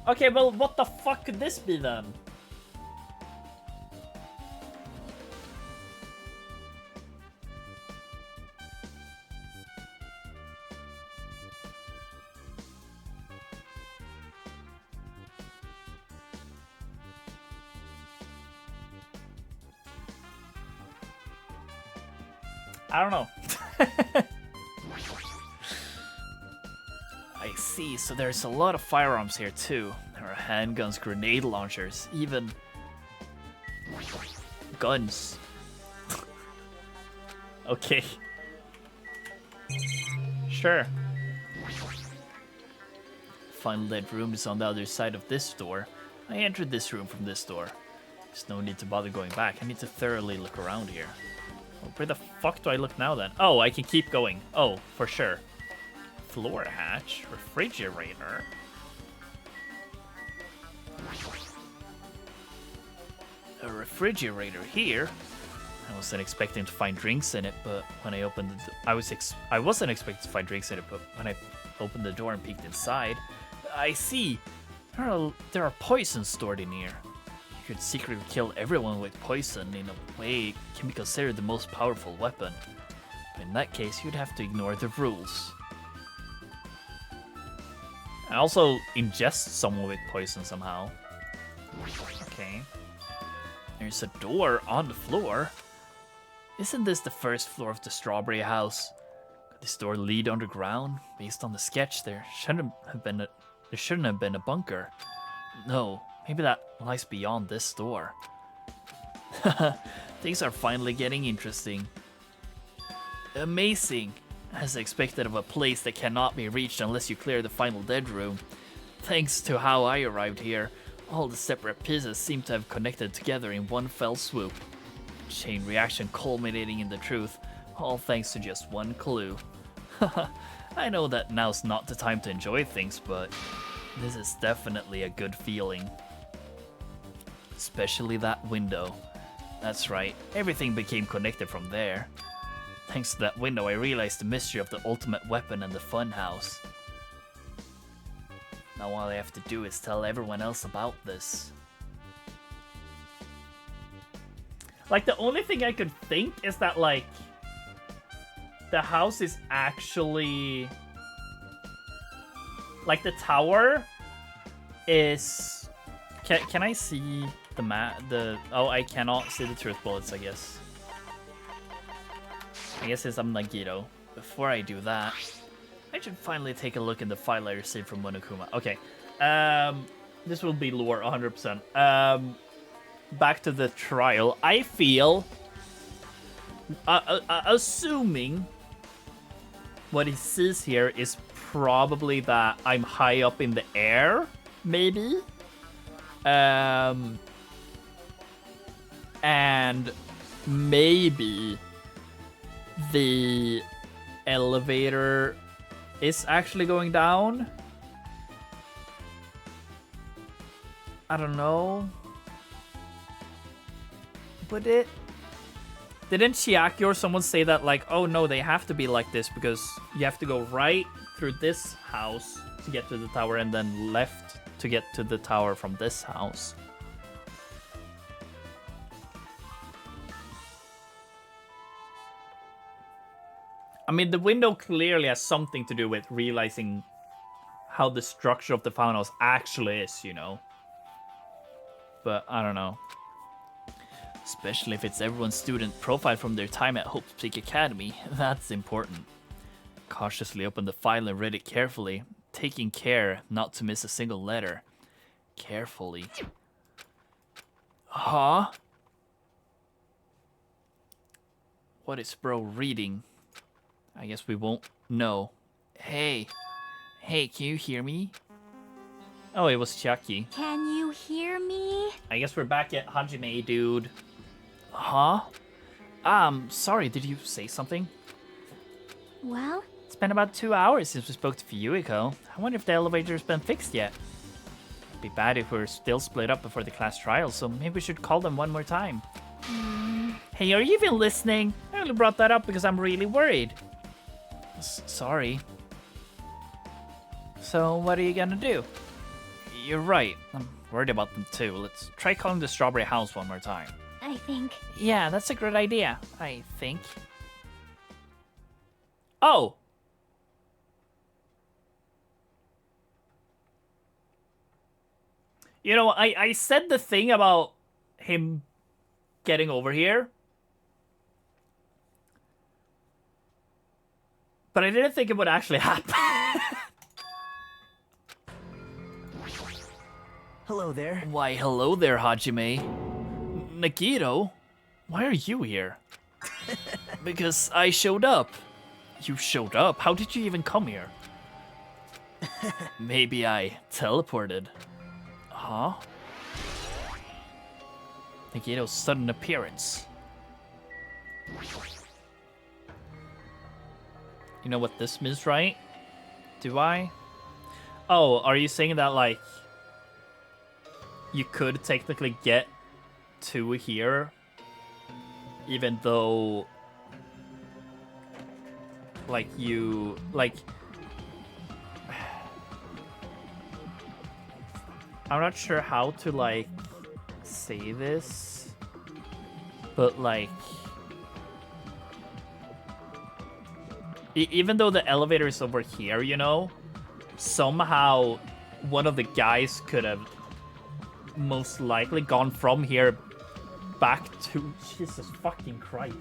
Okay, well, what the fuck could this be then? I don't know. I see, so there's a lot of firearms here too. There are handguns, grenade launchers, even guns. Okay. Sure. Final dead room is on the other side of this door. I entered this room from this door. There's no need to bother going back. I need to thoroughly look around here. Well, where the fuck do I look now then? Oh, I can keep going. Oh, for sure. Floor hatch, refrigerator. A refrigerator here? I wasn't expecting to find drinks in it, but when I opened the I wasn't expecting to find drinks in it, but when I opened the door and peeked inside, I see there are poisons stored in here. You could secretly kill everyone with poison. In a way, it can be considered the most powerful weapon. But in that case, you'd have to ignore the rules. I also ingest someone with poison somehow. Okay. There's a door on the floor. Isn't this the first floor of the Strawberry House? Could this door lead underground? Based on the sketch, there shouldn't have been a bunker. No, maybe that lies beyond this door. Things are finally getting interesting. Amazing! As expected of a place that cannot be reached unless you clear the final dead room. Thanks to how I arrived here, all the separate pieces seem to have connected together in one fell swoop. Chain reaction culminating in the truth, all thanks to just one clue. I know that now's not the time to enjoy things, but this is definitely a good feeling. Especially that window. That's right, everything became connected from there. Thanks to that window, I realized the mystery of the ultimate weapon and the funhouse. Now all I have to do is tell everyone else about this. Like, the only thing I could think is that, like, the house is actually... Like, the tower is... Can I see the map? Oh, I cannot see the truth bullets, I guess. I guess since I'm Nagito, before I do that, I should finally take a look at the file I received from Monokuma. Okay, this will be lore 100%. Back to the trial. I feel, assuming what he sees here is probably that I'm high up in the air, maybe? And maybe the elevator is actually going down. I don't know. But didn't Chiaki or someone say that, like, oh no, they have to be like this because you have to go right through this house to get to the tower and then left to get to the tower from this house? I mean, the window clearly has something to do with realizing how the structure of the funhouse actually is, you know? But I don't know. Especially if it's everyone's student profile from their time at Hope Peak Academy, that's important. Cautiously open the file and read it carefully, taking care not to miss a single letter. Carefully. Huh? What is bro reading? I guess we won't know. Hey, can you hear me? Oh, it was Chiaki. Can you hear me? I guess we're back at Hajime, dude. Huh? Sorry, did you say something? Well, It's been about 2 hours since we spoke to Fuyuhiko. I wonder if the elevator's been fixed yet. It'd be bad if we're still split up before the class trial, so maybe we should call them one more time. Hey, are you even listening? I only brought that up because I'm really worried. Sorry. So, what are you gonna do? You're right. I'm worried about them too. Let's try calling the Strawberry House one more time. I think. Yeah, that's a great idea, I think. Oh! You know, I said the thing about him getting over here. But I didn't think it would actually happen. Hello there. Why, hello there, Hajime. Nagito, why are you here? Because I showed up. You showed up? How did you even come here? Maybe I teleported. Huh? Nagito's sudden appearance. You know what this means, right? Do I? Oh, are you saying that, like, you could technically get to here even though, like, you, like, I'm not sure how to, like, say this, but, like, even though the elevator is over here, you know, somehow one of the guys could have most likely gone from here back to... Jesus fucking Christ.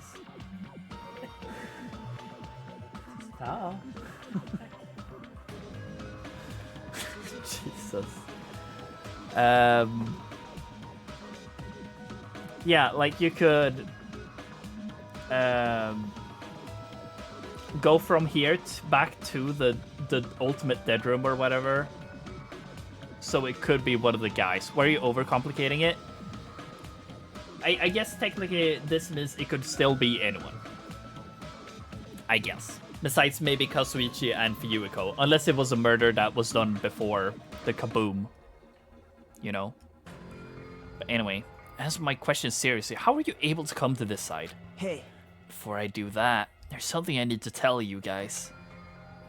Ah. Jesus. Yeah, like you could go from here back to the ultimate dead room or whatever. So it could be one of the guys. Were you overcomplicating it? I guess technically this means it could still be anyone. I guess. Besides maybe Kazuichi and Fuyuhiko. Unless it was a murder that was done before the kaboom. You know? But anyway, answer my question seriously. How were you able to come to this side? Hey. Before I do that, there's something I need to tell you guys.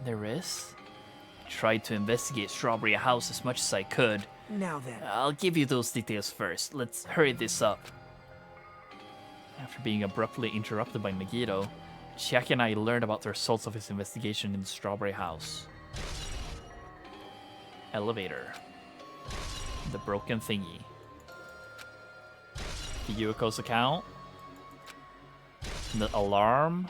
There is? I tried to investigate Strawberry House as much as I could. Now then. I'll give you those details first. Let's hurry this up. After being abruptly interrupted by Megiddo, Chiaki and I learned about the results of his investigation in the Strawberry House. Elevator. The broken thingy. Fuyuhiko's account. The alarm.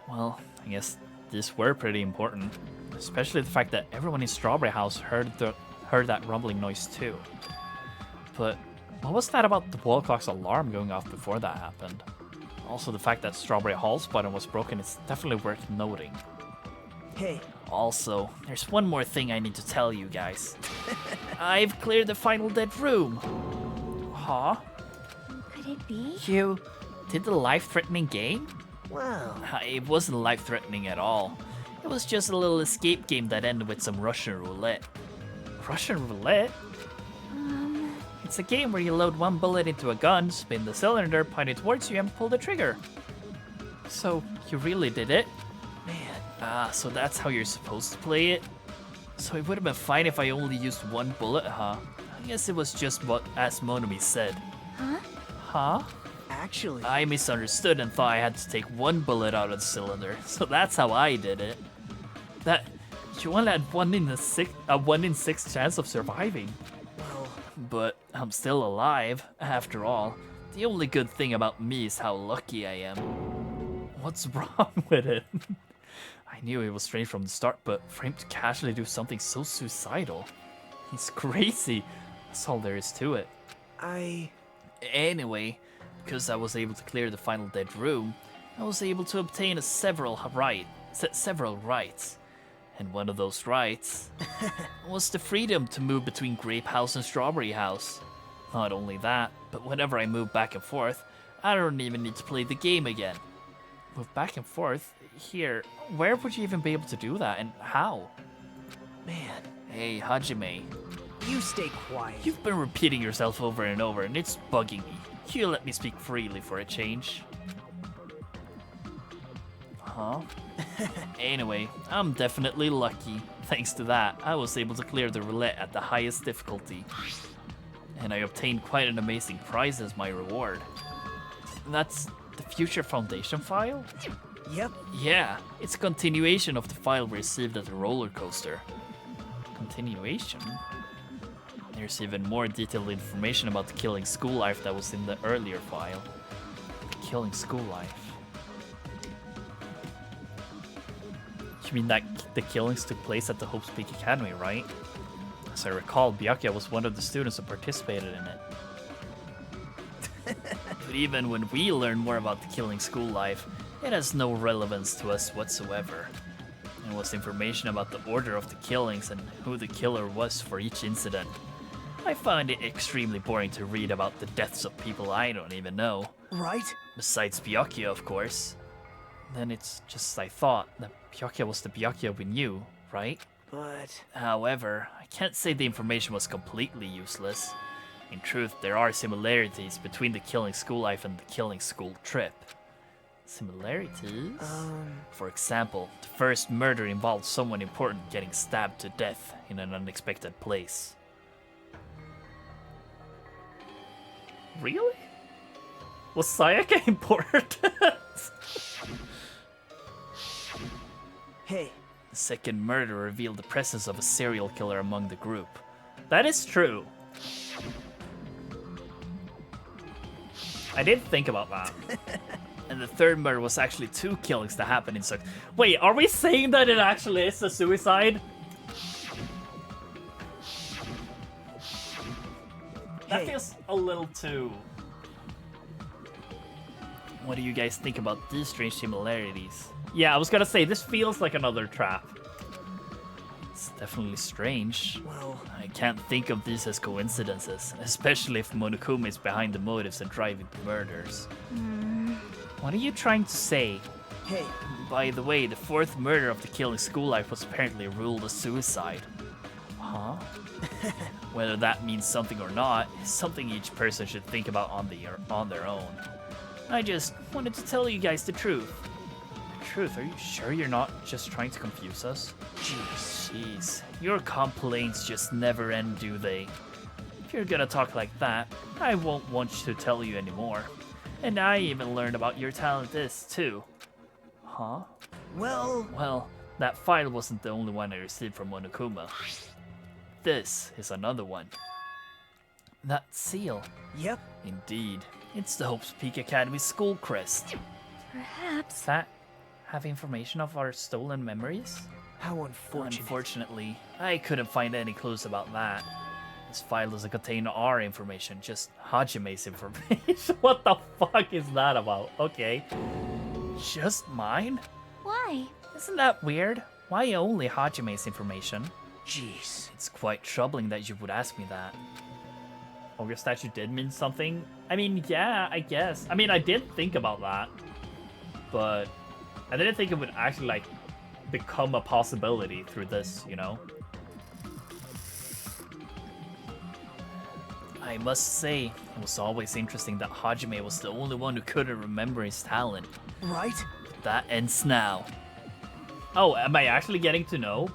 Well, I guess these were pretty important. Especially the fact that everyone in Strawberry House heard that rumbling noise too. But what was that about the wall clock's alarm going off before that happened? Also, the fact that Strawberry Hall's button was broken is definitely worth noting. Hey. Also, there's one more thing I need to tell you guys. I've cleared the final dead room. Huh? Could it be? You did the life-threatening game? Well. It wasn't life-threatening at all. It was just a little escape game that ended with some Russian roulette. Russian roulette? It's a game where you load one bullet into a gun, spin the cylinder, point it towards you, and pull the trigger. So, you really did it? Man, so that's how you're supposed to play it? So it would have been fine if I only used one bullet, huh? I guess it was just what as Monomi said. Huh? Huh? Actually. I misunderstood and thought I had to take one bullet out of the cylinder, so that's how I did it. That you only had 1 in 6 chance of surviving. Well. But I'm still alive, after all. The only good thing about me is how lucky I am. What's wrong with it? I knew it was strange from the start, but for him to casually do something so suicidal, he's crazy. That's all there is to it. Anyway, because I was able to clear the final dead room, I was able to obtain several rights. And one of those rights was the freedom to move between Grape House and Strawberry House. Not only that, but whenever I move back and forth, I don't even need to play the game again. Move back and forth? Here, where would you even be able to do that, and how? Man. Hey, Hajime. You stay quiet. You've been repeating yourself over and over, and it's bugging me. You let me speak freely for a change. Huh? Anyway, I'm definitely lucky. Thanks to that, I was able to clear the roulette at the highest difficulty. And I obtained quite an amazing prize as my reward. That's the Future Foundation file? Yep. Yeah, it's a continuation of the file we received at the roller coaster. Continuation? There's even more detailed information about the Killing School Life that was in the earlier file. The Killing School Life. You mean that the killings took place at the Hope's Peak Academy, right? As I recall, Byakuya was one of the students who participated in it. But even when we learn more about the Killing School Life, it has no relevance to us whatsoever. It was information about the order of the killings and who the killer was for each incident. I find it extremely boring to read about the deaths of people I don't even know. Right? Besides Byakuya, of course. Then it's just I thought that Byakuya was the Byakuya we knew, right? But... However, I can't say the information was completely useless. In truth, there are similarities between the Killing School life and the Killing School trip. Similarities? For example, the first murder involved someone important getting stabbed to death in an unexpected place. Really? Was Sayaka important? Hey, The second murder revealed the presence of a serial killer among the group. That is true. I did think about that. And the third murder was actually 2 killings that happened in such. Wait, are we saying that it actually is a suicide? That feels a little too. What do you guys think about these strange similarities? Yeah, I was gonna say, this feels like another trap. It's definitely strange. well, I can't think of these as coincidences, especially if Monokuma is behind the motives and driving the murders. What are you trying to say? hey, By the way, the 4th murder of the Killing School life was apparently ruled a suicide. Huh? Whether that means something or not is something each person should think about on their own. I just wanted to tell you guys the truth. The truth? Are you sure you're not just trying to confuse us? Jeez. Your complaints just never end, do they? If you're gonna talk like that, I won't want to tell you anymore. And I even learned about your talent is, too. Huh? well, Well, that file wasn't the only one I received from Monokuma. This is another one. That seal. yep. Indeed. It's the Hope's Peak Academy school crest. Perhaps. Does that have information of our stolen memories? How unfortunate. Unfortunately, I couldn't find any clues about that. This file doesn't contain our information, just Hajime's information. What the fuck is that about? Okay. Just mine? Why? Isn't that weird? Why only Hajime's information? Jeez. It's quite troubling that you would ask me that. Ogre statue did mean something? I mean, yeah, I guess. I mean, I did think about that. But I didn't think it would actually, like, become a possibility through this, you know? I must say, it was always interesting that Hajime was the only one who couldn't remember his talent. Right? That ends now. Oh, am I actually getting to know?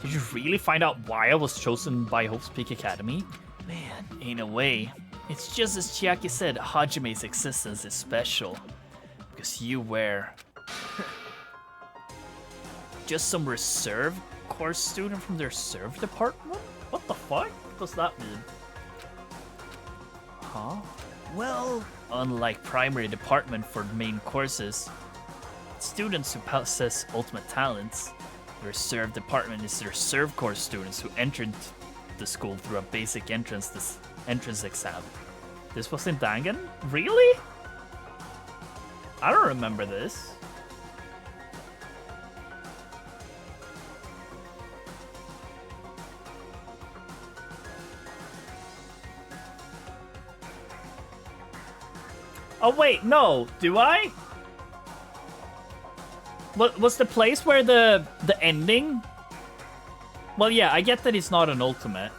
Did you really find out why I was chosen by Hope's Peak Academy? Man. In a way, it's just as Chiaki said, Hajime's existence is special. Because you were just some reserve course student from their reserve department? What the fuck does that mean? Huh? Well, Unlike primary department for main courses, students who possess ultimate talents, the reserve department is the reserve course students who entered the school through a basic entrance exam. This was in Dangan? Really? I don't remember this. Oh wait, no, do I? What was the place where the ending? Well, yeah, I get that it's not an ultimate.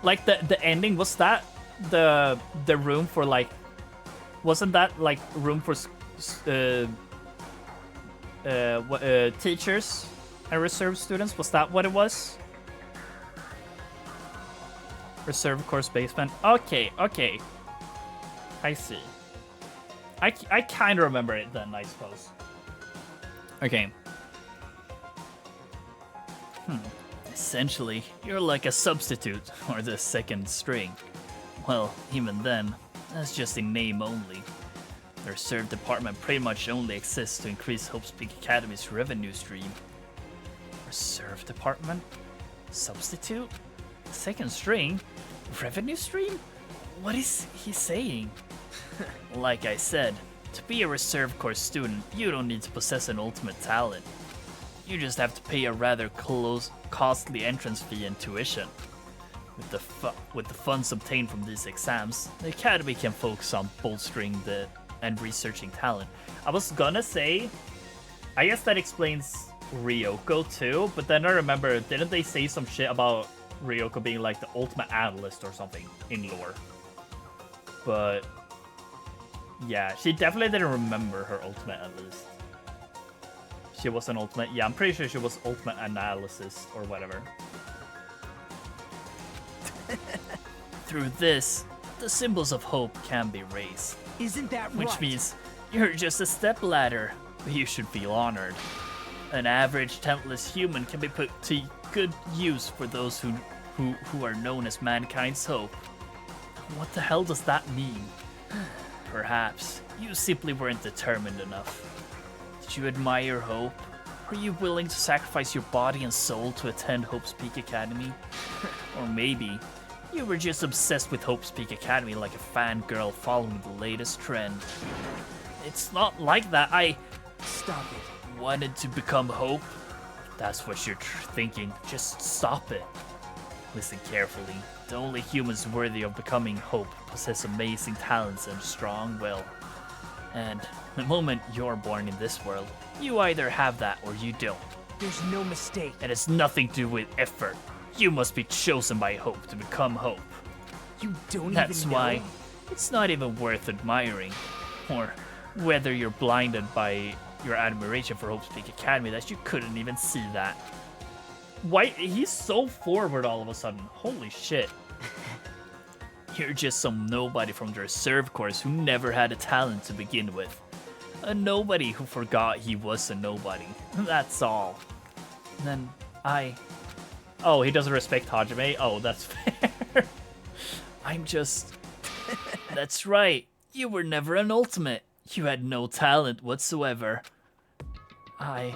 Like the ending, was that the room for like? Wasn't that like room for teachers and reserve students? Was that what it was? Reserve course basement. Okay. I see. I kind of remember it then, I suppose. Okay. Essentially, you're like a substitute, or the second string. Well, even then, that's just in name only. The reserve department pretty much only exists to increase Hope's Peak Academy's revenue stream. Reserve department? Substitute? Second string? Revenue stream? What is he saying? Like I said, to be a reserve course student, you don't need to possess an ultimate talent. You just have to pay a rather costly entrance fee and tuition. With the funds obtained from these exams, the academy can focus on bolstering and researching talent. I was gonna say, I guess that explains Ryoko too, but then I remember, didn't they say some shit about Ryoko being like the ultimate analyst or something in lore. But yeah, she definitely didn't remember her ultimate analyst. She was an ultimate. Yeah, I'm pretty sure she was ultimate analysis or whatever. Through this, the symbols of hope can be raised, Isn't that which right? means you're just a stepladder, but you should feel honored. An average talentless human can be put to good use for those who are known as mankind's hope. What the hell does that mean? Perhaps you simply weren't determined enough. Did you admire hope? Were you willing to sacrifice your body and soul to attend Hope's Peak Academy? Or maybe you were just obsessed with Hope's Peak Academy like a fangirl following the latest trend. It's not like that. I Stop it. wanted to become Hope. That's what you're thinking. Just stop it. Listen carefully. The only humans worthy of becoming Hope possess amazing talents and strong will. And the moment you're born in this world, you either have that or you don't. There's no mistake. And it's nothing to do with effort. You must be chosen by Hope to become Hope. You don't That's even know. why it's not even worth admiring. Or whether you're blinded by your admiration for Hope's Peak Academy that you couldn't even see that. Why? He's so forward all of a sudden. Holy shit. You're just some nobody from the reserve course who never had a talent to begin with. A nobody who forgot he was a nobody. That's all. And then Oh, he doesn't respect Hajime? Oh, that's fair. I'm just... That's right. You were never an ultimate. You had no talent whatsoever. I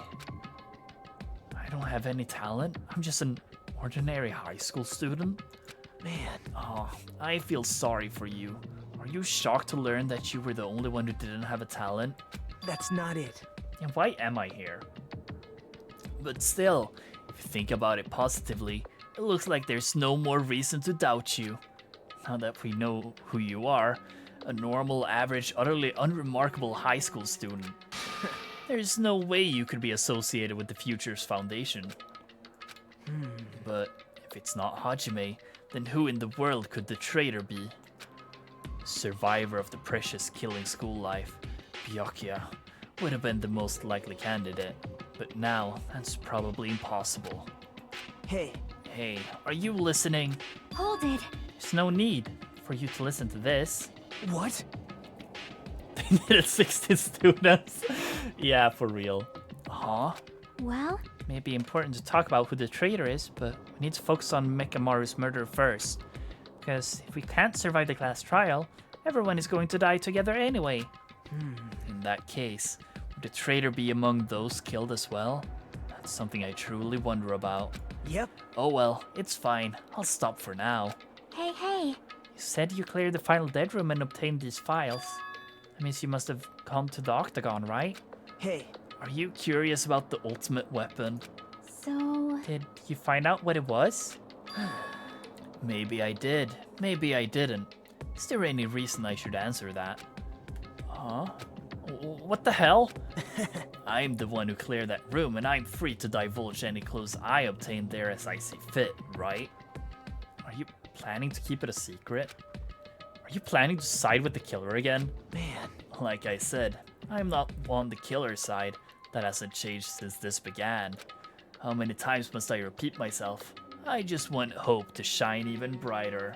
don't have any talent. I'm just an ordinary high school student. Man, Oh, I feel sorry for you. Are you shocked to learn that you were the only one who didn't have a talent? that's not it. And why am I here? But still, if you think about it positively, it looks like there's no more reason to doubt you. Now that we know who you are, a normal, average, utterly unremarkable high school student, there's no way you could be associated with the Future's Foundation. But if it's not Hajime, then who in the world could the traitor be? Survivor of the precious killing school life, Byakuya would have been the most likely candidate, but now that's probably impossible. Hey, Hey, are you listening? Hold it. There's no need for you to listen to this. what? They needed 16 students. Yeah, for real. Huh? Well, May be important to talk about who the traitor is, but we need to focus on Mekamaru's murder first. Because if we can't survive the class trial, everyone is going to die together anyway. In that case, would the traitor be among those killed as well? That's something I truly wonder about. Yep. Oh well, it's fine. I'll stop for now. hey. You said you cleared the final dead room and obtained these files. That means you must have come to the Octagon, right? Hey, Are you curious about the ultimate weapon? So, Did you find out what it was? Maybe I did. Maybe I didn't. Is there any reason I should answer that? Huh? What the hell? I'm the one who cleared that room, and I'm free to divulge any clues I obtained there as I see fit, right? Are you planning to keep it a secret? Are you planning to side with the killer again? man. Like I said, I'm not on the killer's side. That hasn't changed since this began. How many times must I repeat myself? I just want hope to shine even brighter.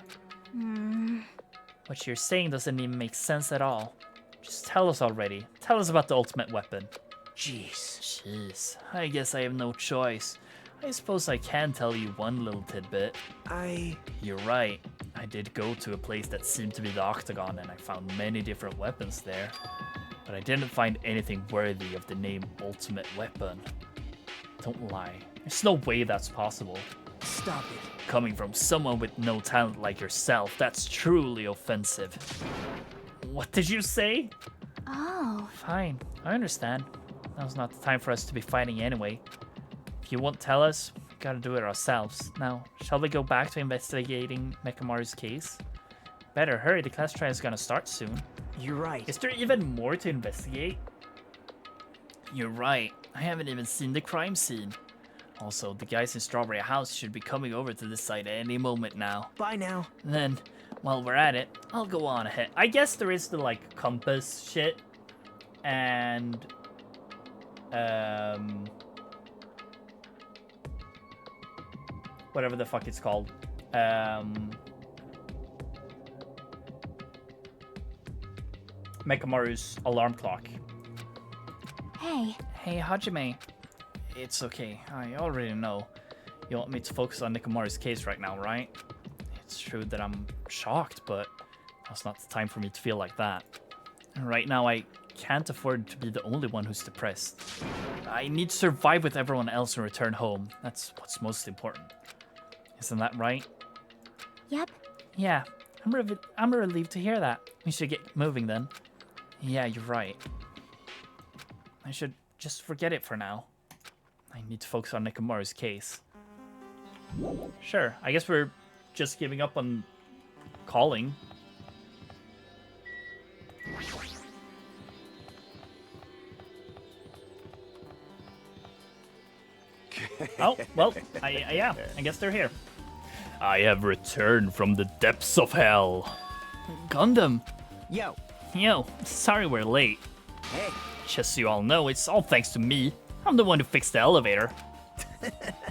What you're saying doesn't even make sense at all. Just tell us already. Tell us about the ultimate weapon. Jeez. Jeez, I guess I have no choice. I suppose I can tell you one little tidbit. You're right. I did go to a place that seemed to be the Octagon, and I found many different weapons there. But I didn't find anything worthy of the name Ultimate Weapon. Don't lie. There's no way that's possible. Stop it. Coming from someone with no talent like yourself, that's truly offensive. What did you say? oh, Fine, I understand. Now's not the time for us to be fighting anyway. If you won't tell us, we gotta do it ourselves. Now, shall we go back to investigating Mekamaru's case? Better hurry, the class trial is gonna start soon. You're right. Is there even more to investigate? You're right, I haven't even seen the crime scene. Also, the guys in Strawberry House should be coming over to this site at any moment now. Bye now. Then, while we're at it, I'll go on ahead. I guess there is the, like, compass shit. And... whatever the fuck it's called. Mekamaru's alarm clock. Hey, Hey, Hajime. It's okay. I already know. You want me to focus on Nekomaru's case right now, right? It's true that I'm shocked, but now's not the time for me to feel like that. Right now, I can't afford to be the only one who's depressed. I need to survive with everyone else and return home. That's what's most important. Isn't that right? yep. Yeah, I'm relieved to hear that. We should get moving then. Yeah, you're right. I should just forget it for now. I need to focus on Nekomaru's case. Sure, I guess we're just giving up on calling. Oh, well, yeah, I guess they're here. I have returned from the depths of hell. Gundam. Yo. Yo, sorry we're late. Hey. Just so you all know, it's all thanks to me. I'm the one who fixed the elevator.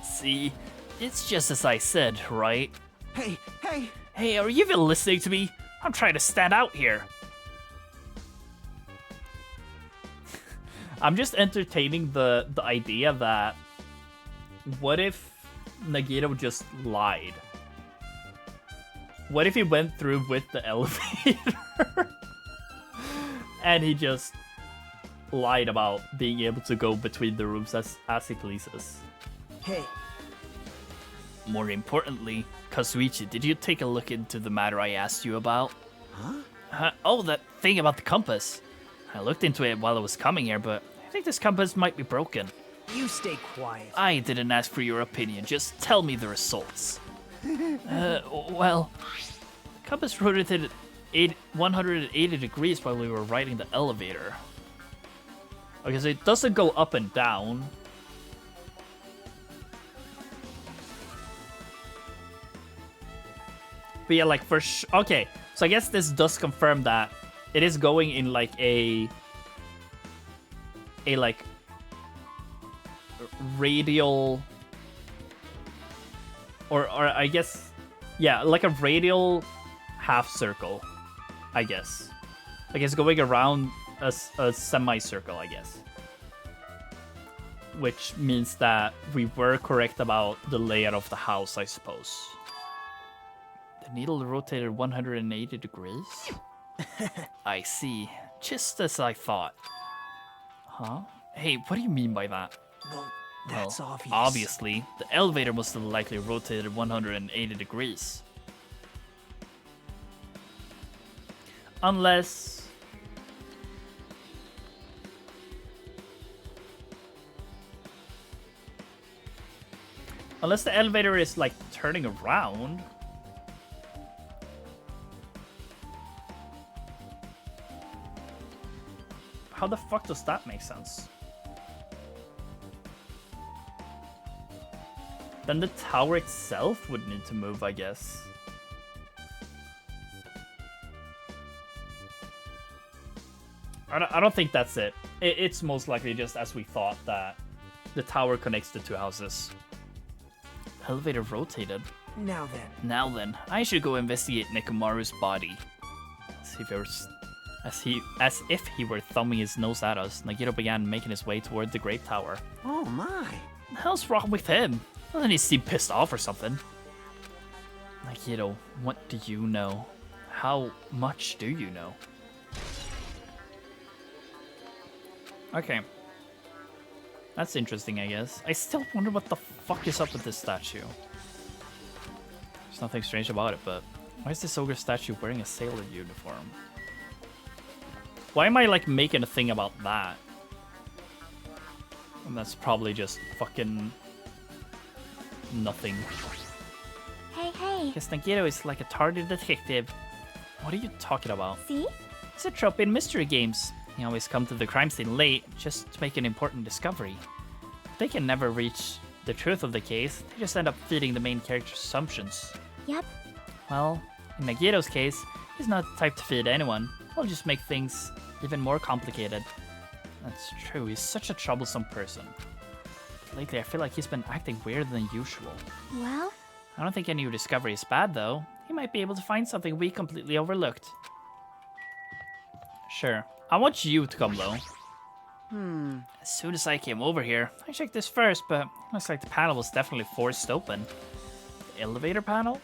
See, it's just as I said, right? Hey. Hey, are you even listening to me? I'm trying to stand out here. I'm just entertaining the idea that what if Nagito just lied? What if he went through with the elevator and he just lied about being able to go between the rooms as he pleases? Hey. More importantly, Kazuichi, did you take a look into the matter I asked you about? Huh? Oh, that thing about the compass. I looked into it while I was coming here, but I think this compass might be broken. You stay quiet. I didn't ask for your opinion, just tell me the results. Well, the compass rotated 180 degrees while we were riding the elevator. Okay, so it doesn't go up and down. But yeah, like okay, so I guess this does confirm that it is going in like a like radial, or I guess, yeah, like a radial half circle, I guess. Like it's going around a semicircle, I guess. Which means that we were correct about the layout of the house, I suppose. The needle rotated 180 degrees? I see. Just as I thought. Huh? Hey, what do you mean by that? Well, that's Well, obvious. obviously, the elevator must have likely rotated 180 degrees. Unless... Unless the elevator is, like, turning around. How the fuck does that make sense? Then the tower itself would need to move, I guess. I don't think that's it. It's most likely just as we thought, that the tower connects the two houses. Elevator rotated. Now then. I should go investigate Nekomaru's body. As if he were thumbing his nose at us, Nagito began making his way toward the Great Tower. Oh my. The hell's wrong with him? Doesn't he seem pissed off or something? Nagito, what do you know? How much do you know? Okay. That's interesting, I guess. I still wonder what the fuck is up with this statue. There's nothing strange about it, but why is this ogre statue wearing a sailor uniform? Why am I, like, making a thing about that? And that's probably just fucking nothing. Hey. Because Nagito is like a tardy detective. What are you talking about? See? It's a trope in mystery games. They always come to the crime scene late just to make an important discovery. They can never reach the truth of the case, they just end up feeding the main character's assumptions. Yep. Well, in Nagito's case, he's not the type to feed anyone. He'll just make things even more complicated. That's true, he's such a troublesome person. Lately, I feel like he's been acting weirder than usual. Well, I don't think any new discovery is bad, though. He might be able to find something we completely overlooked. Sure. I want you to come, though. As soon as I came over here, I checked this first, but looks like the panel was definitely forced open. The elevator panel?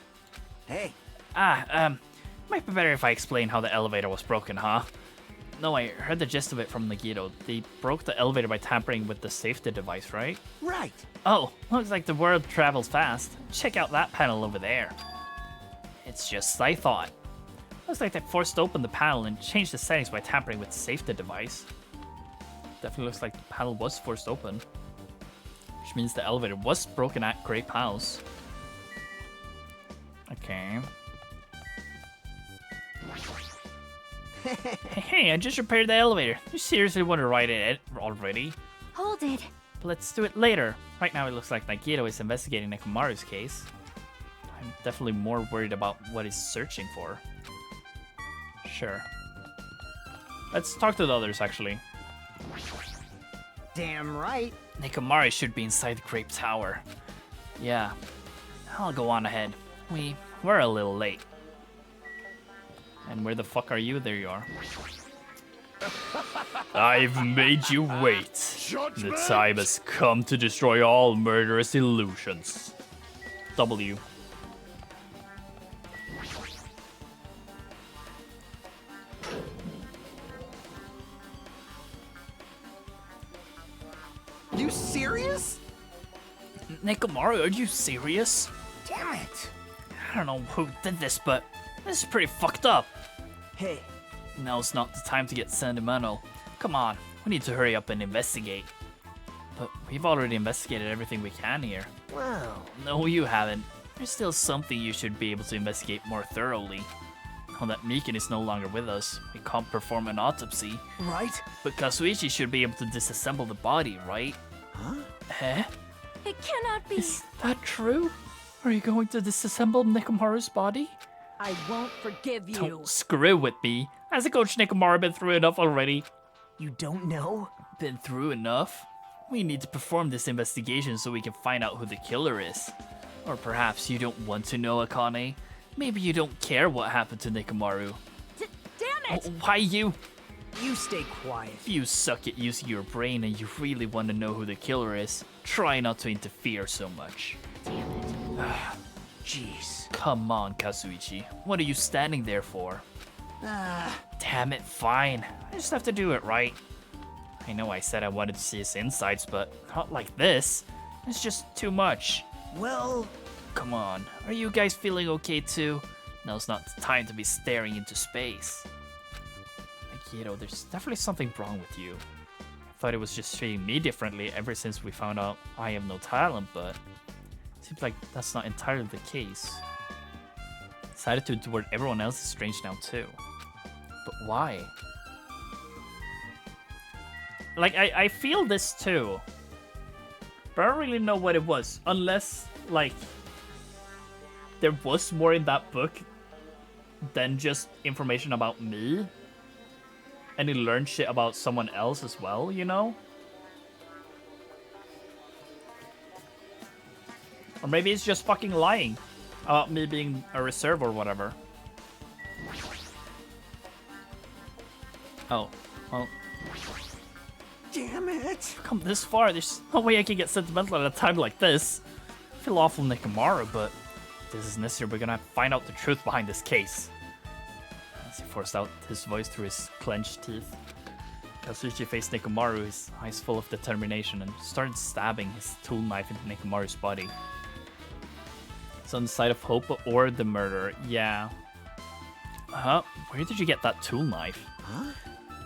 Hey, Might be better if I explain how the elevator was broken, huh? No, I heard the gist of it from Nagito. They broke the elevator by tampering with the safety device, right? right. Oh, looks like the world travels fast. Check out that panel over there. It's just as I thought. Looks like they forced open the panel and changed the settings by tampering with the safety device. Definitely looks like the panel was forced open. Which means the elevator was broken at Great Palace. Okay. Hey, I just repaired the elevator. You seriously want to ride it already? hold it. But let's do it later. Right now it looks like Nagito is investigating Nekomaru's case. I'm definitely more worried about what he's searching for. Sure. Let's talk to the others, actually. Damn right. Nekomaru should be inside the Grape Tower. Yeah. I'll go on ahead. We're a little late. And where the fuck are you? There you are. I've made you wait. Judgment! The time has come to destroy all murderous illusions. W. You serious? Nekomaru, are you serious? Damn it. I don't know who did this, but this is pretty fucked up. Hey, Now's not the time to get sentimental. Come on, we need to hurry up and investigate. But we've already investigated everything we can here. well, No, you haven't. There's still something you should be able to investigate more thoroughly. Now that Mikan is no longer with us, we can't perform an autopsy. right? But Kazuichi should be able to disassemble the body, right? Huh? Eh? It cannot be. Is that true? Are you going to disassemble Nekomaru's body? I won't forgive you. Don't screw with me. Hasn't Coach Nekomaru been through enough already? You don't know? Been through enough? We need to perform this investigation so we can find out who the killer is. Or perhaps you don't want to know, Akane. Maybe you don't care what happened to Nekomaru. Damn it! Why you? You stay quiet. If you suck at using your brain and you really want to know who the killer is, try not to interfere so much. Jeez. Come on, Kazuichi. What are you standing there for? Damn it, fine. I just have to do it right. I know I said I wanted to see his insides, but not like this. It's just too much. Well, Come on, are you guys feeling okay too? Now's not the time to be staring into space. Akito, there's definitely something wrong with you. I thought it was just treating me differently ever since we found out I have no talent, but it seems like that's not entirely the case. His attitude toward everyone else is strange now too. But why? Like, I feel this too. But I don't really know what it was. Unless, like, there was more in that book than just information about me. And he learned shit about someone else as well, you know? Or maybe he's just fucking lying about me being a reserve or whatever. Oh, well, damn it. come this far, there's no way I can get sentimental at a time like this. I feel awful, Nekomaru, but if this is necessary, we're gonna find out the truth behind this case. As he forced out his voice through his clenched teeth, Kazuichi faced Nekomaru, his eyes full of determination, and started stabbing his tool knife into Nekomaru's body. It's on the side of hope or the murderer, yeah. Huh? Where did you get that tool knife? Huh?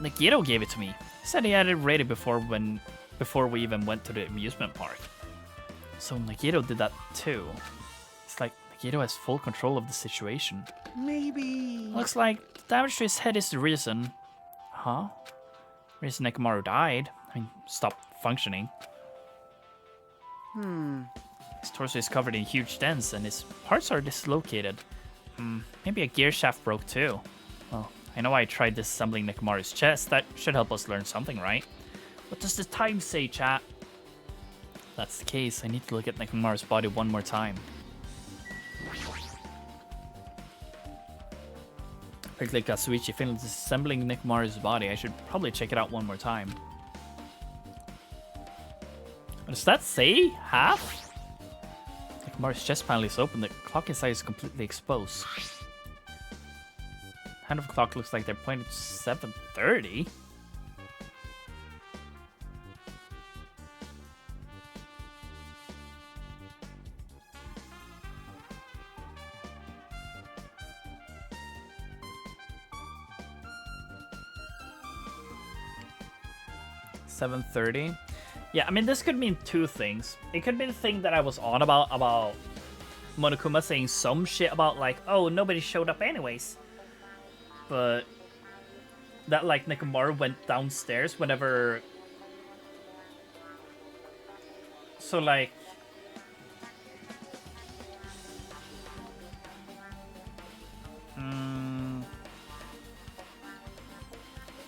Nagito gave it to me. He said he had it ready before we even went to the amusement park. So Nagito did that too. It's like Nagito has full control of the situation. Maybe. Looks like the damage to his head is the reason. Huh? Reason Nekomaru died. I mean, stopped functioning. His torso is covered in huge dents and his parts are dislocated. Maybe a gear shaft broke too. Well, I know I tried disassembling Nekomaru's chest. That should help us learn something, right? What does the time say, chat? If that's the case, I need to look at Nekomaru's body one more time. Quickly, Katsuichi finished disassembling Nekomaru's body. I should probably check it out one more time. Does that say half? Nekomaru's chest panel is open. The clock inside is completely exposed. Hand of the clock looks like they're pointing to 7:30. $7:30. Yeah, I mean, this could mean two things. It could be the thing that I was on about Monokuma saying some shit about, like, oh, nobody showed up anyways. But that, like, Nekomaru went downstairs whenever... So, like...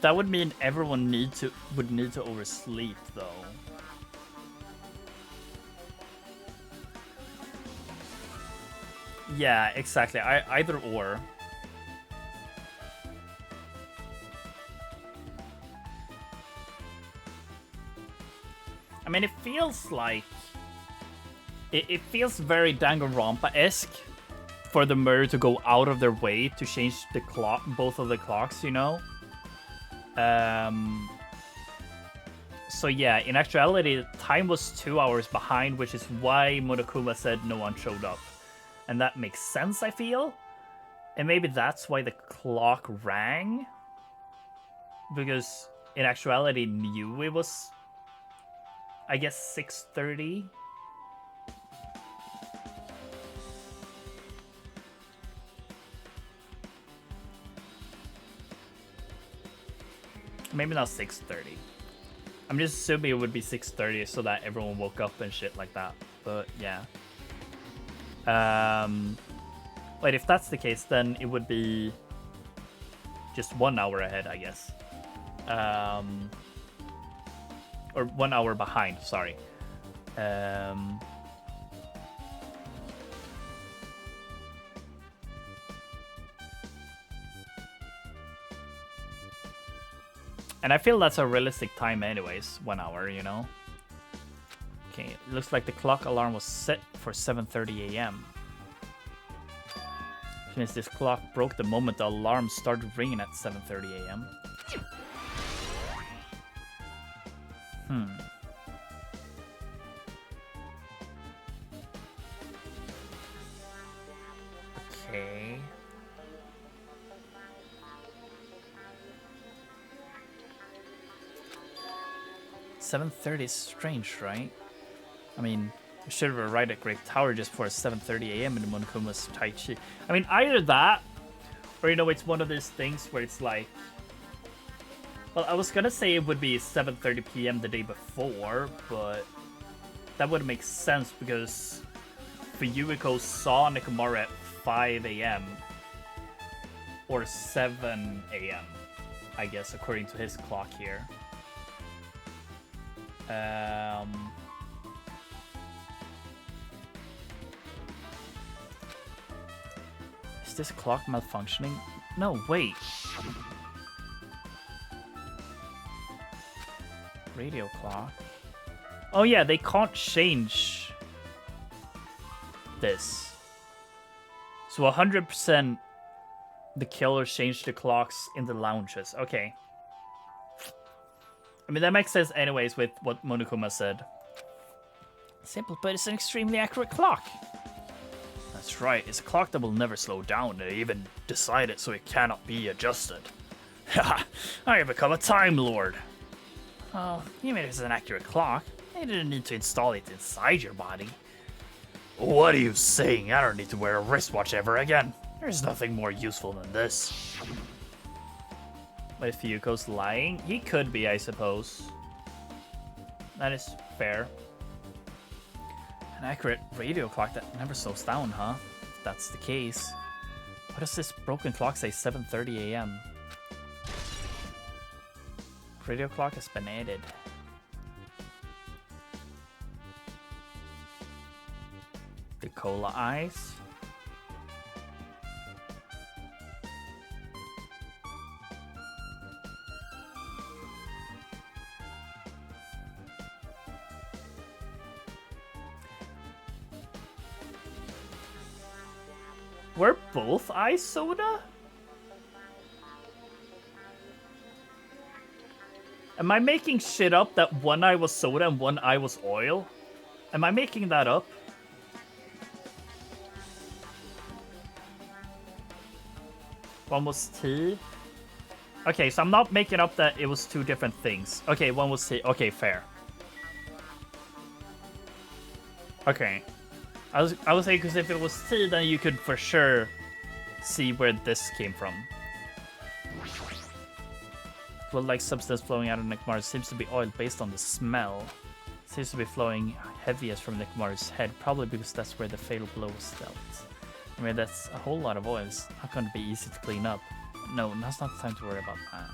That would mean everyone would need to oversleep, though. Yeah, exactly. Either or. I mean, it feels like... It feels very Danganronpa-esque for the murder to go out of their way to change the clock, both of the clocks, you know? So yeah, in actuality, time was 2 hours behind, which is why Monokuma said no one showed up. And that makes sense, I feel. And maybe that's why the clock rang. Because in actuality, knew it was, I guess, 6:30. Maybe not 6:30. I'm just assuming it would be 6:30 so that everyone woke up and shit like that. But yeah. Wait, if that's the case, then it would be just 1 hour ahead, I guess. Or 1 hour behind, sorry. And I feel that's a realistic time anyways, 1 hour, you know? Okay, it looks like the clock alarm was set for 7:30 a.m. Since this clock broke the moment the alarm started ringing at 7:30 a.m. Okay. 7:30 is strange, right? I mean, we should have arrived at Great Tower just before 7:30 a.m. in Monokuma's Taichi. I mean, either that, or, you know, it's one of these things where it's like... Well, I was gonna say it would be 7:30 p.m. the day before, but that would make sense because Fuyuhiko saw Nekomaru at 5 a.m. or 7 a.m., I guess, according to his clock here. Is this clock malfunctioning? No, wait. Radio clock. Oh yeah, they can't change this. So 100% the killers changed the clocks in the lounges. Okay. I mean, that makes sense anyways with what Monokuma said. Simple, but it's an extremely accurate clock. That's right, it's a clock that will never slow down. They even decide it so it cannot be adjusted. Haha, I have become a Time Lord. Oh, even if it's an accurate clock, they didn't need to install it inside your body. What are you saying? I don't need to wear a wristwatch ever again. There's nothing more useful than this. But if Fuyuhiko's lying, he could be, I suppose. That is fair. An accurate radio clock that never slows down, huh? If that's the case. What does this broken clock say? 7:30 a.m. Radio clock has been added. The cola ice. Were both ice soda? Am I making shit up that one eye was soda and one eye was oil? Am I making that up? One was tea. Okay, so I'm not making up that it was two different things. Okay, one was tea. Okay, fair. Okay. I was saying because if it was tea, then you could for sure see where this came from. Blood-like substance flowing out of Nekmaru's seems to be oil based on the smell. Seems to be flowing heaviest from Nekmaru's head, probably because that's where the fatal blow was dealt. I mean, that's a whole lot of oils. How can it be easy to clean up? No, now's not the time to worry about that.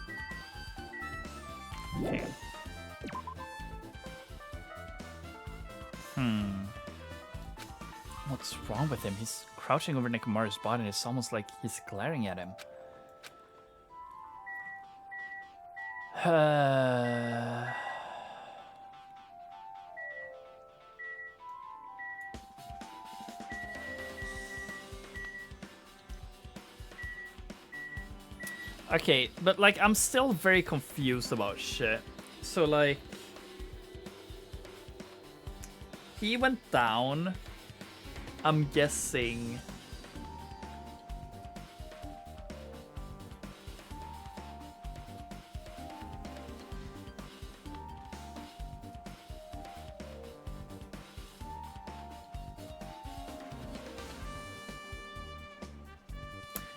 Okay. What's wrong with him? He's crouching over Nekmaru's body and it's almost like he's glaring at him. Okay, but like I'm still very confused about shit. So like he went down. I'm guessing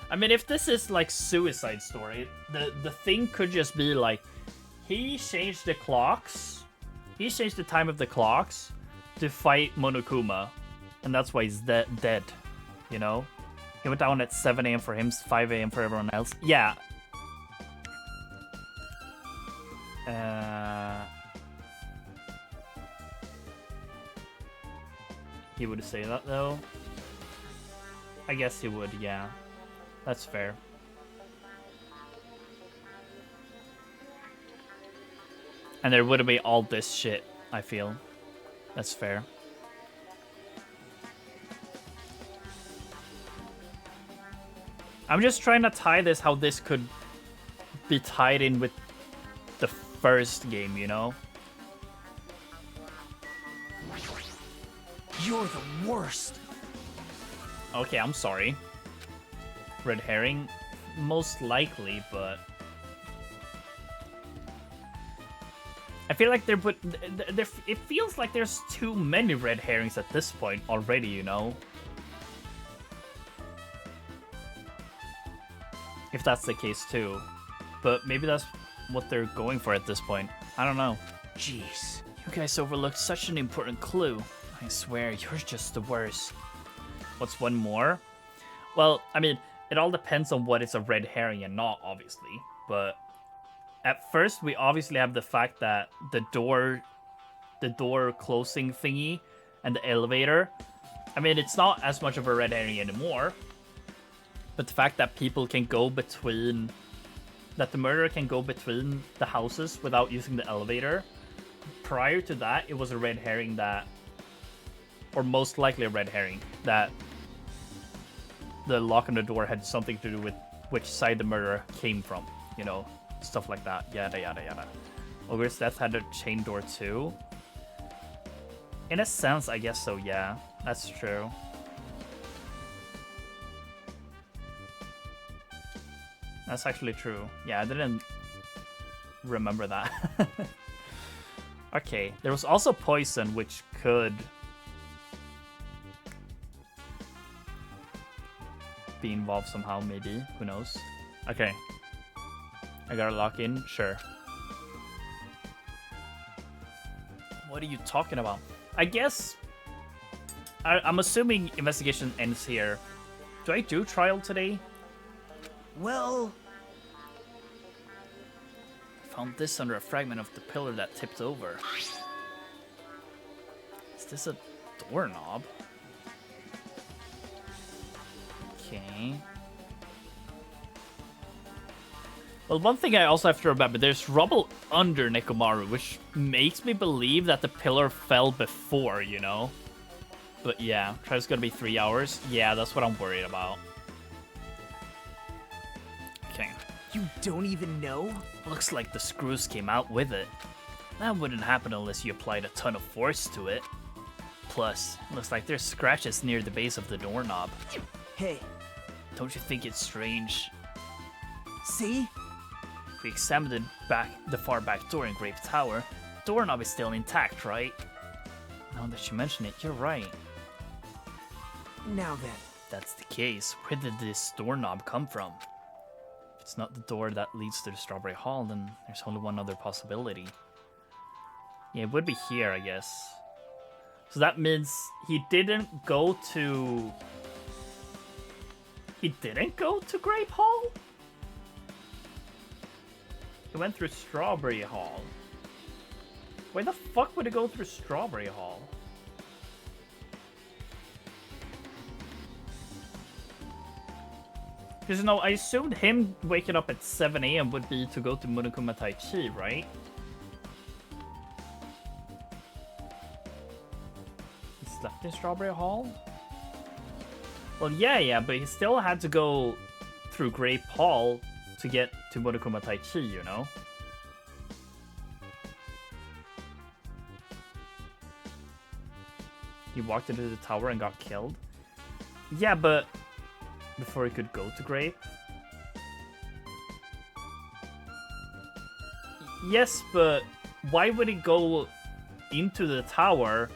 I mean, if this is like Suicide Story, the thing could just be like, he changed the clocks, he changed the time of the clocks to fight Monokuma, and that's why he's dead, you know? He went down at 7 a.m. for him, 5 a.m. for everyone else. Yeah. He would say that, though. I guess he would, yeah. That's fair. And there would be all this shit, I feel. That's fair. I'm just trying to tie this how this could be tied in with the first game, you know? You're the worst. Okay, I'm sorry. Red herring? Most likely, but... I feel like it feels like there's too many red herrings at this point already, you know? If that's the case too. But maybe that's what they're going for at this point. I don't know. Jeez. You guys overlooked such an important clue. I swear, you're just the worst. What's one more? Well, I mean, it all depends on what is a red herring and not, obviously. But at first, we obviously have the fact that the door closing thingy and the elevator. I mean, it's not as much of a red herring anymore. But the fact that people can go between... that the murderer can go between the houses without using the elevator. Prior to that, it was a red herring that... or most likely a red herring that... the lock on the door had something to do with which side the murderer came from. You know, stuff like that. Yada, yada, yada. Ogre's Death had a chain door too. In a sense, I guess so, yeah. That's true. That's actually true. Yeah, I didn't remember that. Okay, there was also poison, which could be involved somehow, maybe. Who knows? Okay. I gotta lock in? Sure. What are you talking about? I guess I'm assuming investigation ends here. Do I do trial today? Well, Found this under a fragment of the pillar that tipped over. Is this a doorknob? Okay. Well, one thing I also have to remember, there's rubble under Nekomaru, which makes me believe that the pillar fell before, you know? But yeah, trial's gonna be 3 hours. Yeah, that's what I'm worried about. Okay. you don't even know? Looks like the screws came out with it. That wouldn't happen unless you applied a ton of force to it. Plus, looks like there's scratches near the base of the doorknob. Hey, Don't you think it's strange? see? If we examine the far back door in Grape Tower, the doorknob is still intact, right? Now that you mention it, you're right. Now then. If that's the case, where did this doorknob come from? If it's not the door that leads to the Strawberry Hall, then there's only one other possibility. Yeah, it would be here, I guess. So that means he didn't go to... He didn't go to Grape Hall? He went through Strawberry Hall. Why the fuck would he go through Strawberry Hall? Because, you know, I assumed him waking up at 7 a.m. would be to go to Monokuma Taichi, right? He slept in Strawberry Hall? Well, yeah, but he still had to go through Grape Hall to get to Monokuma Taichi, you know? He walked into the tower and got killed? Yeah, but before he could go to Grape? Yes, but why would he go into the tower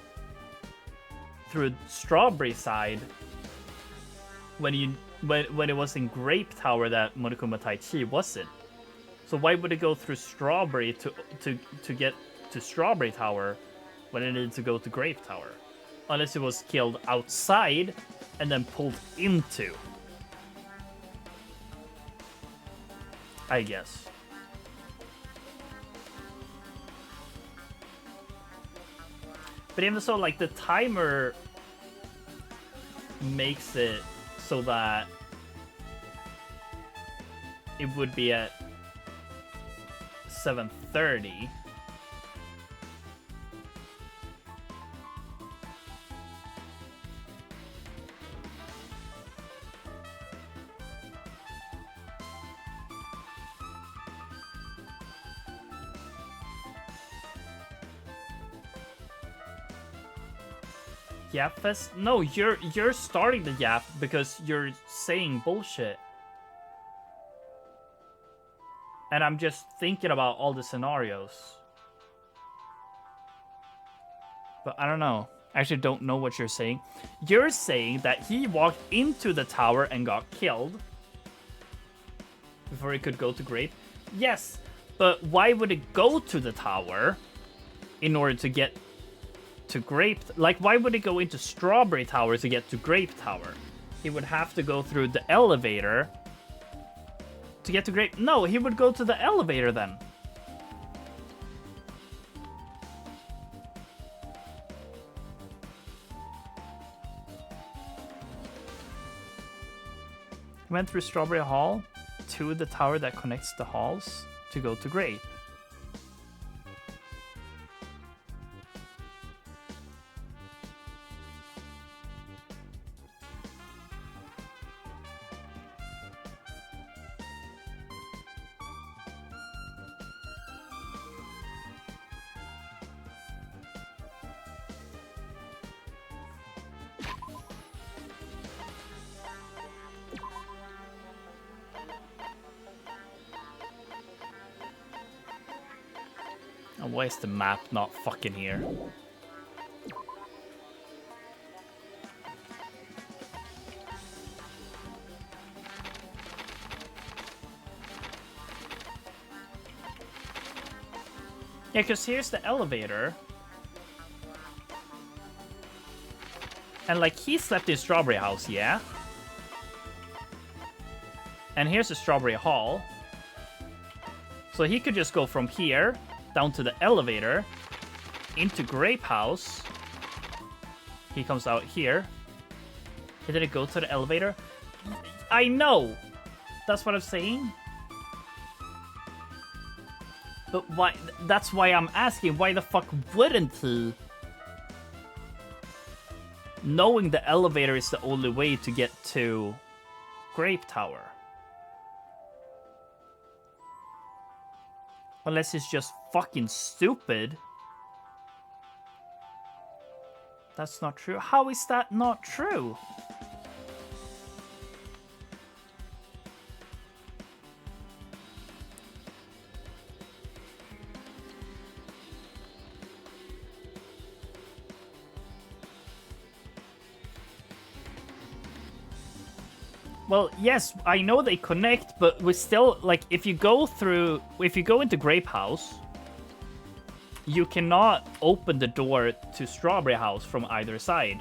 through Strawberry side when it was in Grape Tower that Monokuma Taichi wasn't? So why would he go through Strawberry to get to Strawberry Tower when he needed to go to Grape Tower? Unless he was killed outside and then pulled into, I guess. But even so, like, the timer makes it so that it would be at 7:30. Yap Fest? No, you're starting the yap because you're saying bullshit. And I'm just thinking about all the scenarios. But I don't know. I actually don't know what you're saying. You're saying that he walked into the tower and got killed before he could go to Grape. Yes, but why would it go to the tower in order to get to Grape? Like, why would he go into Strawberry Tower to get to Grape Tower? He would have to go through the elevator to get to Grape. No, he would go to the elevator then. He went through Strawberry Hall to the tower that connects the halls to go to Grape. Why is the map not fucking here? Yeah, because here's the elevator. And like he slept in Strawberry House, yeah? And here's the Strawberry Hall. So he could just go from here down to the elevator into Grape House. He comes out here. Did it go to the elevator? I know! That's what I'm saying. But why? That's why I'm asking, why the fuck wouldn't he? Knowing the elevator is the only way to get to Grape Tower. Unless he's just fucking stupid. That's not true. How is that not true? Well, yes, I know they connect, but we still, like, if you go into Grape House, you cannot open the door to Strawberry House from either side.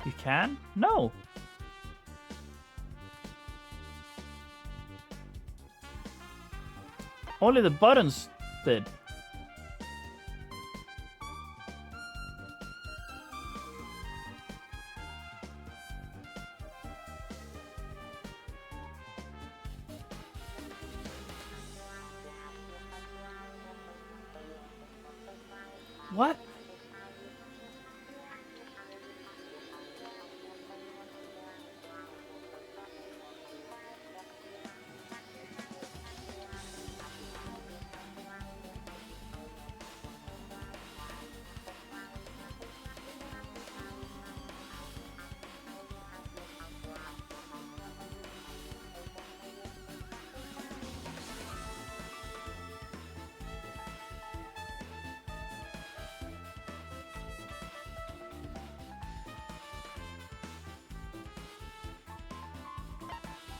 You can? No. Only the buttons did. What?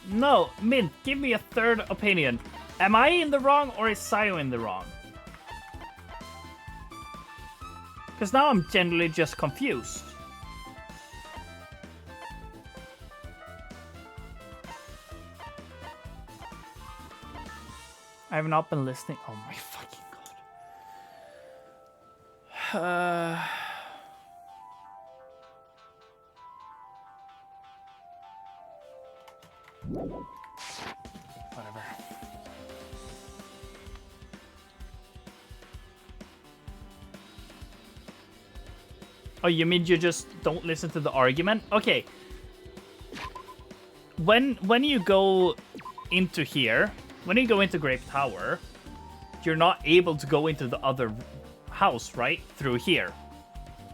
No, Mint, give me a third opinion. Am I in the wrong or is Sayo in the wrong? Because now I'm generally just confused. I have not been listening. Oh my fucking god. Whatever. Oh, you mean you just don't listen to the argument? Okay. When you go into here, when you go into Grape Tower, you're not able to go into the other house, right? Through here.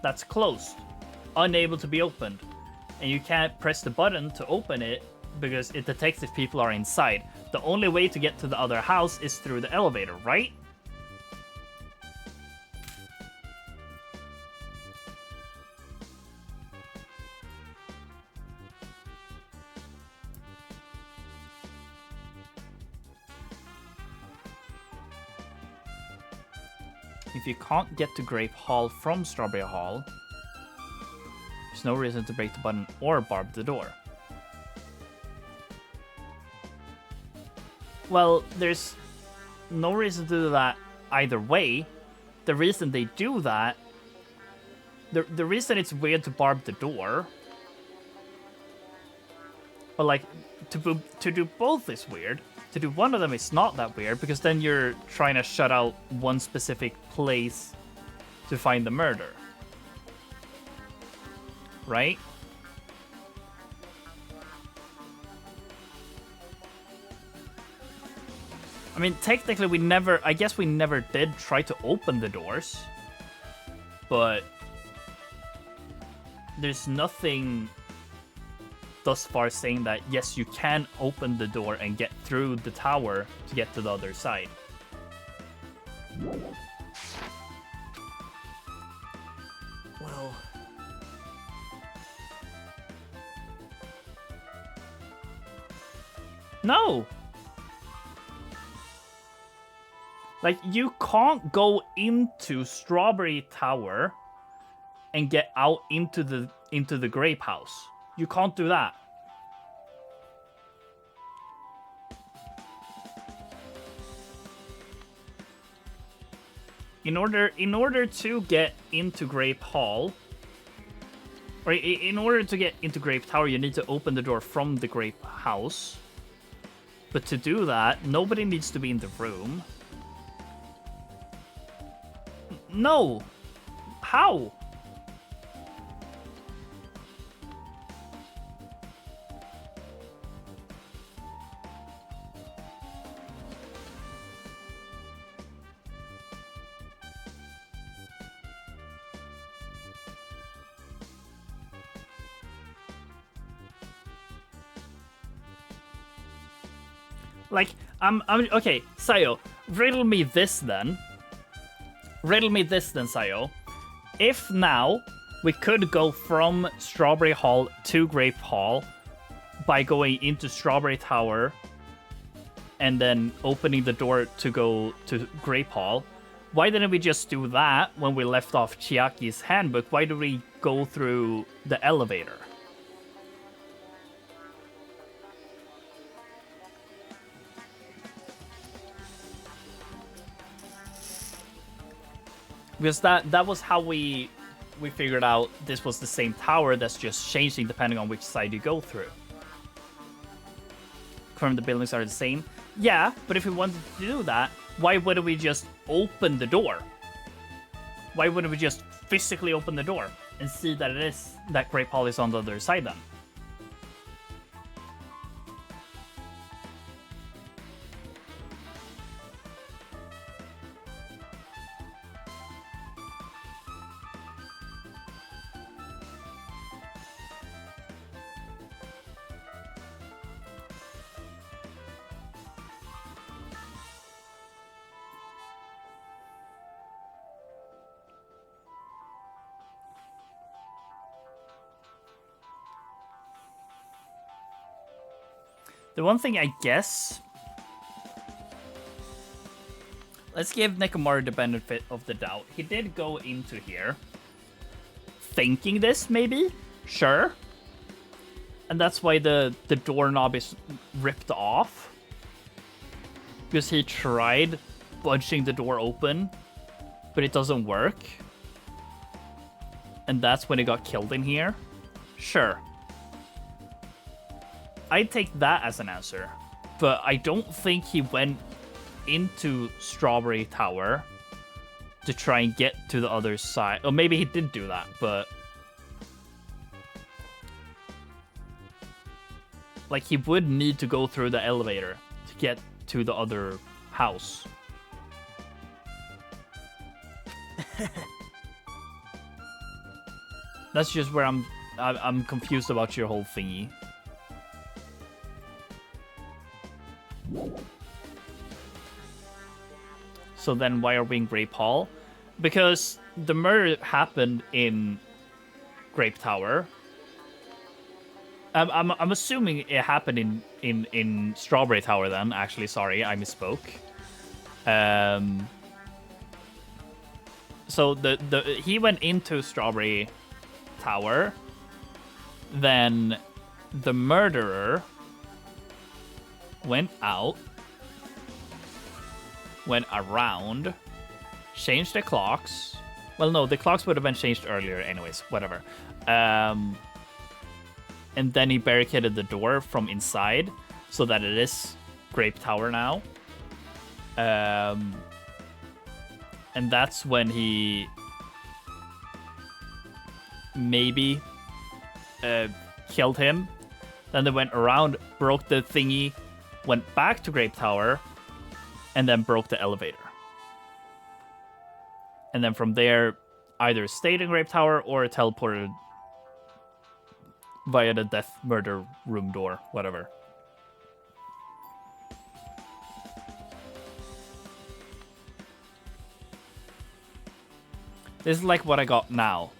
That's closed. Unable to be opened. And you can't press the button to open it because it detects if people are inside. The only way to get to the other house is through the elevator, right? If you can't get to Grape Hall from Strawberry Hall, there's no reason to break the button or barb the door. Well, there's no reason to do that either way. The reason they do that, the reason it's weird to barb the door, but like to do both is weird. To do one of them is not that weird because then you're trying to shut out one specific place to find the murder. Right? I mean, technically I guess we never did try to open the doors. But there's nothing thus far saying that, yes, you can open the door and get through the tower to get to the other side. Well... No. Like, you can't go into Strawberry Tower and get out into the grape house. You can't do that. In order to get into Grape Hall, or in order to get into Grape Tower, you need to open the door from the Grape House. But to do that, nobody needs to be in the room. No! How? Like, I'm okay, Sayo, riddle me this then. Riddle me this then, Sayo. If now we could go from Strawberry Hall to Grape Hall by going into Strawberry Tower and then opening the door to go to Grape Hall, why didn't we just do that when we left off Chiaki's handbook? Why do we go through the elevator? Because that was how we figured out this was the same tower that's just changing depending on which side you go through. Confirm the buildings are the same. Yeah, but if we wanted to do that, why wouldn't we just open the door? Why wouldn't we just physically open the door and see that it is that Grape Hall is on the other side then? The one thing I guess... Let's give Nekomaru the benefit of the doubt. He did go into here thinking this, maybe? Sure. And that's why the doorknob is ripped off. Because he tried budging the door open, but it doesn't work. And that's when he got killed in here. Sure. I'd take that as an answer, but I don't think he went into Strawberry Tower to try and get to the other side. Or maybe he did do that, but... Like, he would need to go through the elevator to get to the other house. That's just where I'm confused about your whole thingy. So then why are we in Grape Hall? Because the murder happened in Grape Tower. I'm assuming it happened in Strawberry Tower then, actually, sorry, I misspoke. So he went into Strawberry Tower, then the murderer went out, went around, changed the clocks. Well, no, the clocks would have been changed earlier anyways, whatever. And then he barricaded the door from inside so that it is Grape Tower now. And that's when he maybe killed him. Then they went around, broke the thingy, went back to Grape Tower, and then broke the elevator. And then from there, either stayed in Grape Tower or teleported via the death murder room door, whatever. This is like what I got now.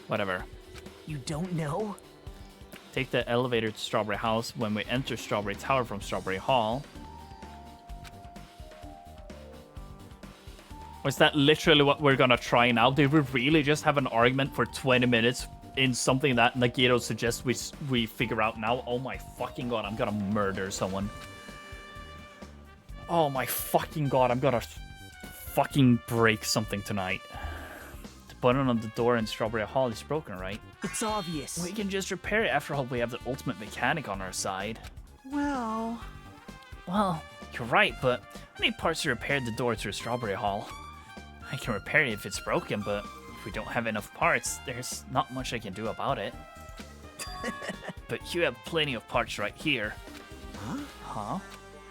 Whatever. You don't know? take the elevator to Strawberry House when we enter Strawberry Tower from Strawberry Hall. Was that literally what we're gonna try now? Did we really just have an argument for 20 minutes in something that Nagito suggests we figure out now? Oh my fucking god, I'm gonna murder someone. Oh my fucking god, I'm gonna fucking break something tonight. The button on the door in Strawberry Hall is broken, right? It's obvious. We can just repair it. After all, we have the ultimate mechanic on our side. Well, You're right, but I need parts to repair the door to Strawberry Hall. I can repair it if it's broken, but if we don't have enough parts, there's not much I can do about it. But you have plenty of parts right here. Huh?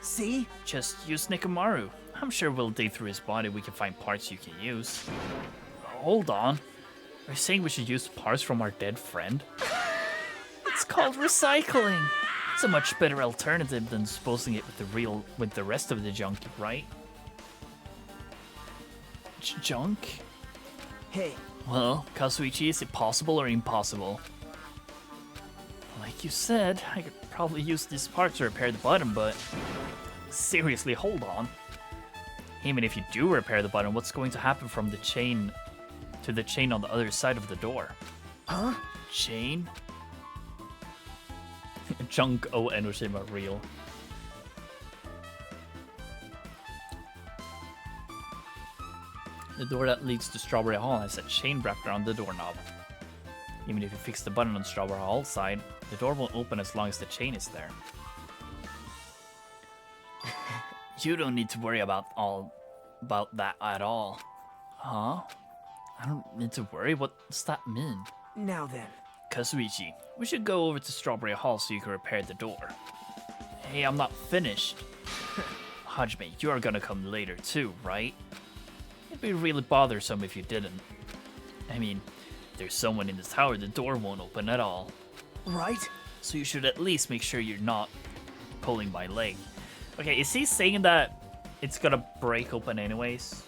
see? Just use Nikomaru. I'm sure we'll dig through his body, we can find parts you can use. Hold on. Are you saying we should use parts from our dead friend? It's called recycling. It's a much better alternative than disposing it with the rest of the junk, right? Junk? Hey, Well, Kazuichi, is it possible or impossible? Like you said, I could probably use this part to repair the button, but... Seriously, hold on. Even if you do repair the button, what's going to happen from the chain to the chain on the other side of the door? huh? Chain? Junk o Enoshima real. The door that leads to Strawberry Hall has a chain wrapped around the doorknob. Even if you fix the button on Strawberry Hall's side, the door won't open as long as the chain is there. You don't need to worry about that at all. Huh? I don't need to worry? What does that mean? Now then. Kazuichi, we should go over to Strawberry Hall so you can repair the door. Hey, I'm not finished. Hajime, you are gonna come later too, right? It'd be really bothersome if you didn't. I mean, if there's someone in the tower, the door won't open at all. Right? So you should at least make sure you're not pulling my leg. Okay, is he saying that it's gonna break open anyways?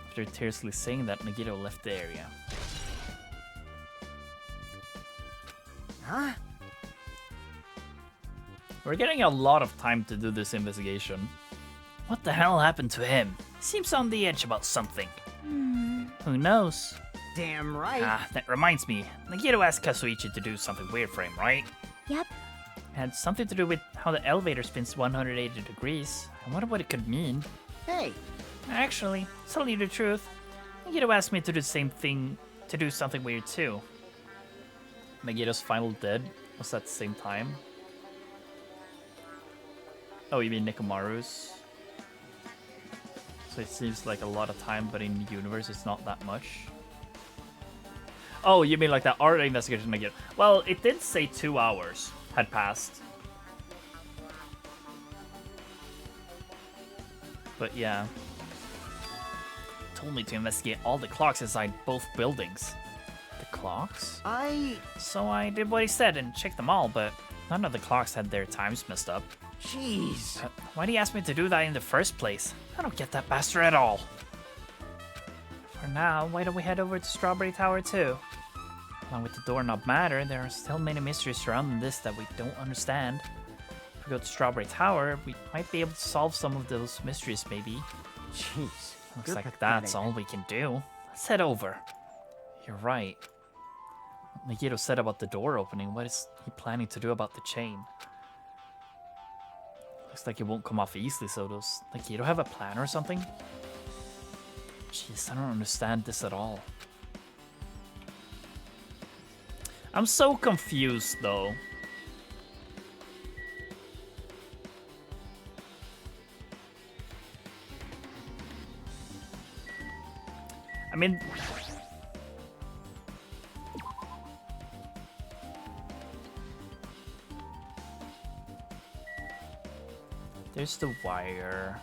After tearfully saying that, Nagito left the area. Huh? We're getting a lot of time to do this investigation. What the hell happened to him? Seems on the edge about something. Who knows? Damn right. Ah, that reminds me. Nagito asked Kazuichi to do something weird for him, right? Yep. Had something to do with how the elevator spins 180 degrees. I wonder what it could mean. Hey, Actually, to tell you the truth, Nagito asked me to do the same thing, to do something weird too. Nagito's final dead was at the same time. Oh, you mean Nikomaru's? So it seems like a lot of time, but in the universe it's not that much. Oh, you mean like that art investigation again? Well, it did say 2 hours had passed. But yeah. Told me to investigate all the clocks inside both buildings. The clocks? So I did what he said and checked them all, but none of the clocks had their times messed up. jeez. Why'd he ask me to do that in the first place? I don't get that bastard at all. For now, why don't we head over to Strawberry Tower too? Along with the doorknob matter, there are still many mysteries surrounding this that we don't understand. If we go to Strawberry Tower, we might be able to solve some of those mysteries maybe. Jeez. Looks You're like pathetic. that's all we can do. Let's head over. You're right. Nagito said about the door opening. What is he planning to do about the chain? Looks like it won't come off easily, so does Nagito have a plan or something? Jeez, I don't understand this at all. I'm so confused, though. I mean... There's the wire.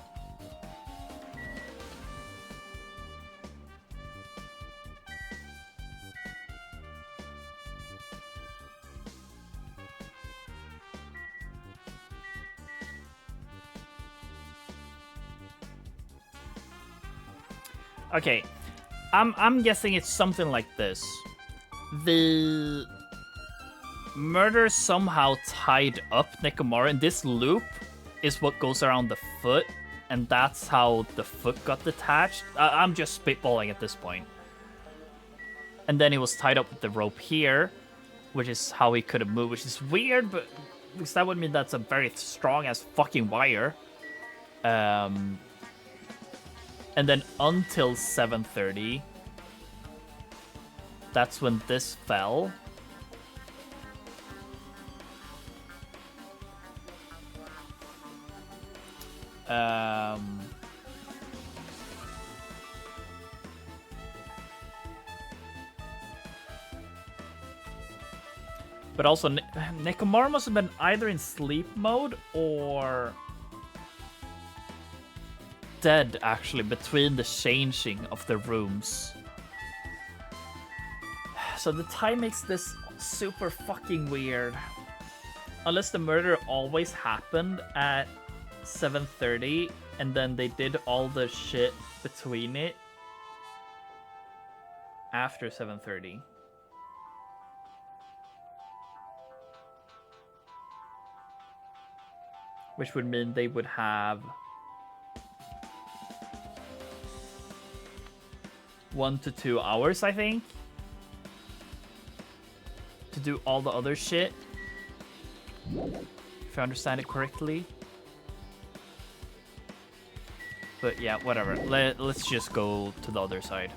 Okay, I'm guessing it's something like this. The murder somehow tied up Nekomaru, and this loop is what goes around the foot, and that's how the foot got detached. I'm just spitballing at this point. And then he was tied up with the rope here, which is how he could have moved, which is weird, but because that would mean that's a very strong as fucking wire. And then until 7:30, that's when this fell. But also, Nekomaru must have been either in sleep mode or dead, actually, between the changing of the rooms. So the time makes this super fucking weird. Unless the murder always happened at 7:30 and then they did all the shit between it after 7:30. Which would mean they would have 1 to 2 hours, I think, to do all the other shit. If I understand it correctly. But yeah, whatever. Let's just go to the other side.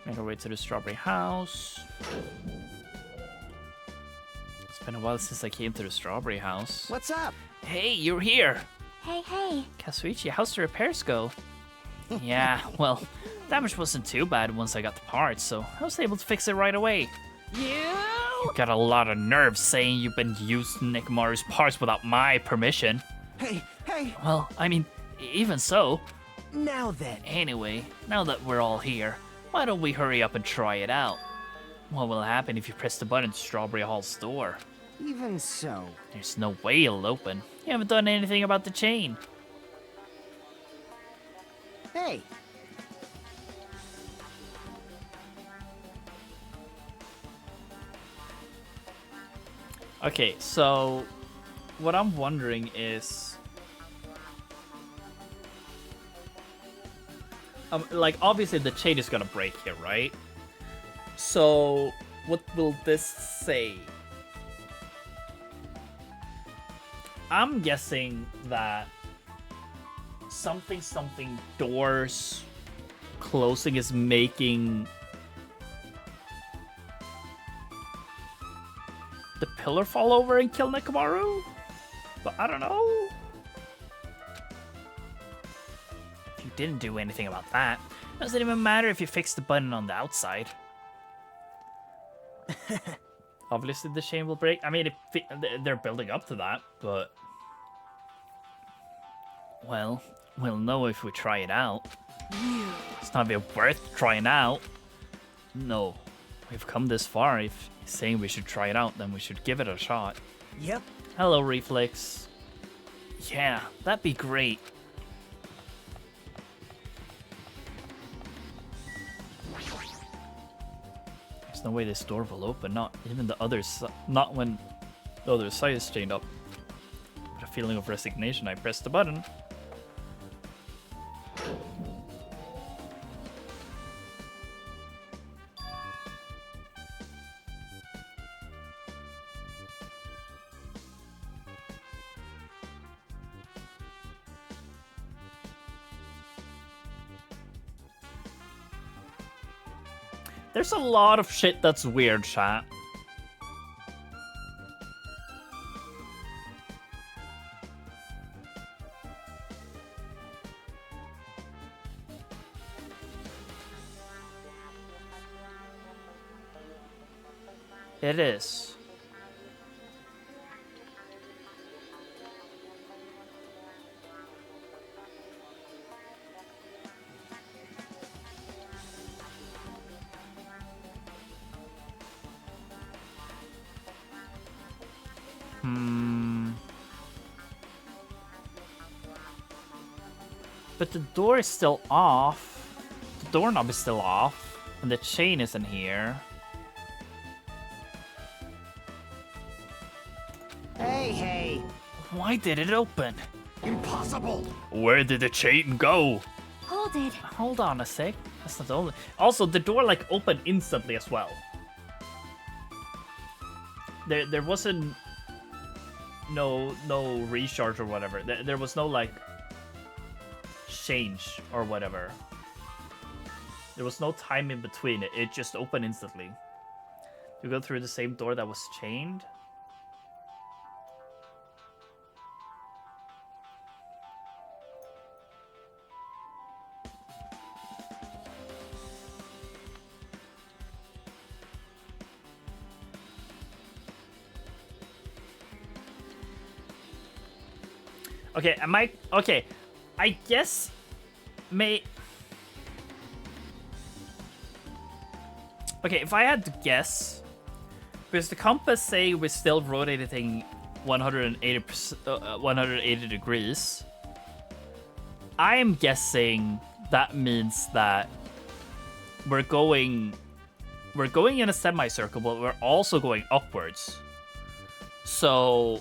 Make our way to the strawberry house. It's been a while since I came to the strawberry house. What's up? Hey, you're here! Hey. Kazuichi, how's the repairs go? Yeah, well, damage wasn't too bad once I got the parts, so I was able to fix it right away. You got a lot of nerve saying you've been using Nekomaru's parts without my permission. Hey. Well, I mean, even so. Now then. Anyway, now that we're all here, why don't we hurry up and try it out? What will happen if you press the button to Strawberry Hall's door? Even so. There's no way it'll open. You haven't done anything about the chain. Hey. Okay, so what I'm wondering is, like, obviously the chain is gonna break here, right? So what will this say? I'm guessing that something doors closing is making the pillar fall over and kill Nekomaru? But I don't know. If you didn't do anything about that, doesn't even matter if you fix the button on the outside. Obviously the chain will break. I mean, they're building up to that, but... Well, we'll know if we try it out. It's not even worth trying out. No, we've come this far. If he's saying we should try it out, then we should give it a shot. Yep. Hello, Reflex. Yeah, that'd be great. There's no way this door will open. Not even the other not when the other side is chained up. With a feeling of resignation, I pressed the button. There's a lot of shit that's weird, chat. It is. But the door is still off. The doorknob is still off. And the chain isn't here. Hey. Why did it open? Impossible! Where did the chain go? Hold it. Hold on a sec. That's not the only. Also, the door like opened instantly as well. There wasn't no recharge or whatever. There was no like change or whatever. There was no time in between. It just opened instantly. You go through the same door that was chained. Okay, okay, I guess okay, if I had to guess, because the compass say we're still rotating 180 degrees, I am guessing that means that we're going in a semicircle, but we're also going upwards. So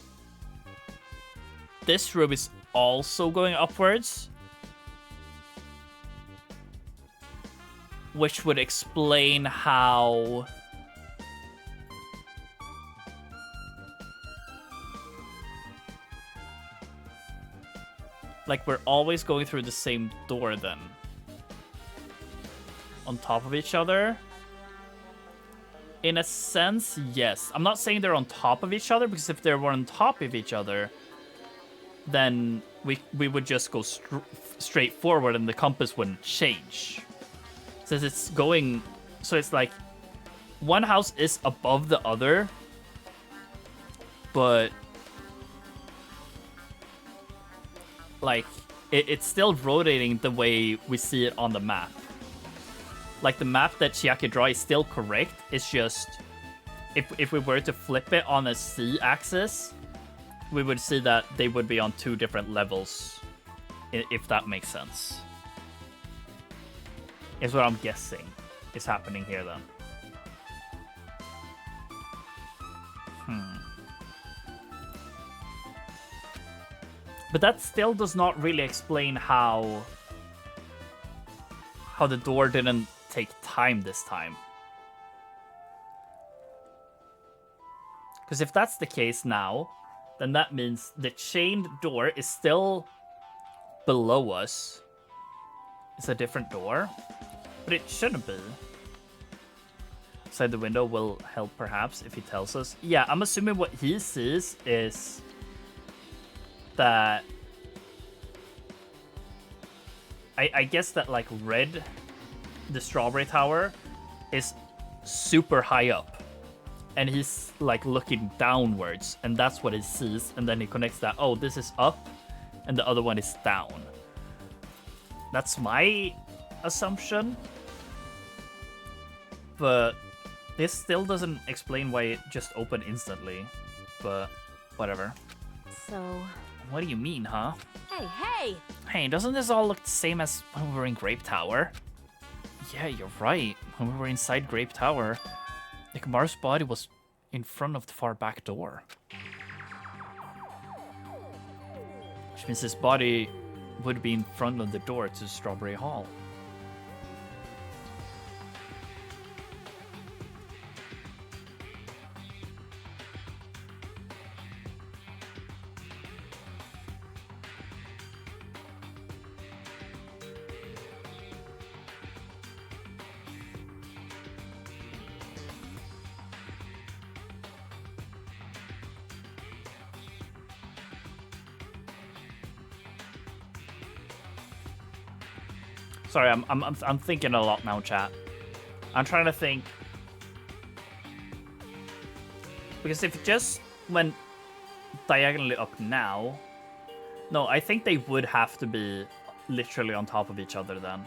this room is also going upwards, which would explain how like we're always going through the same door then. On top of each other. In a sense, yes. I'm not saying they're on top of each other, because if they were on top of each other, then we would just go straight forward and the compass wouldn't change. Since it's going, so it's like one house is above the other, but like it's still rotating the way we see it on the map. Like the map that Chiaki draw is still correct. It's just if we were to flip it on a Z axis, we would see that they would be on two different levels, if that makes sense. Is what I'm guessing is happening here then. But that still does not really explain how the door didn't take time this time. Because if that's the case now, then that means the chained door is still below us. It's a different door, but it shouldn't be. Outside the window will help perhaps if he tells us. Yeah, I'm assuming what he sees is that I guess that like red, the strawberry tower, is super high up. And he's like looking downwards, and that's what he sees. And then he connects that, oh, this is up, and the other one is down. That's my assumption. But this still doesn't explain why it just opened instantly. But whatever. So... What do you mean, huh? Hey! Hey, doesn't this all look the same as when we were in Grape Tower? Yeah, you're right. When we were inside Grape Tower, Ikumaru's body was in front of the far back door. Which means his body would be in front of the door to Strawberry Hall. Sorry, I'm thinking a lot now, chat. I'm trying to think, because if it just went diagonally up now, no, I think they would have to be literally on top of each other then.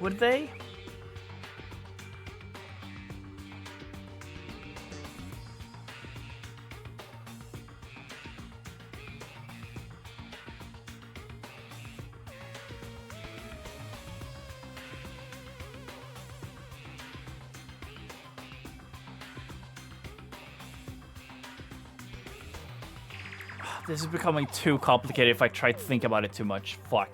Would they? This is becoming too complicated if I try to think about it too much. Fuck.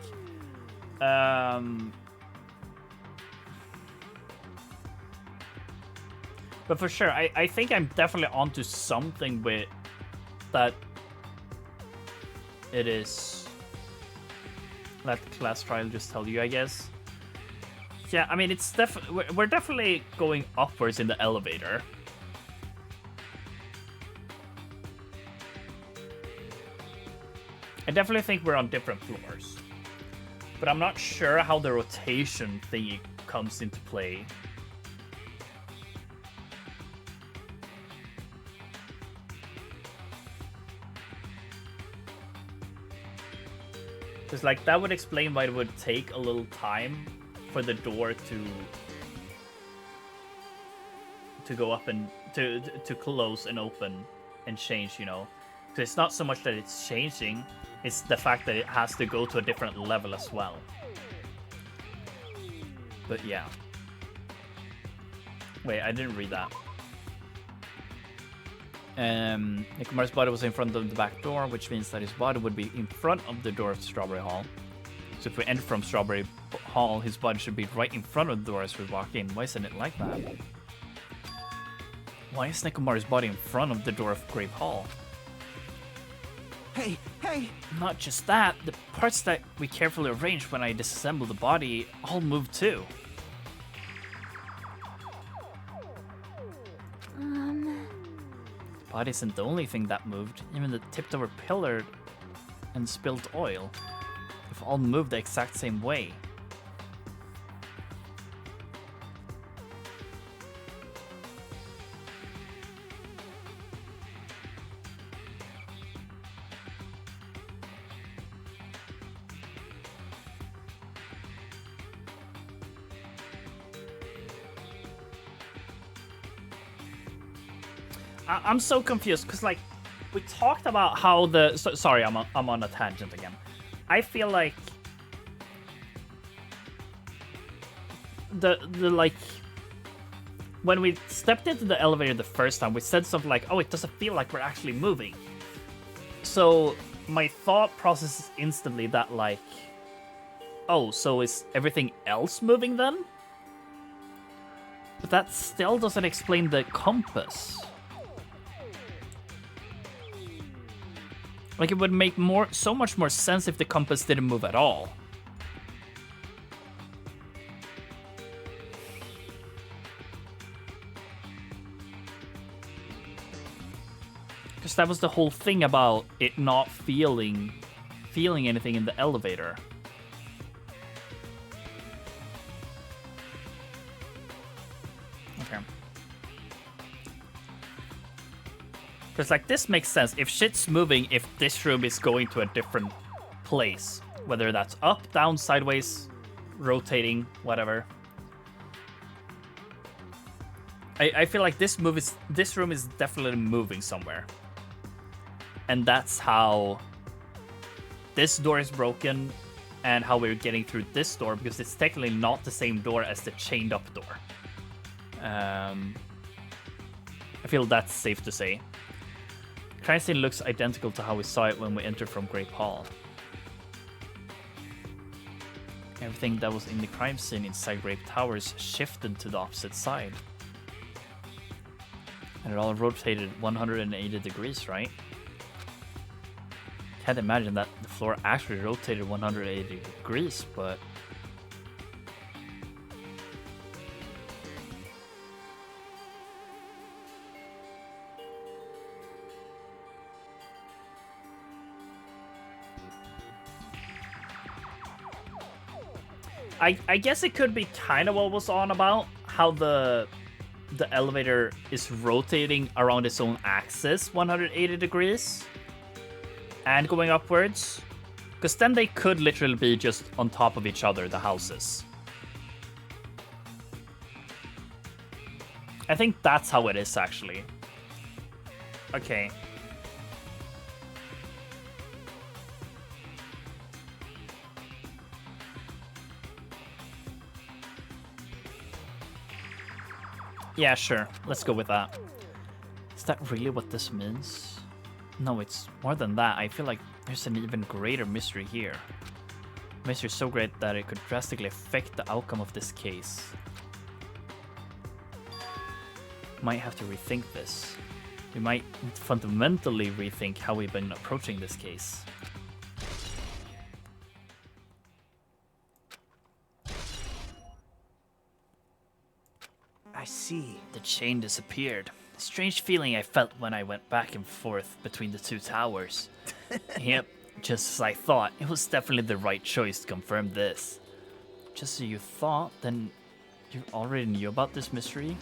But for sure, I think I'm definitely onto something with that. It is. Let class trial just tell you, I guess. Yeah, I mean, it's definitely we're definitely going upwards in the elevator. I definitely think we're on different floors. But I'm not sure how the rotation thingy comes into play. Because, like, that would explain why it would take a little time for the door to go up and to close and open and change, you know. Because it's not so much that it's changing, it's the fact that it has to go to a different level as well. But yeah. Wait, I didn't read that. Nekomaru's body was in front of the back door, which means that his body would be in front of the door of Strawberry Hall. So if we enter from Strawberry Hall, his body should be right in front of the door as we walk in. Why isn't it like that? Why is Nekomaru's body in front of the door of Grape Hall? Hey, hey! Not just that, the parts that we carefully arranged when I disassembled the body all moved too. The body isn't the only thing that moved. Even the tipped over pillar and spilled oil. They've all moved the exact same way. I'm so confused because, like, we talked about how the sorry, I'm on a tangent again. I feel like the like when we stepped into the elevator the first time, we said something like, "Oh, it doesn't feel like we're actually moving." So my thought process is instantly that, like, oh, so is everything else moving then? But that still doesn't explain the compass. Like, it would make so much more sense if the compass didn't move at all. Because that was the whole thing about it not feeling anything in the elevator. Okay. Because, like, this makes sense. If shit's moving, if this room is going to a different place, whether that's up, down, sideways, rotating, whatever. I feel like this room is definitely moving somewhere. And that's how this door is broken and how we're getting through this door, because it's technically not the same door as the chained up door. I feel that's safe to say. Crime scene looks identical to how we saw it when we entered from Grape Hall. Everything that was in the crime scene inside Grape Towers shifted to the opposite side. And it all rotated 180 degrees, right? Can't imagine that the floor actually rotated 180 degrees, but... I guess it could be kind of what was on about, how the elevator is rotating around its own axis 180 degrees and going upwards, because then they could literally be just on top of each other, the houses. I think that's how it is, actually. Okay. Yeah, sure. Let's go with that. Is that really what this means? No, it's more than that. I feel like there's an even greater mystery here. Mystery so great that it could drastically affect the outcome of this case. Might have to rethink this. We might fundamentally rethink how we've been approaching this case. I see. The chain disappeared. A strange feeling I felt when I went back and forth between the two towers. Yep, just as I thought. It was definitely the right choice to confirm this. Just so you thought, then you already knew about this mystery?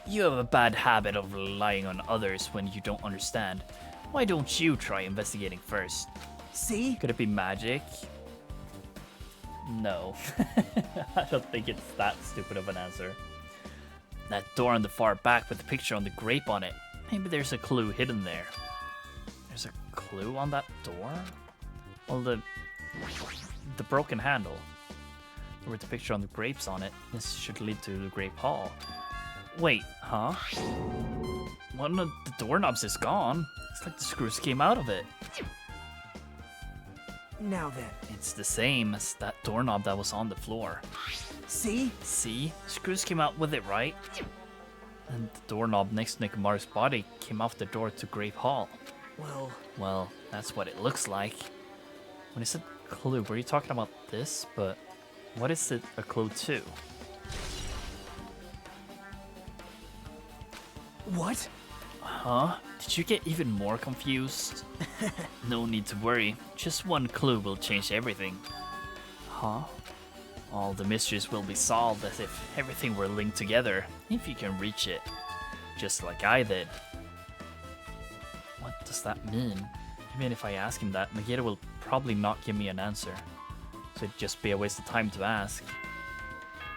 You have a bad habit of relying on others when you don't understand. Why don't you try investigating first? See? Could it be magic? No. I don't think it's that stupid of an answer. That door on the far back with the picture on the grape on it. Maybe there's a clue hidden there. There's a clue on that door? Well, the broken handle. With the picture on the grapes on it. This should lead to the Grape Hall. Wait, huh? One of the doorknobs is gone. It's like the screws came out of it. Now then. It's the same as that doorknob that was on the floor. See? See? Screws came out with it, right? And the doorknob next to Nekomaru's body came off the door to Grape Hall. Well, that's what it looks like. When I said clue, were you talking about this? But what is it a clue to? What? Huh? Did you get even more confused? No need to worry. Just one clue will change everything. Huh? All the mysteries will be solved as if everything were linked together, if you can reach it. Just like I did. What does that mean? Even if I ask him that, Nagita will probably not give me an answer. So it'd just be a waste of time to ask.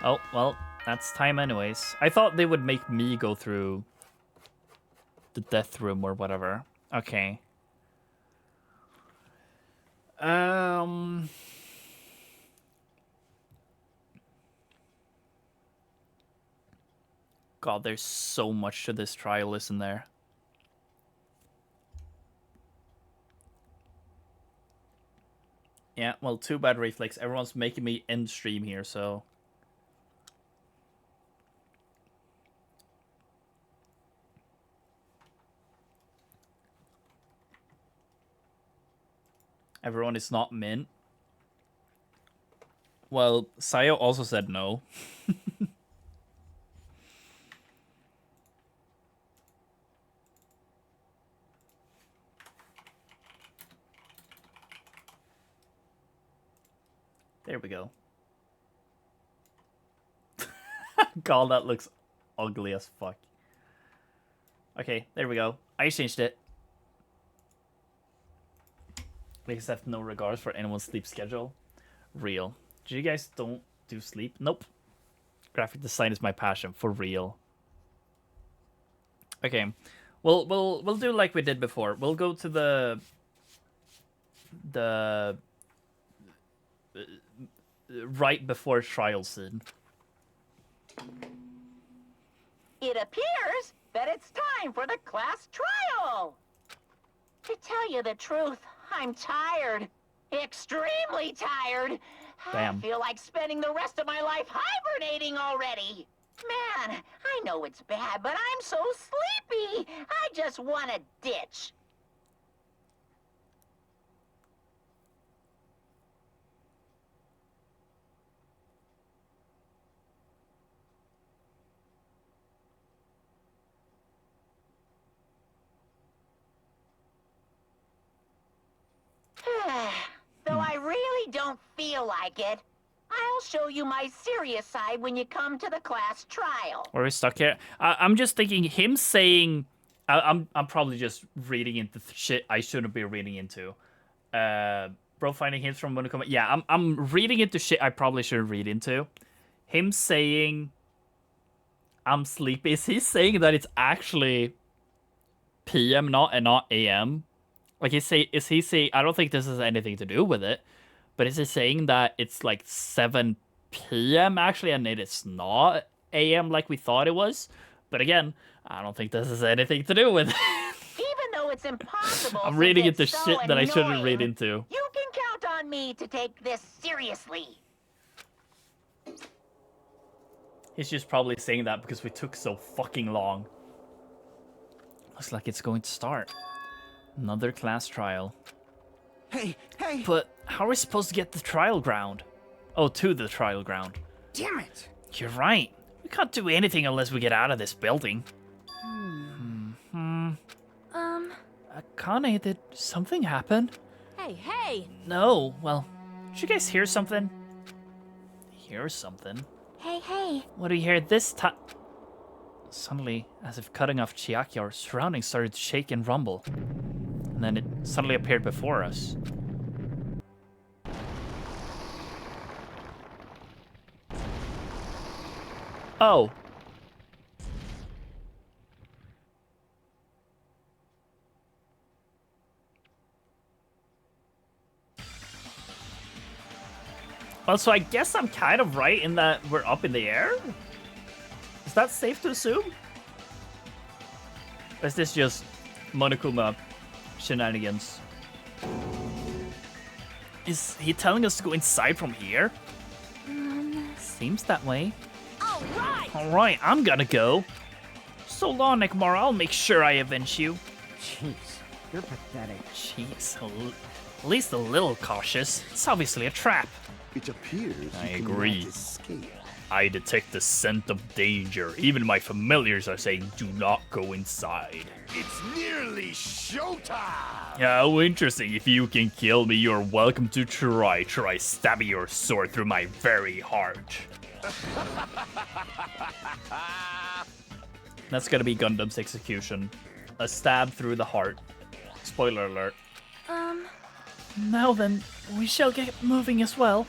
Oh, well, that's time anyways. I thought they would make me go through the death room or whatever. Okay. God, there's so much to this trial, isn't there? Yeah, well, too bad, Reflex. Everyone's making me end stream here, so... Everyone is not mint. Well, Sayo also said no. There we go. God, that looks ugly as fuck. Okay, there we go. I changed it. Please have no regards for anyone's sleep schedule. Real. Do you guys don't do sleep? Nope. Graphic design is my passion, for real. Okay. We'll do like we did before. We'll go to the right before trial scene. It appears that it's time for the class trial. To tell you the truth, I'm tired. Extremely tired. Damn. I feel like spending the rest of my life hibernating already. Man, I know it's bad, but I'm so sleepy. I just want to ditch. Though I really don't feel like it, I'll show you my serious side when you come to the class trial. Are we stuck here? I'm just thinking him saying... I'm probably just reading into shit I shouldn't be reading into. Bro finding hints from Monokuma. Yeah, I'm reading into shit I probably shouldn't read into. him saying I'm sleepy, is he saying that it's actually PM, not AM? Like, is he saying, I don't think this has anything to do with it, but is he saying that it's like 7 PM actually, and it is not AM like we thought it was? But again, I don't think this has anything to do with it. Even though it's impossible. I'm reading since into it's so shit that I shouldn't annoying, read into. You can count on me to take this seriously. He's just probably saying that because we took so fucking long. Looks like it's going to start. Another class trial. Hey, hey! But how are we supposed to get the trial ground? Oh, to the trial ground. Damn it! You're right. We can't do anything unless we get out of this building. Akane, did something happen? Hey! No, well, did you guys hear something? Hear something? Hey. What do you hear this time? Suddenly, as if cutting off Chiaki, our surroundings started to shake and rumble. And then it suddenly appeared before us. Oh. Well, so I guess I'm kind of right in that we're up in the air? Is that safe to assume? Or is this just Monokuma shenanigans? Is he telling us to go inside from here? Seems that way. Alright, I'm gonna go. So long, Nekomura, I'll make sure I avenge you. Jeez, you're pathetic. Jeez, at least a little cautious. It's obviously a trap. It appears I you agree. cannot escape. I detect the scent of danger. Even my familiars are saying, do not go inside. It's nearly showtime! How interesting. If you can kill me, you're welcome to try. Try stabbing your sword through my very heart. That's gonna be Gundam's execution. A stab through the heart. Spoiler alert. Now then, we shall get moving as well.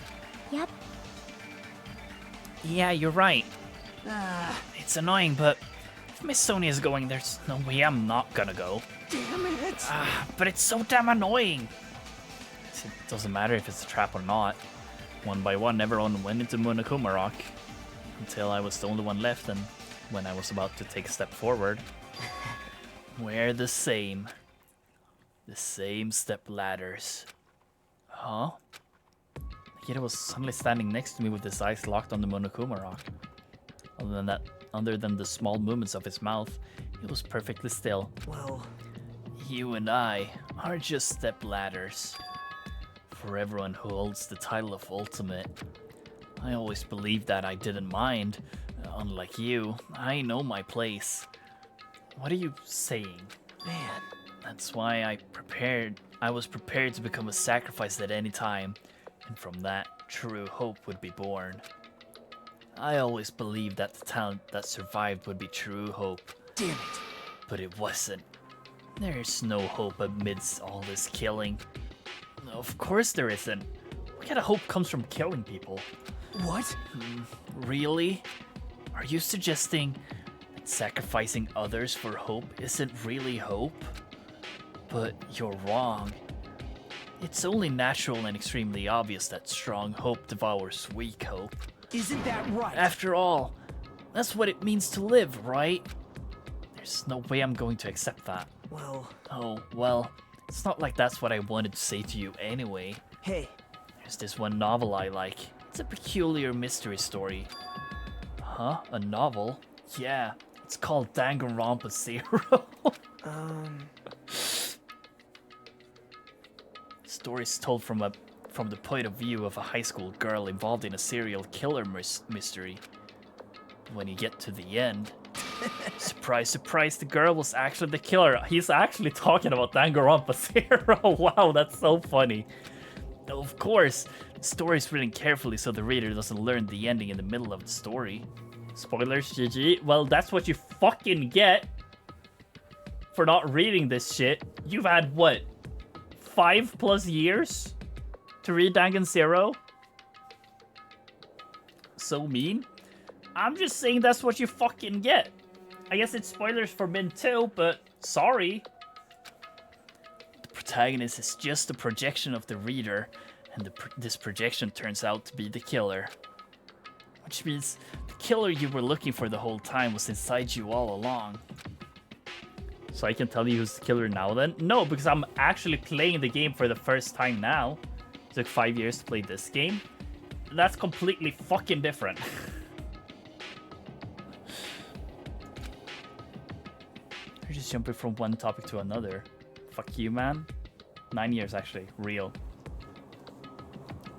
Yep. Yeah, you're right. It's annoying, but if Miss Sonia is going, there's no way I'm not gonna go. Damn it! But it's so damn annoying. It doesn't matter if it's a trap or not. One by one, everyone went into Monokuma Rock until I was the only one left, and when I was about to take a step forward, we're the same. The same step ladders. Huh? Akira was suddenly standing next to me with his eyes locked on the Monokuma Rock. Other than the small movements of his mouth, he was perfectly still. Well, You and I are just step ladders. For everyone who holds the title of Ultimate. I always believed that I didn't mind. Unlike you, I know my place. What are you saying? man. That's why I was prepared to become a sacrifice at any time, and from that, true hope would be born. I always believed that the talent that survived would be true hope, Damn it. but it wasn't. There's no hope amidst all this killing. Of course there isn't. What kind of hope comes from killing people? What? Really? Are you suggesting that sacrificing others for hope isn't really hope? But you're wrong. It's only natural and extremely obvious that strong hope devours weak hope. Isn't that right? After all, that's what it means to live, right? There's no way I'm going to accept that. Well, Oh, well, it's not like that's what I wanted to say to you anyway. hey, There's this one novel I like. It's a peculiar mystery story. Huh? A novel? Yeah, it's called Danganronpa 0. The story's told from the point of view of a high school girl involved in a serial killer mystery. When you get to the end, surprise, surprise, the girl was actually the killer. He's actually talking about Danganronpa 0. Wow, that's so funny. Of course, the story's written carefully so the reader doesn't learn the ending in the middle of the story. Spoilers, GG. Well, that's what you fucking get for not reading this shit. You've had, what, 5+ years to read Dangan 0? so mean. I'm just saying that's what you fucking get. I guess it's spoilers for Min too, but sorry. The protagonist is just a projection of the reader, and this projection turns out to be the killer. Which means the killer you were looking for the whole time was inside you all along. So I can tell you who's the killer now then? No, because I'm actually playing the game for the first time now. It took 5 years to play this game. That's completely fucking different. You're just jumping from one topic to another. Fuck you, man. 9 years, actually. Real.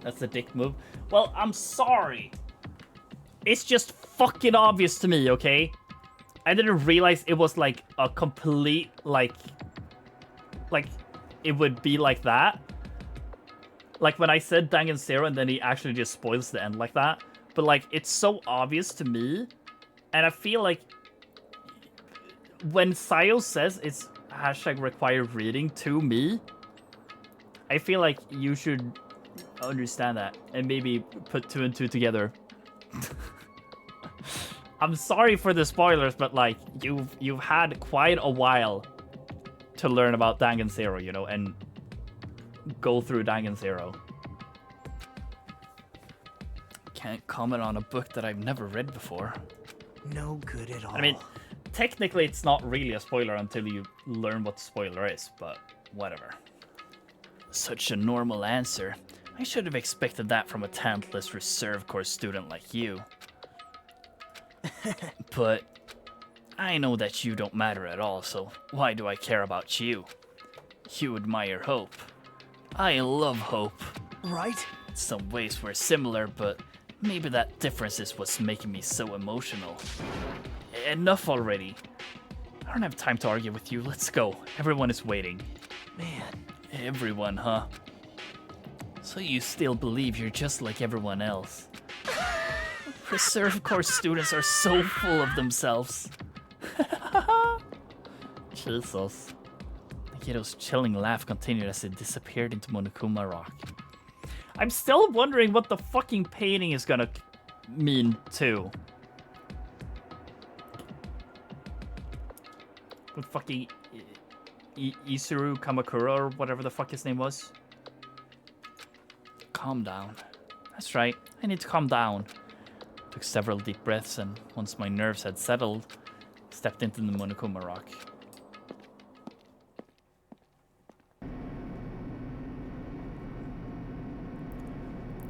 That's the dick move. Well, I'm sorry. It's just fucking obvious to me, okay? I didn't realize it was like a complete, like it would be like that. Like when I said Danganronpa and then he actually just spoils the end like that. But like, it's so obvious to me. And I feel like when Sayo says it's hashtag required reading to me, I feel like you should understand that and maybe put 2 and 2 together. I'm sorry for the spoilers, but like you've had quite a while to learn about Danganronpa, you know, and go through Danganronpa. Can't comment on a book that I've never read before. No good at all. I mean, technically it's not really a spoiler until you learn what the spoiler is, but whatever. Such a normal answer. I should have expected that from a talentless reserve course student like you. But I know that you don't matter at all, so why do I care about you? You admire Hope. I love Hope. Right? In some ways we're similar, but maybe that difference is what's making me so emotional. Enough already. I don't have time to argue with you. Let's go. Everyone is waiting. Man. Everyone, huh? So you still believe you're just like everyone else? Reserve course students are so full of themselves. Jesus. Nagiro's chilling laugh continued as it disappeared into Monokuma Rock. I'm still wondering what the fucking painting is gonna mean too. With fucking Isuru Kamakura or whatever the fuck his name was. Calm down. That's right, I need to calm down. Took several deep breaths and once my nerves had settled, stepped into the Monokuma Rock.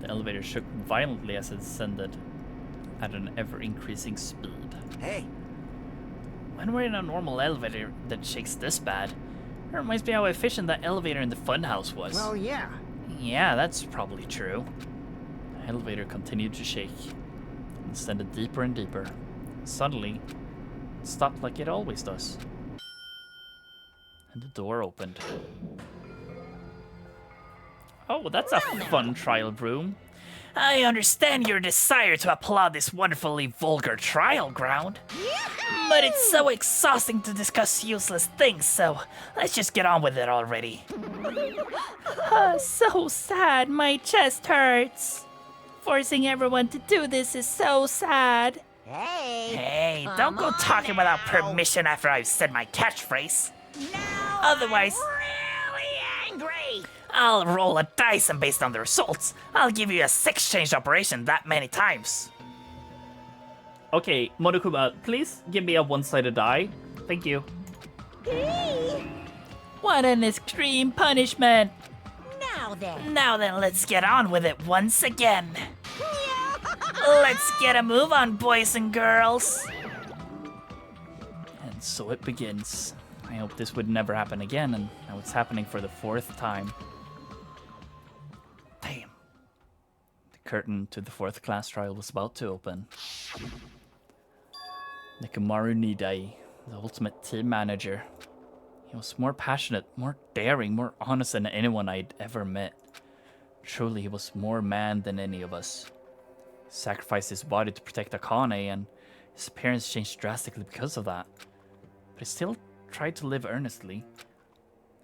The elevator shook violently as it descended at an ever-increasing speed. Hey. When we're in a normal elevator that shakes this bad, it reminds me how efficient that elevator in the funhouse was. Well, yeah. Yeah, that's probably true. The elevator continued to shake and descended deeper and deeper. Suddenly, it stopped like it always does. And the door opened. Oh, that's a fun trial room. I understand your desire to applaud this wonderfully vulgar trial ground. But it's so exhausting to discuss useless things, so let's just get on with it already. So sad, my chest hurts. Forcing everyone to do this is so sad. Hey, Don't go talking without permission after I've said my catchphrase. Otherwise, really angry. I'll roll a dice and based on the results, I'll give you a sex change operation that many times. Okay, Monokuma, please give me a one-sided die. Thank you. What an extreme punishment. Now then, Let's get on with it once again. Let's get a move on, boys and girls. And so it begins. I hope this would never happen again, and now it's happening for the 4th time. Damn. The curtain to the 4th class trial was about to open. Nekomaru Nidai, the ultimate team manager. He was more passionate, more daring, more honest than anyone I'd ever met. Truly, he was more man than any of us. He sacrificed his body to protect Akane, and his appearance changed drastically because of that. But he still tried to live earnestly.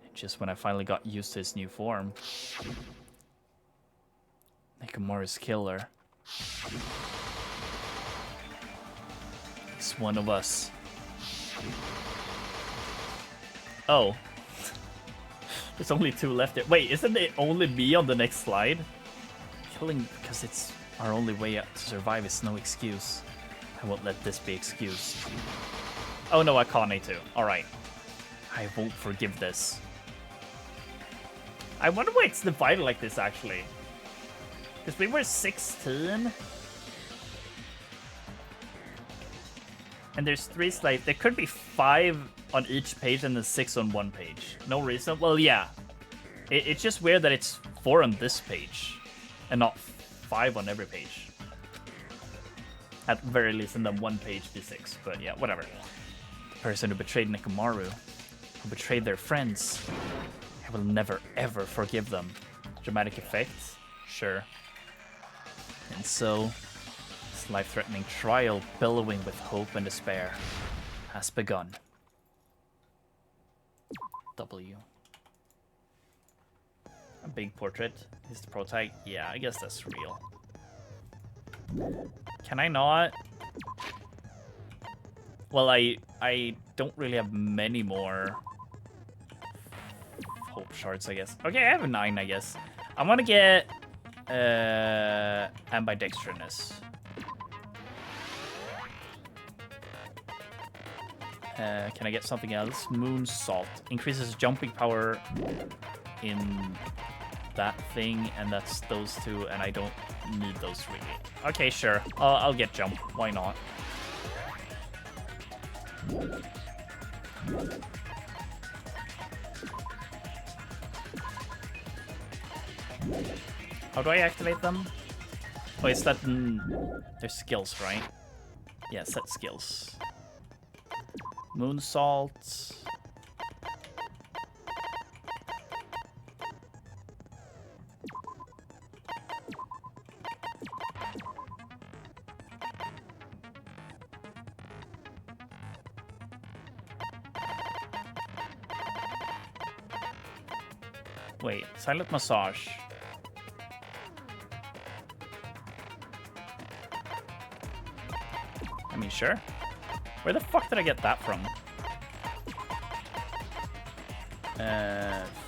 And just when I finally got used to his new form, Nekomaru's killer. picks one of us. Oh. There's only 2 left there. Wait, isn't it only me on the next slide? Killing because it's our only way to survive is no excuse. I won't let this be excuse. Oh no, Akane too. Alright. I won't forgive this. I wonder why it's divided like this, actually. Because we were 16. And there's 3 slides. There could be 5 on each page and then 6 on one page. No reason. Well, yeah. It's just weird that it's 4 on this page and not 5 on every page. At the very least, and then one page be 6. But yeah, whatever. The person who betrayed Nekomaru, who betrayed their friends, I will never ever forgive them. Dramatic effects? Sure. And so, this life-threatening trial, billowing with hope and despair, has begun. W. A big portrait. Is the protag? Yeah, I guess that's real. Can I not? Well, I don't really have many more hope shards, I guess. Okay, I have a 9, I guess. I want to get ambidextrousness. Can I get something else? Moon Salt. Increases jumping power in that thing, and that's those 2, and I don't need those really. Okay, sure. I'll get jump. Why not? How do I activate them? Oh, it's that... They're skills, right? Yeah, set skills. Moon Salt. Wait, silent massage. I mean, sure. Where the fuck did I get that from?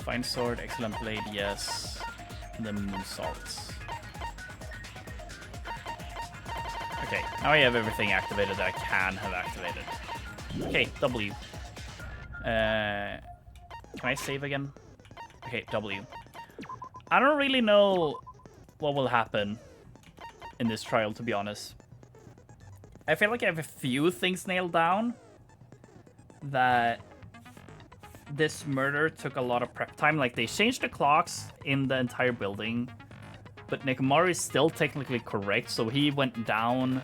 Fine sword, excellent blade, yes. And then moon salts. Okay, now I have everything activated that I can have activated. Okay, W. Can I save again? Okay, W. I don't really know what will happen in this trial, to be honest. I feel like I have a few things nailed down. That this murder took a lot of prep time. Like, they changed the clocks in the entire building. But Nekomaru is still technically correct, so he went down...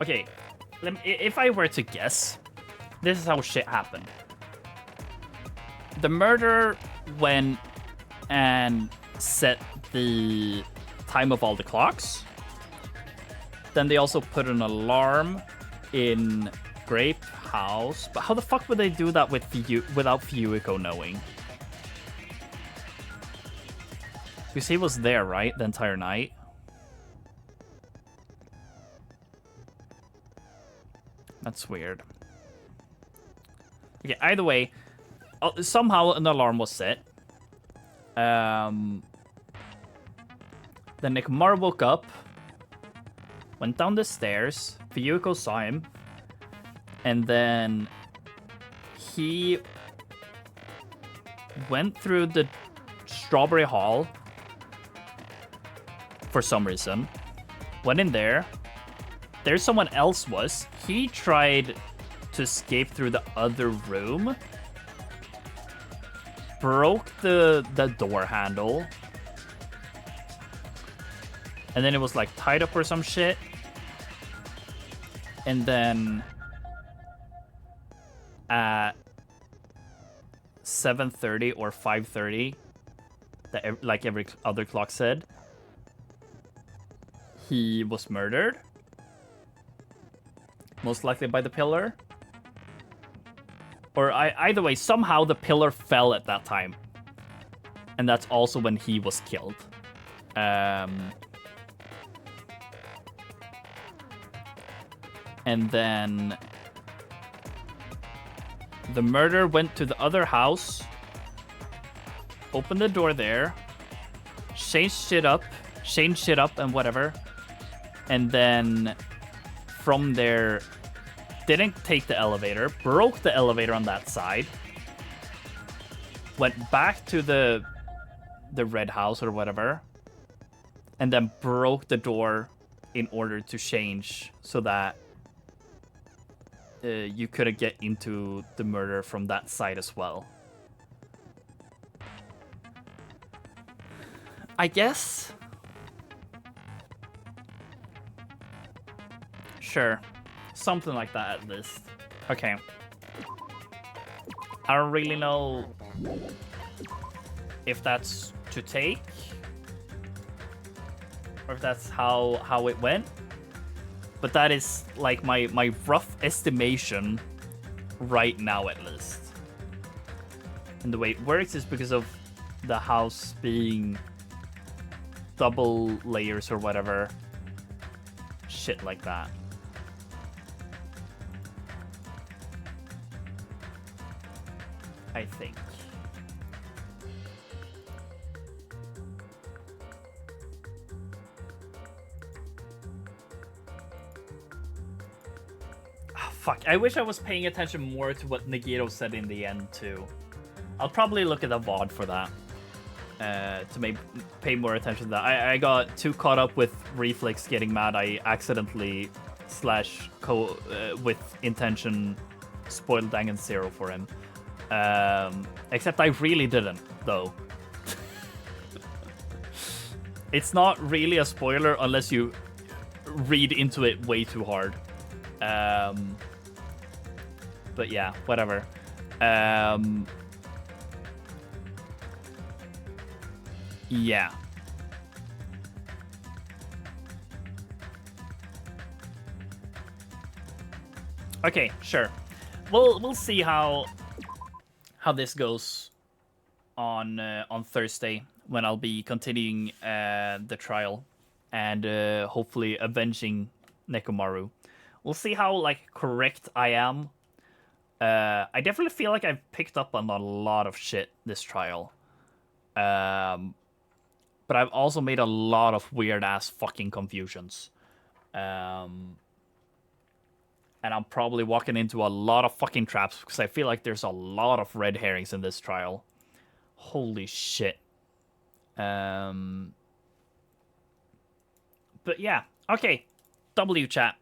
Okay, if I were to guess, this is how shit happened. The murderer went and set the time of all the clocks. Then they also put an alarm in Grape House. But how the fuck would they do that with without Fuyuhiko knowing? Because he was there, right? The entire night. That's weird. Okay, either way, somehow an alarm was set. Then Nekomaru woke up, went down the stairs. Fuyuhiko saw him. And then he went through the Strawberry Hall for some reason. Went in there. There someone else was. He tried to escape through the other room. Broke the door handle. And then it was like tied up or some shit. And then at 7:30 or 5:30, like every other clock said, he was murdered. Most likely by the pillar. Or either way, somehow the pillar fell at that time. And that's also when he was killed. And then the murderer went to the other house, opened the door there, changed shit up and whatever. And then from there, didn't take the elevator, broke the elevator on that side, went back to the red house or whatever, and then broke the door in order to change so that you couldn't get into the murder from that side as well. I guess. Sure. Something like that at least. Okay. I don't really know if that's to take or if that's how it went. But that is like my rough estimation right now at least. And the way it works is because of the house being double layers or whatever. Shit like that. I think. Oh, fuck. I wish I was paying attention more to what Nagito said in the end too. I'll probably look at the VOD for that. To pay more attention to that. I got too caught up with Reflex getting mad. I accidentally / with intention spoiled Danganronpa for him. Except I really didn't, though. It's not really a spoiler unless you read into it way too hard. But yeah, whatever. Yeah. Okay, sure. We'll see how this goes on Thursday when I'll be continuing the trial and hopefully avenging Nekomaru. We'll see how correct I am. I definitely feel like I've picked up on a lot of shit this trial. But I've also made a lot of weird ass fucking confusions. And I'm probably walking into a lot of fucking traps because I feel like there's a lot of red herrings in this trial. Holy shit. But yeah, okay. W chat.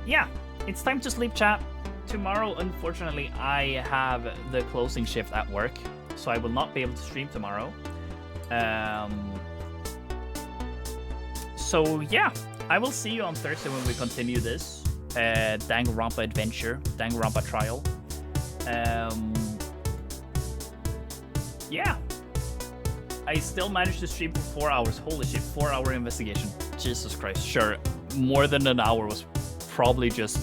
Yeah, it's time to sleep, chat. Tomorrow, unfortunately, I have the closing shift at work, so I will not be able to stream tomorrow. So yeah, I will see you on Thursday when we continue this Danganronpa adventure, Danganronpa trial. Yeah, I still managed to stream for 4 hours. Holy shit, 4-hour investigation. Jesus Christ. Sure, more than an hour was probably just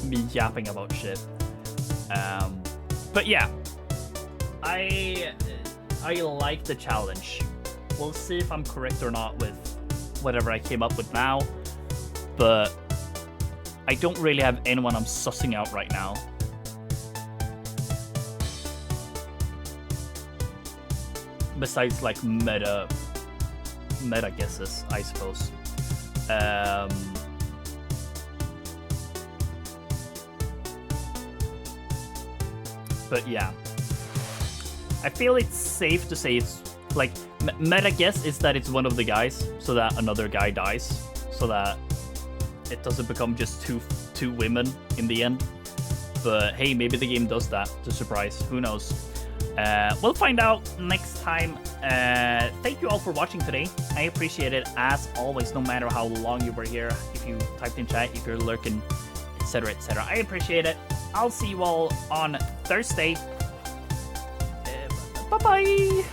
me yapping about shit. But yeah, I like the challenge. We'll see if I'm correct or not with whatever I came up with now, but I don't really have anyone I'm sussing out right now. Besides meta guesses, I suppose. But yeah, I feel it's safe to say it's meta guess is that it's one of the guys, so that another guy dies, so that it doesn't become just two women in the end. But hey, maybe the game does that to surprise. Who knows? We'll find out next time. Thank you all for watching today. I appreciate it as always, no matter how long you were here. If you typed in chat, if you're lurking, etc., etc. I appreciate it. I'll see you all on Thursday. Bye-bye.